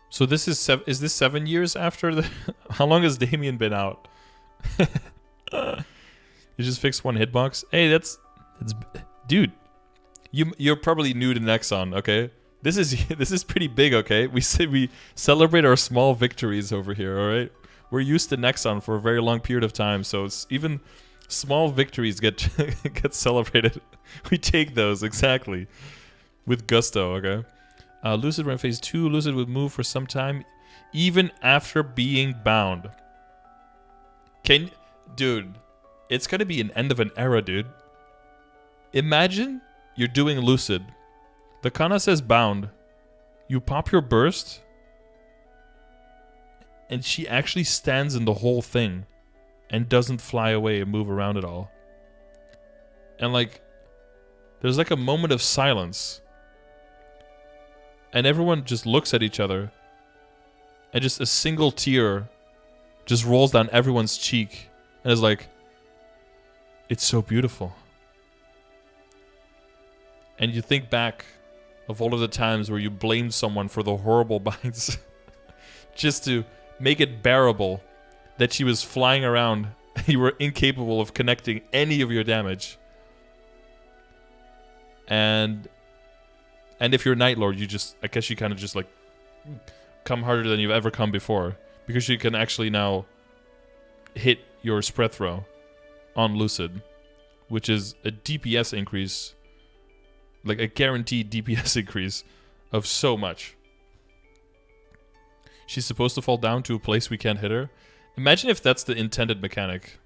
So this is this 7 years after the... How long has Damien been out? You just fixed 1 hitbox? Hey, that's... Dude. You're probably new to Nexon, okay? This is pretty big, okay? We celebrate our small victories over here, alright? We're used to Nexon for a very long period of time, so it's even small victories get celebrated. We take those, exactly. With gusto, okay? Lucid ran phase 2. Lucid would move for some time, even after being bound. Dude, it's gonna be an end of an era, dude. Imagine you're doing Lucid. The Kana says bound. You pop your burst, and she actually stands in the whole thing and doesn't fly away and move around at all. And like, there's like a moment of silence. And everyone just looks at each other. And just a single tear just rolls down everyone's cheek. And is like, it's so beautiful. And you think back of all of the times where you blamed someone for the horrible binds. Just to make it bearable that she was flying around. You were incapable of connecting any of your damage. And if you're Night Lord, you just... I guess you kind of just like... come harder than you've ever come before. Because you can actually now... hit your spread throw on Lucid. Which is a DPS increase. Like a guaranteed DPS increase of so much. She's supposed to fall down to a place we can't hit her. Imagine if that's the intended mechanic.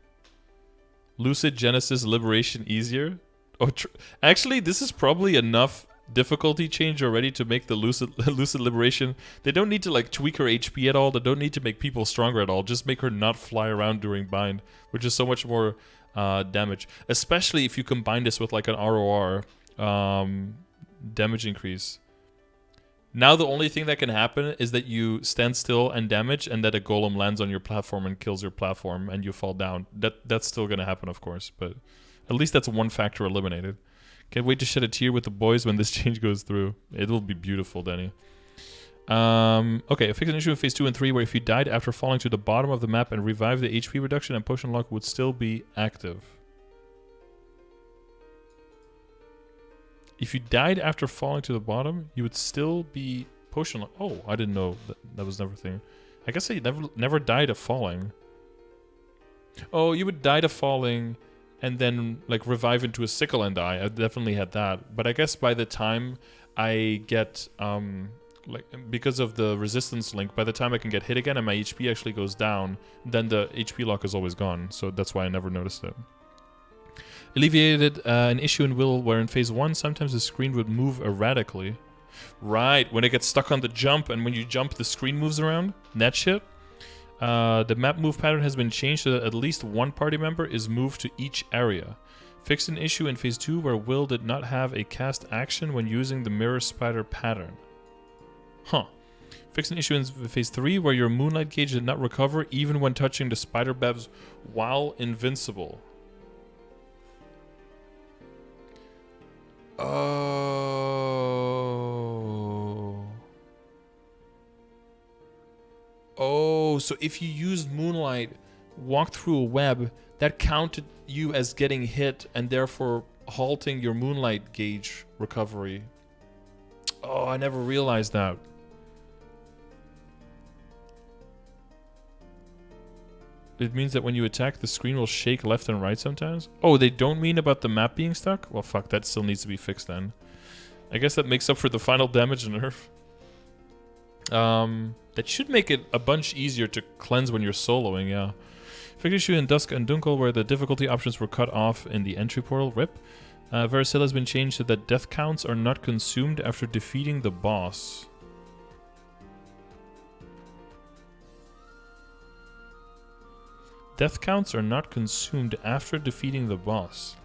Lucid Genesis Liberation easier. Oh, actually, this is probably enough difficulty change already to make the Lucid Liberation. They don't need to like tweak her HP at all. They don't need to make people stronger at all. Just make her not fly around during bind, which is so much more damage. Especially if you combine this with like an ROR damage increase. Now the only thing that can happen is that you stand still and damage, and that a golem lands on your platform and kills your platform, and you fall down. That's still gonna happen, of course, but at least that's one factor eliminated. Can't wait to shed a tear with the boys when this change goes through. It will be beautiful, Danny. Okay, fix an issue in phase 2 and 3 where if you died after falling to the bottom of the map and revive, the HP reduction and potion lock would still be active. If you died after falling to the bottom, you would still be potion lock. Oh, I didn't know that was never a thing. I guess I never died of falling. Oh, you would die to falling and then like revive into a sickle and die. I definitely had that. But I guess by the time I get like because of the resistance link, by the time I can get hit again and my HP actually goes down, then the HP lock is always gone. So that's why I never noticed it. Alleviated an issue in Will where in phase 1 sometimes the screen would move erratically. Right, when it gets stuck on the jump and when you jump the screen moves around. That shit. The map move pattern has been changed so that at least one party member is moved to each area. Fixed an issue in Phase 2 where Will did not have a cast action when using the Mirror Spider pattern. Huh. Fixed an issue in Phase 3 where your Moonlight gauge did not recover even when touching the Spider Bevs while invincible. Oh, so if you used Moonlight, walked through a web, that counted you as getting hit and therefore halting your Moonlight gauge recovery. Oh, I never realized that. It means that when you attack, the screen will shake left and right sometimes? Oh, they don't mean about the map being stuck? Well, fuck, that still needs to be fixed then. I guess that makes up for the final damage nerf. That should make it a bunch easier to cleanse when you're soloing, yeah. Fixed issue in Dusk and Dunkel where the difficulty options were cut off in the entry portal, RIP. Varicella has been changed so that death counts are not consumed after defeating the boss. Death counts are not consumed after defeating the boss.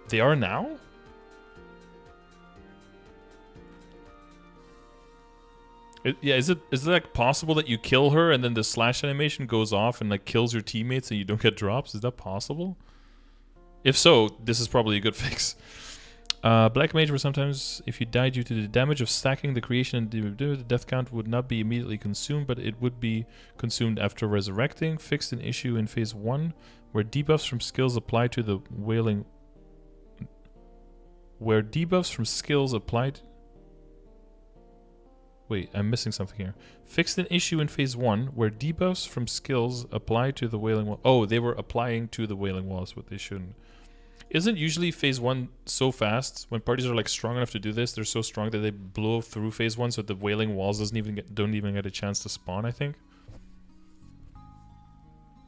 They are now? Is it like possible that you kill her and then the slash animation goes off and like kills your teammates and you don't get drops? Is that possible? If so, this is probably a good fix. Black Mage were sometimes, if you die due to the damage of stacking the creation and the death count would not be immediately consumed, but it would be consumed after resurrecting. Fixed an issue in Phase 1 where debuffs from skills applied to the wailing... Where debuffs from skills applied... Wait, I'm missing something here. Fixed an issue in Phase 1 where debuffs from skills applied to the Wailing Wall... Oh, they were applying to the Wailing Wall, is what they shouldn't. Isn't usually Phase 1 so fast? When parties are like strong enough to do this, they're so strong that they blow through Phase 1 so the Wailing Walls don't even get a chance to spawn, I think.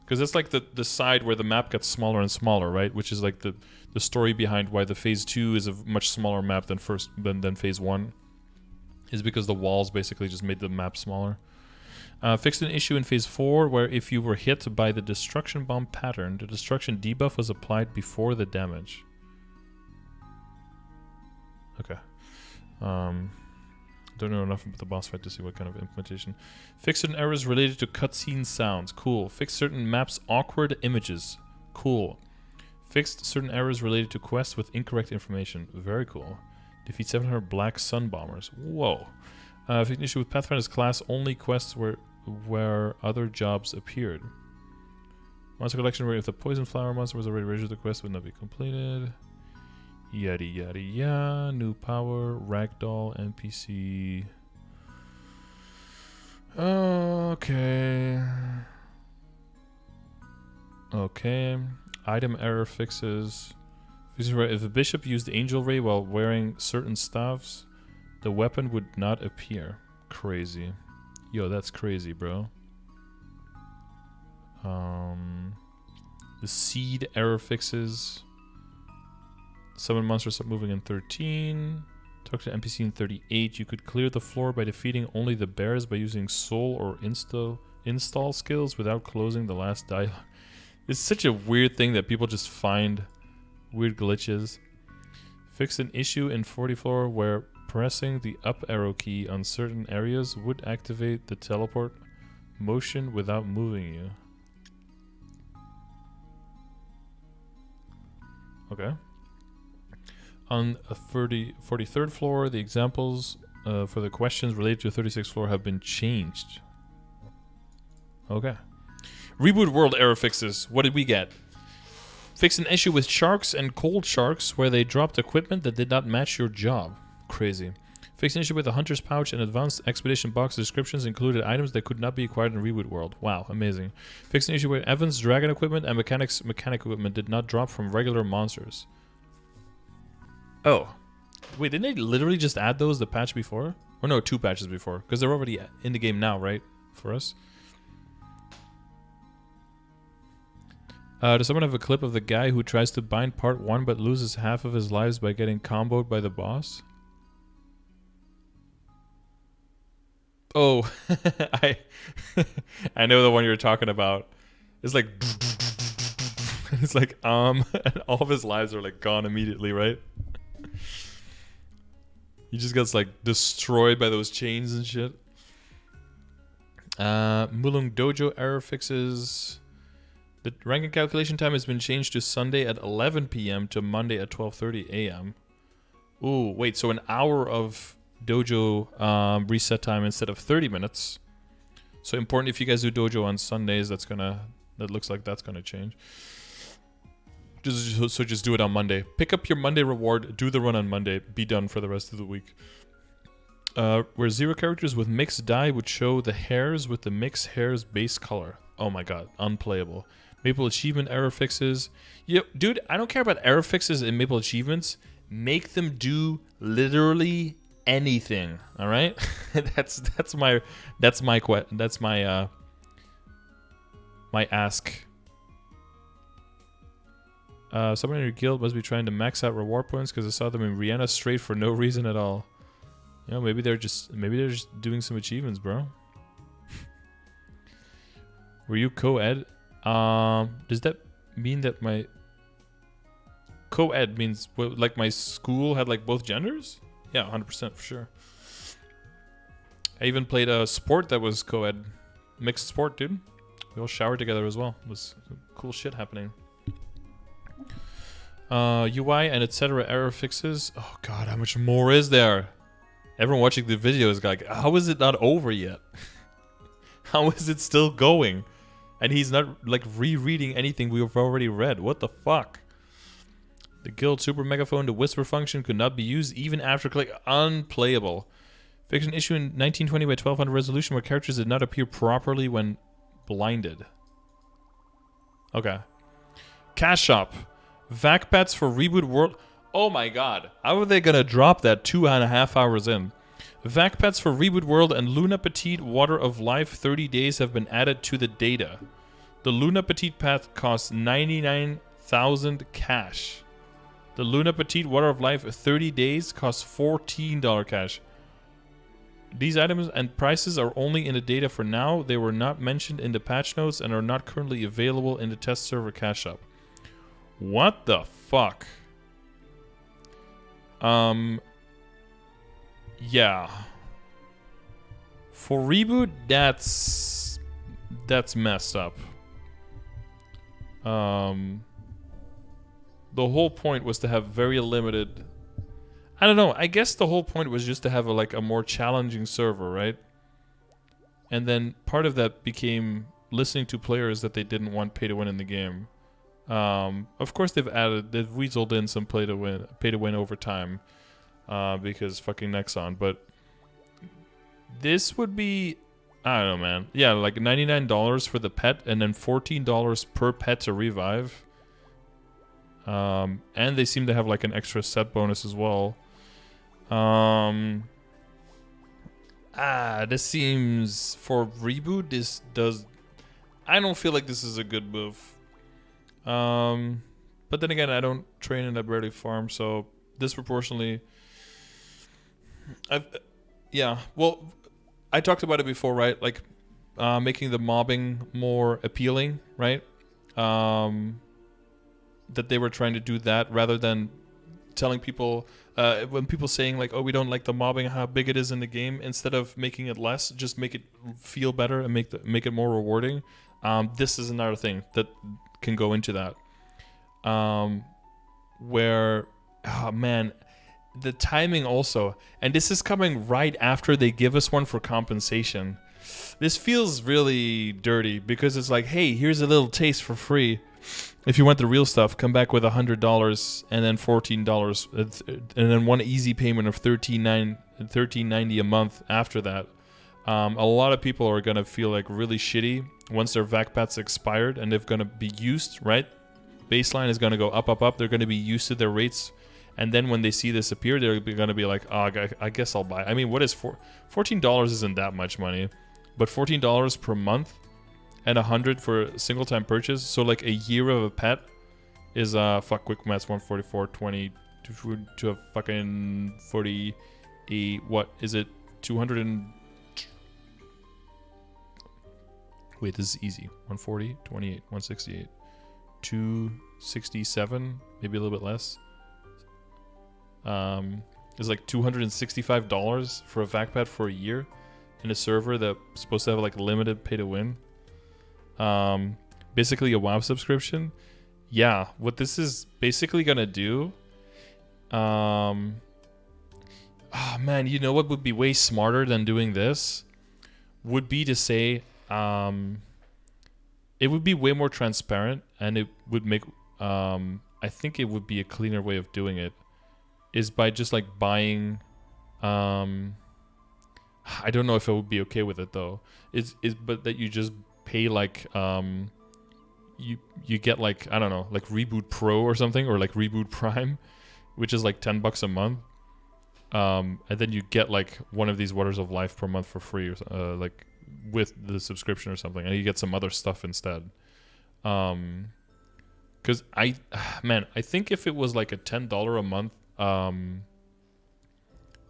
Because that's like the side where the map gets smaller and smaller, right? Which is like the story behind why the Phase 2 is a much smaller map than Phase 1. Is because the walls basically just made the map smaller. Fixed an issue in Phase 4 where if you were hit by the Destruction Bomb pattern, the Destruction debuff was applied before the damage. Okay. Don't know enough about the boss fight to see what kind of implementation. Fixed certain errors related to cutscene sounds. Cool. Fixed certain maps' awkward images. Cool. Fixed certain errors related to quests with incorrect information. Very cool. Defeat 700 Black Sun Bombers. Whoa. Fixed an issue with Pathfinder's class. Only quests where other jobs appeared. Monster collection where if the Poison Flower monster was already registered, the quest would not be completed. Yada yada yada. New power. Ragdoll. NPC. Okay. Okay. Item error fixes. If a bishop used Angel Ray while wearing certain staffs, the weapon would not appear. Crazy. Yo, that's crazy, bro. The seed error fixes. Summon monsters stop moving in 13. Talk to NPC in 38. You could clear the floor by defeating only the bears by using soul or install skills without closing the last dialogue. It's such a weird thing that people just find weird glitches. Fixed an issue in 44 where pressing the up arrow key on certain areas would activate the teleport motion without moving you. Okay. On a 43rd floor, the examples for the questions related to the 36th floor have been changed. Okay. Reboot World error fixes. What did we get? Fixed an issue with sharks and cold sharks where they dropped equipment that did not match your job. Crazy. Fixed an issue with the Hunter's Pouch and Advanced Expedition box descriptions included items that could not be acquired in Reboot World. Wow, amazing. Fixed an issue where Evan's dragon equipment and mechanic equipment did not drop from regular monsters. Oh. Wait, didn't they literally just add those the patch before? Or no, 2 patches before. Because they're already in the game now, right? For us. Does someone have a clip of the guy who tries to bind part 1 but loses half of his lives by getting comboed by the boss? Oh, I I know the one you're talking about. It's like it's like and all of his lives are like gone immediately, right? He just gets like destroyed by those chains and shit. Mulung Dojo error fixes. The ranking calculation time has been changed to Sunday at 11 p.m. to Monday at 12:30 a.m. Ooh, wait, so an hour of dojo reset time instead of 30 minutes. So important if you guys do dojo on Sundays, that looks like that's gonna change. Just do it on Monday. Pick up your Monday reward, do the run on Monday, be done for the rest of the week. Where 0 characters with mixed dye would show the hairs with the mixed hairs base color. Oh my god, unplayable. Maple achievement error fixes. Yo, dude, I don't care about error fixes in Maple achievements. Make them do literally anything. All right, that's my ask. Someone in your guild must be trying to max out reward points because I saw them in Rihanna straight for no reason at all. You know, maybe they're just doing some achievements, bro. Were you co-ed? Does that mean that my co-ed means like my school had like both genders? Yeah, 100% for sure. I even played a sport that was co-ed, mixed sport, dude. We all showered together as well. It was cool shit happening. UI and etc. error fixes. Oh god, how much more is there? Everyone watching the video is like, how is it not over yet? How is it still going? And he's not like rereading anything we've already read. What the fuck? The guild super megaphone to whisper function could not be used even after click. Unplayable. Fiction issue in 1920 by 1200 resolution where characters did not appear properly when blinded. Okay. Cash shop. Vac Pets for Reboot World. Oh my god. How are they gonna drop that 2.5 hours in? Vac Pets for Reboot World and Luna Petite Water of Life 30 days have been added to the data. The Luna Petite path costs 99,000 cash. The Luna Petite Water of Life 30 days costs $14 cash. These items and prices are only in the data for now. They were not mentioned in the patch notes and are not currently available in the test server cash shop. What the fuck? Yeah. For Reboot, that's messed up. The whole point was to have very limited. I don't know. I guess the whole point was just to have a more challenging server, right? And then part of that became listening to players that they didn't want pay to win in the game. Of course, they've weaseled in some pay to win over time, because fucking Nexon. But this would be, I don't know, man. Yeah, like $99 for the pet, and then $14 per pet to revive. And they seem to have like an extra set bonus as well. This seems for Reboot. This does. I don't feel like this is a good move. But then again, I don't train and I barely farm, so disproportionately. Yeah. Well, I talked about it before, right? Like, making the mobbing more appealing, right? That they were trying to do that rather than telling people, when people saying like, oh, we don't like the mobbing, how big it is in the game, instead of making it less, just make it feel better and make it more rewarding. This is another thing that can go into that. Where, oh man, the timing also, and this is coming right after they give us one for compensation. This feels really dirty because it's like, hey, here's a little taste for free. If you want the real stuff, come back with $100 and then $14, and then one easy payment of $13.90 a month after that. A lot of people are gonna feel like really shitty once their Vac Pets expired, and they're gonna be used, right? Baseline is gonna go up, up, up. They're gonna be used to their rates, and then when they see this appear, they're gonna be like, oh, I guess I'll buy. I mean, what is $14 isn't that much money, but $14 per month and $100 for a single time purchase. So like a year of a pet is fuck quick maths 144 20 to a fucking 48. What is it? 200 and Wait, this is easy. 140, 28, 168, 267, maybe a little bit less. It's like $265 for a Vac Pet for a year in a server that's supposed to have like limited pay to win. Basically a WoW subscription. Yeah, what this is basically gonna do. Oh man, you know what would be way smarter than doing this? Would be to say, it would be way more transparent, and it would make, I think it would be a cleaner way of doing it, is by just like buying, I don't know if I would be okay with it though. But that you just pay like, you get like, I don't know, like Reboot Pro or something, or like Reboot Prime, which is like $10 a month. And then you get like one of these Waters of Life per month for free, or like with the subscription or something, and you get some other stuff instead. Because I think if it was like a $10 a month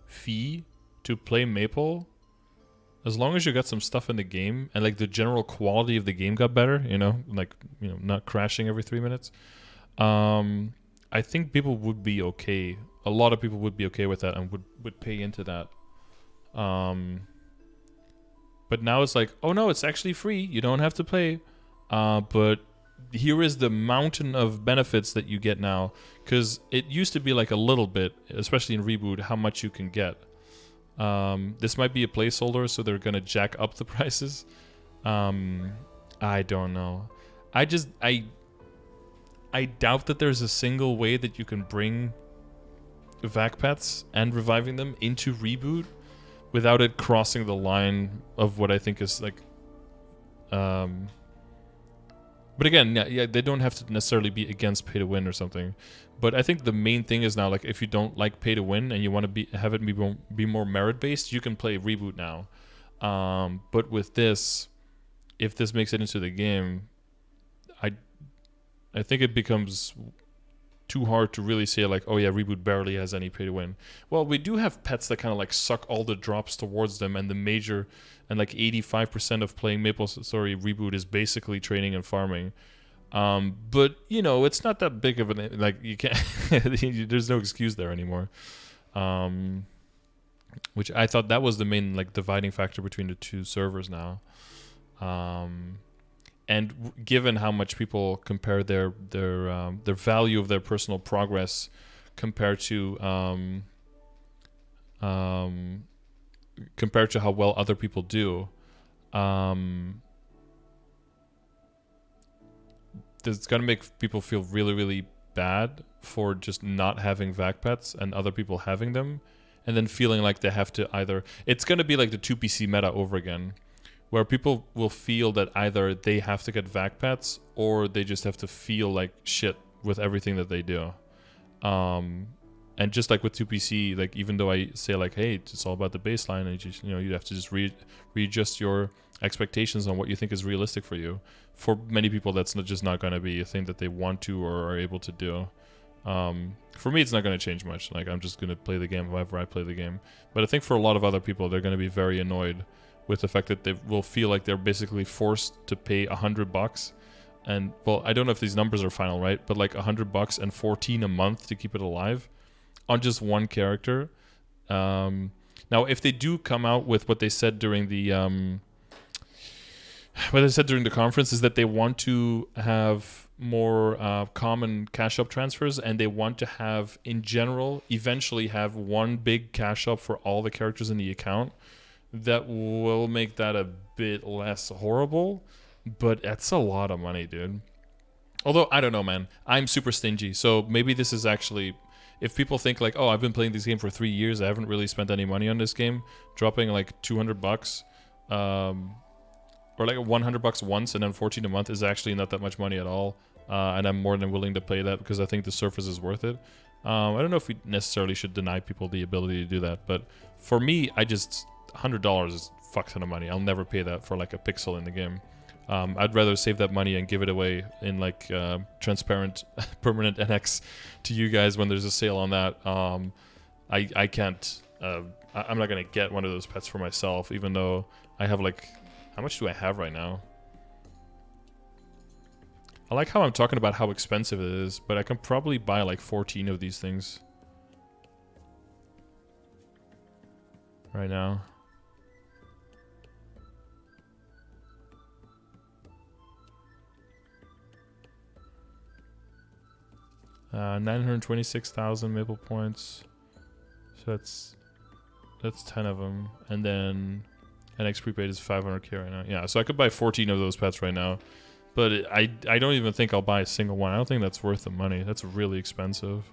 fee to play Maple, as long as you got some stuff in the game and like the general quality of the game got better, not crashing every 3 minutes, I think people would be okay. A lot of people would be okay with that and would pay into that. But now it's like, oh no, it's actually free. You don't have to pay. But here is the mountain of benefits that you get now. Because it used to be like a little bit, especially in Reboot, how much you can get. This might be a placeholder, so they're going to jack up the prices. I don't know. I doubt that there's a single way that you can bring Vac Pets and reviving them into Reboot without it crossing the line of what I think is like, but again, yeah, they don't have to necessarily be against pay to win or something. But I think the main thing is now, like, if you don't like pay to win and you want to have it be more merit based, you can play Reboot now. But with this, if this makes it into the game, I think it becomes too hard to really say like, oh yeah, Reboot barely has any pay to win. Well, we do have pets that kind of like suck all the drops towards them, and the major, and like 85% of playing Reboot is basically training and farming. But it's not that big of an, like, you can't there's no excuse there anymore. Which I thought that was the main like dividing factor between the two servers now. And given how much people compare their value of their personal progress compared to how well other people do, it's gonna make people feel really, really bad for just not having Vac Pets and other people having them, and then feeling like they have to either. It's gonna be like the 2PC meta over again, where people will feel that either they have to get Vac Pets or they just have to feel like shit with everything that they do. And just like with 2PC, like, even though I say like, hey, it's all about the baseline, and you have to just readjust your expectations on what you think is realistic for you. For many people, that's just not going to be a thing that they want to or are able to do. For me, it's not going to change much. Like, I'm just going to play the game however I play the game. But I think for a lot of other people, they're going to be very annoyed with the fact that they will feel like they're basically forced to pay $100. And, well, I don't know if these numbers are final, right? But like $100 and 14 a month to keep it alive on just one character. Now, if they do come out with what they said during the conference, is that they want to have more common cash up transfers, and they want to have, in general, eventually have one big cash up for all the characters in the account. That will make that a bit less horrible, but that's a lot of money, dude. Although, I don't know, man. I'm super stingy, so maybe this is actually... If people think like, oh, I've been playing this game for 3 years, I haven't really spent any money on this game, dropping like $200, or like $100 once and then 14 a month is actually not that much money at all, and I'm more than willing to pay that because I think the surface is worth it. I don't know if we necessarily should deny people the ability to do that, but for me, $100 is a fuck ton of money. I'll never pay that for like a pixel in the game. I'd rather save that money and give it away in like transparent permanent NX to you guys when there's a sale on that. I can't. I'm not gonna get one of those pets for myself, even though I have like, how much do I have right now? I like how I'm talking about how expensive it is, but I can probably buy like 14 of these things right now. Uh, 926,000 maple points. So that's 10 of them, and then NX prepaid is 500k right now. Yeah, so I could buy 14 of those pets right now. But I don't even think I'll buy a single one. I don't think that's worth the money. That's really expensive.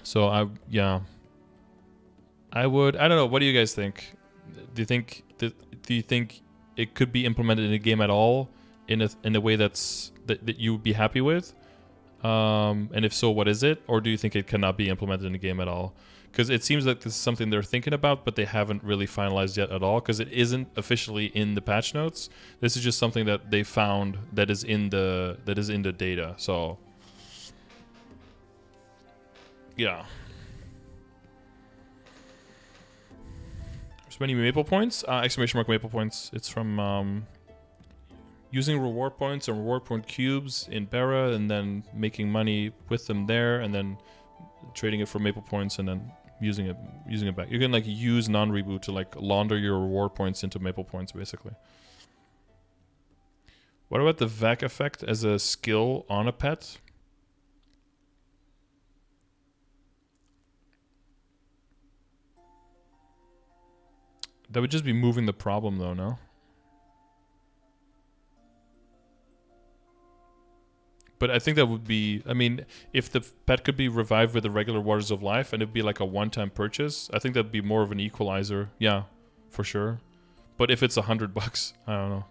So I don't know. What do you guys think? Do you think it could be implemented in a game at all in a way that you would be happy with? And if so, what is it? Or do you think it cannot be implemented in a game at all? Because it seems like this is something they're thinking about, but they haven't really finalized yet at all, because it isn't officially in the patch notes. This is just something that they found that is in the data. So yeah. There's many maple points. Exclamation mark maple points. It's from using reward points and reward point cubes in Barra, and then making money with them there, and then trading it for maple points, and then using it back. You can like use non-reboot to like launder your reward points into maple points, basically. What about the Vac effect as a skill on a pet? That would just be moving the problem though, no? But I think that would be, I mean, if the pet could be revived with the regular Waters of Life and it'd be like a one-time purchase, I think that'd be more of an equalizer. Yeah, for sure. But if it's $100, I don't know.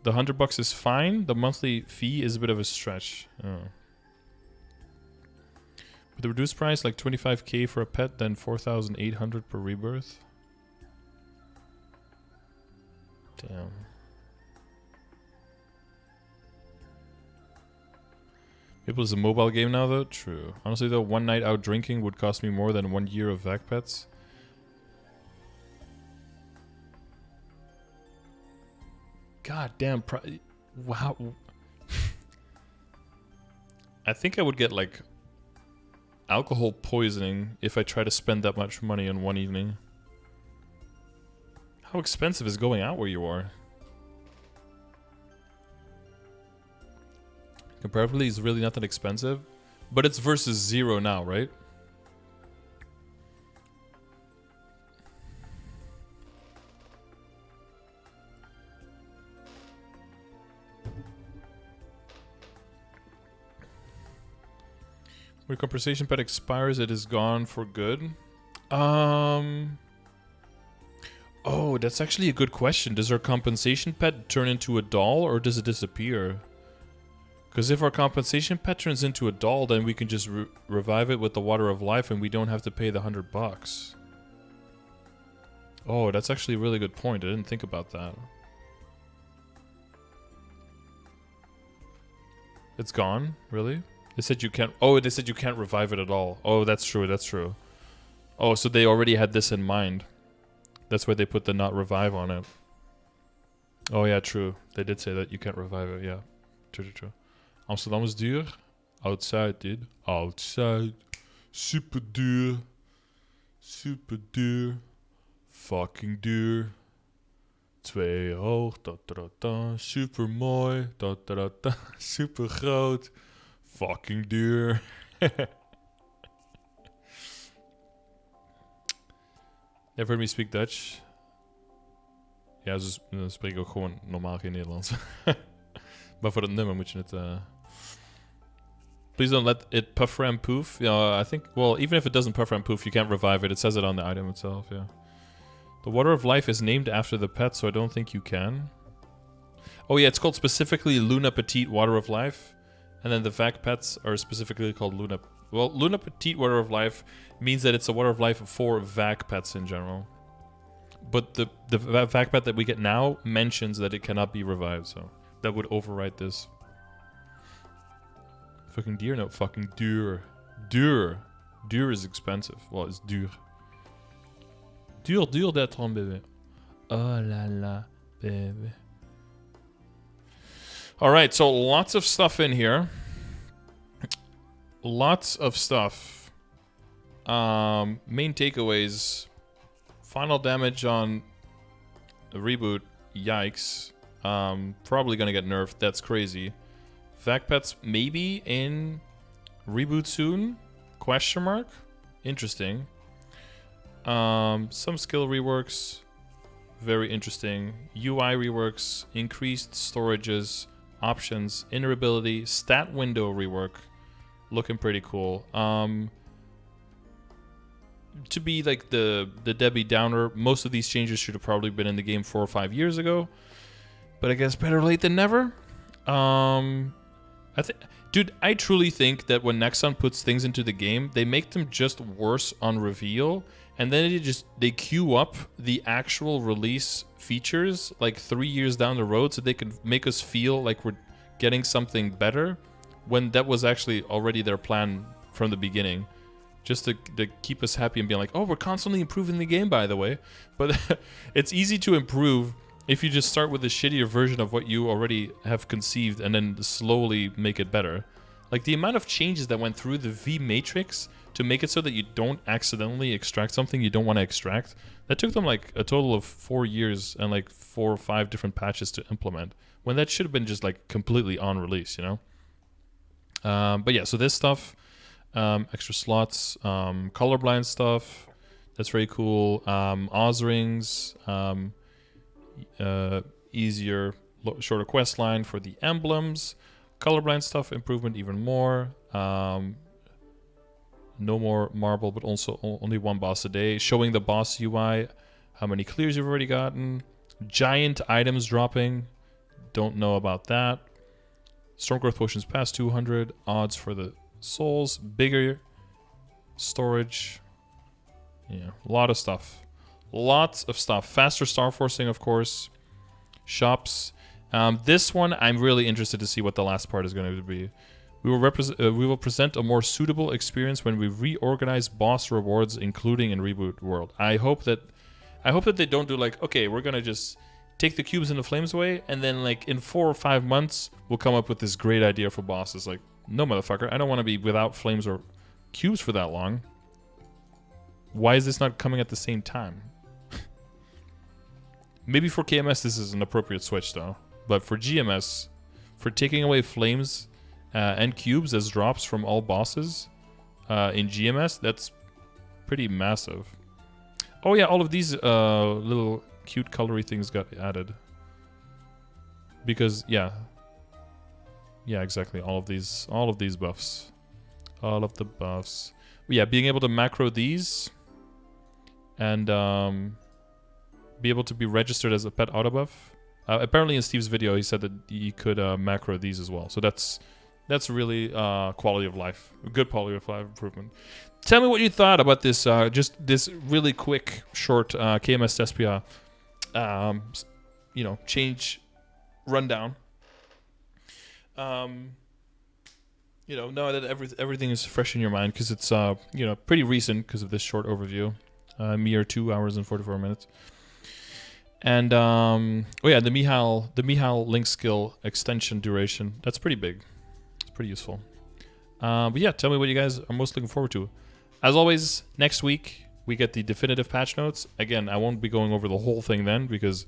The $100 is fine. The monthly fee is a bit of a stretch. Oh. With the reduced price, like 25k for a pet, then 4,800 per rebirth. Damn. Maple is a mobile game now, though. True. Honestly, though, one night out drinking would cost me more than 1 year of Vac Pets. God damn. Wow. I think I would get, like, alcohol poisoning if I try to spend that much money in one evening. How expensive is going out where you are? Comparatively, it's really not that expensive, but it's versus 0 now, right? When compensation pet expires, it is gone for good. Oh, that's actually a good question. Does our compensation pet turn into a doll, or does it disappear? Because if our compensation pet turns into a doll, then we can just revive it with the Water of Life and we don't have to pay the $100. Oh, that's actually a really good point. I didn't think about that. It's gone? Really? They said you can't... Oh, they said you can't revive it at all. Oh, that's true, that's true. Oh, so they already had this in mind. That's why they put the not revive on it. Oh yeah, true. They did say that you can't revive it, yeah. True, true, true. Amsterdam is duur. Outside, dude. Outside. Super duur. Super duur. Fucking duur. 2 hoog. Da, da, da. Super mooi. Da, da, da, da. Super groot. Fucking duur. Never heard me speak Dutch. Ja, ze spreken ook gewoon normaal geen Nederlands. Maar voor het nummer moet je het... Please don't let it puffer and poof. I think, well, even if it doesn't puffer and poof, you can't revive it. It says it on the item itself, yeah. The Water of Life is named after the pet, so I don't think you can. Oh yeah, it's called specifically Luna Petite Water of Life. And then the Vac Pets are specifically called Luna... Well, Luna Petite Water of Life means that it's a Water of Life for Vac Pets in general. But the Vac Pet that we get now mentions that it cannot be revived, so... That would overwrite this. Fucking duur? No, fucking duur. Duur. Duur is expensive. Well, it's duur. Duur d'être un bébé. Oh la la, bébé. All right, so lots of stuff in here. Lots of stuff. Main takeaways. Final damage on a reboot. Yikes. Probably gonna get nerfed. That's crazy. Vac Pets maybe in reboot soon? Question mark? Interesting. Some skill reworks. Very interesting. UI reworks. Increased storages. Options. Inner ability. Stat window rework. Looking pretty cool. To be like the Debbie Downer, most of these changes should have probably been in the game 4 or 5 years ago. But I guess better late than never. Dude, I truly think that when Nexon puts things into the game, they make them just worse on reveal, and then they queue up the actual release features like 3 years down the road, so they can make us feel like we're getting something better, when that was actually already their plan from the beginning, just to keep us happy and being like, oh, we're constantly improving the game, by the way. But it's easy to improve if you just start with a shittier version of what you already have conceived and then slowly make it better. Like the amount of changes that went through the V matrix to make it so that you don't accidentally extract something you don't want to extract, that took them like a total of 4 years and like 4 or 5 different patches to implement, when that should have been just like completely on release, you know? But yeah, so this stuff, extra slots, colorblind stuff, that's very cool. Oz rings, easier, shorter quest line for the emblems. Colorblind stuff, improvement even more. No more marble, but also only 1 boss a day. Showing the boss UI, how many clears you've already gotten. Giant items dropping. Don't know about that. Storm growth potions past 200. Odds for the souls. Bigger storage. Yeah, a lot of stuff. Lots of stuff. Faster star forcing, of course. Shops. This one, I'm really interested to see what the last part is going to be. We will present a more suitable experience when we reorganize boss rewards, including in Reboot World. I hope that they don't do like, okay, we're gonna just take the cubes and the flames away, and then like in 4 or 5 months we'll come up with this great idea for bosses. Like, no, motherfucker, I don't want to be without flames or cubes for that long. Why is this not coming at the same time? Maybe for KMS this is an appropriate switch though, but for GMS, for taking away flames and cubes as drops from all bosses in GMS, that's pretty massive. Oh yeah, all of these little cute colory things got added. Because yeah, exactly. All of these buffs, all of the buffs. Yeah, being able to macro these and be able to be registered as a pet auto buff. Apparently in Steve's video he said that you could macro these as well. So that's really quality of life, a good quality of life improvement. Tell me what you thought about this, just this really quick, short KMST SPA, change rundown. Now that everything is fresh in your mind, because it's pretty recent because of this short overview, mere 2 hours and 44 minutes. And oh yeah, the Mihal link skill extension duration, that's pretty big. It's pretty useful. But yeah, tell me what you guys are most looking forward to. As always, next week we get the definitive patch notes. Again, I won't be going over the whole thing then because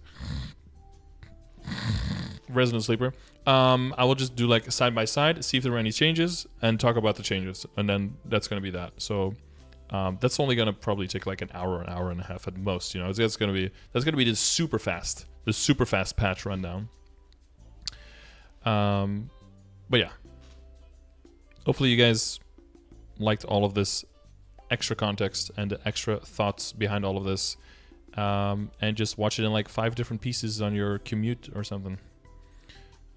Resident Sleeper. I will just do like side by side, see if there are any changes, and talk about the changes, and then that's gonna be that. So that's only gonna probably take like an hour and a half at most. You know, that's gonna be the super fast patch rundown. But yeah, hopefully you guys liked all of this extra context and the extra thoughts behind all of this, and just watch it in like 5 different pieces on your commute or something.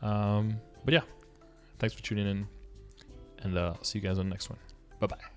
But yeah, thanks for tuning in, and I'll see you guys on the next one. Bye bye.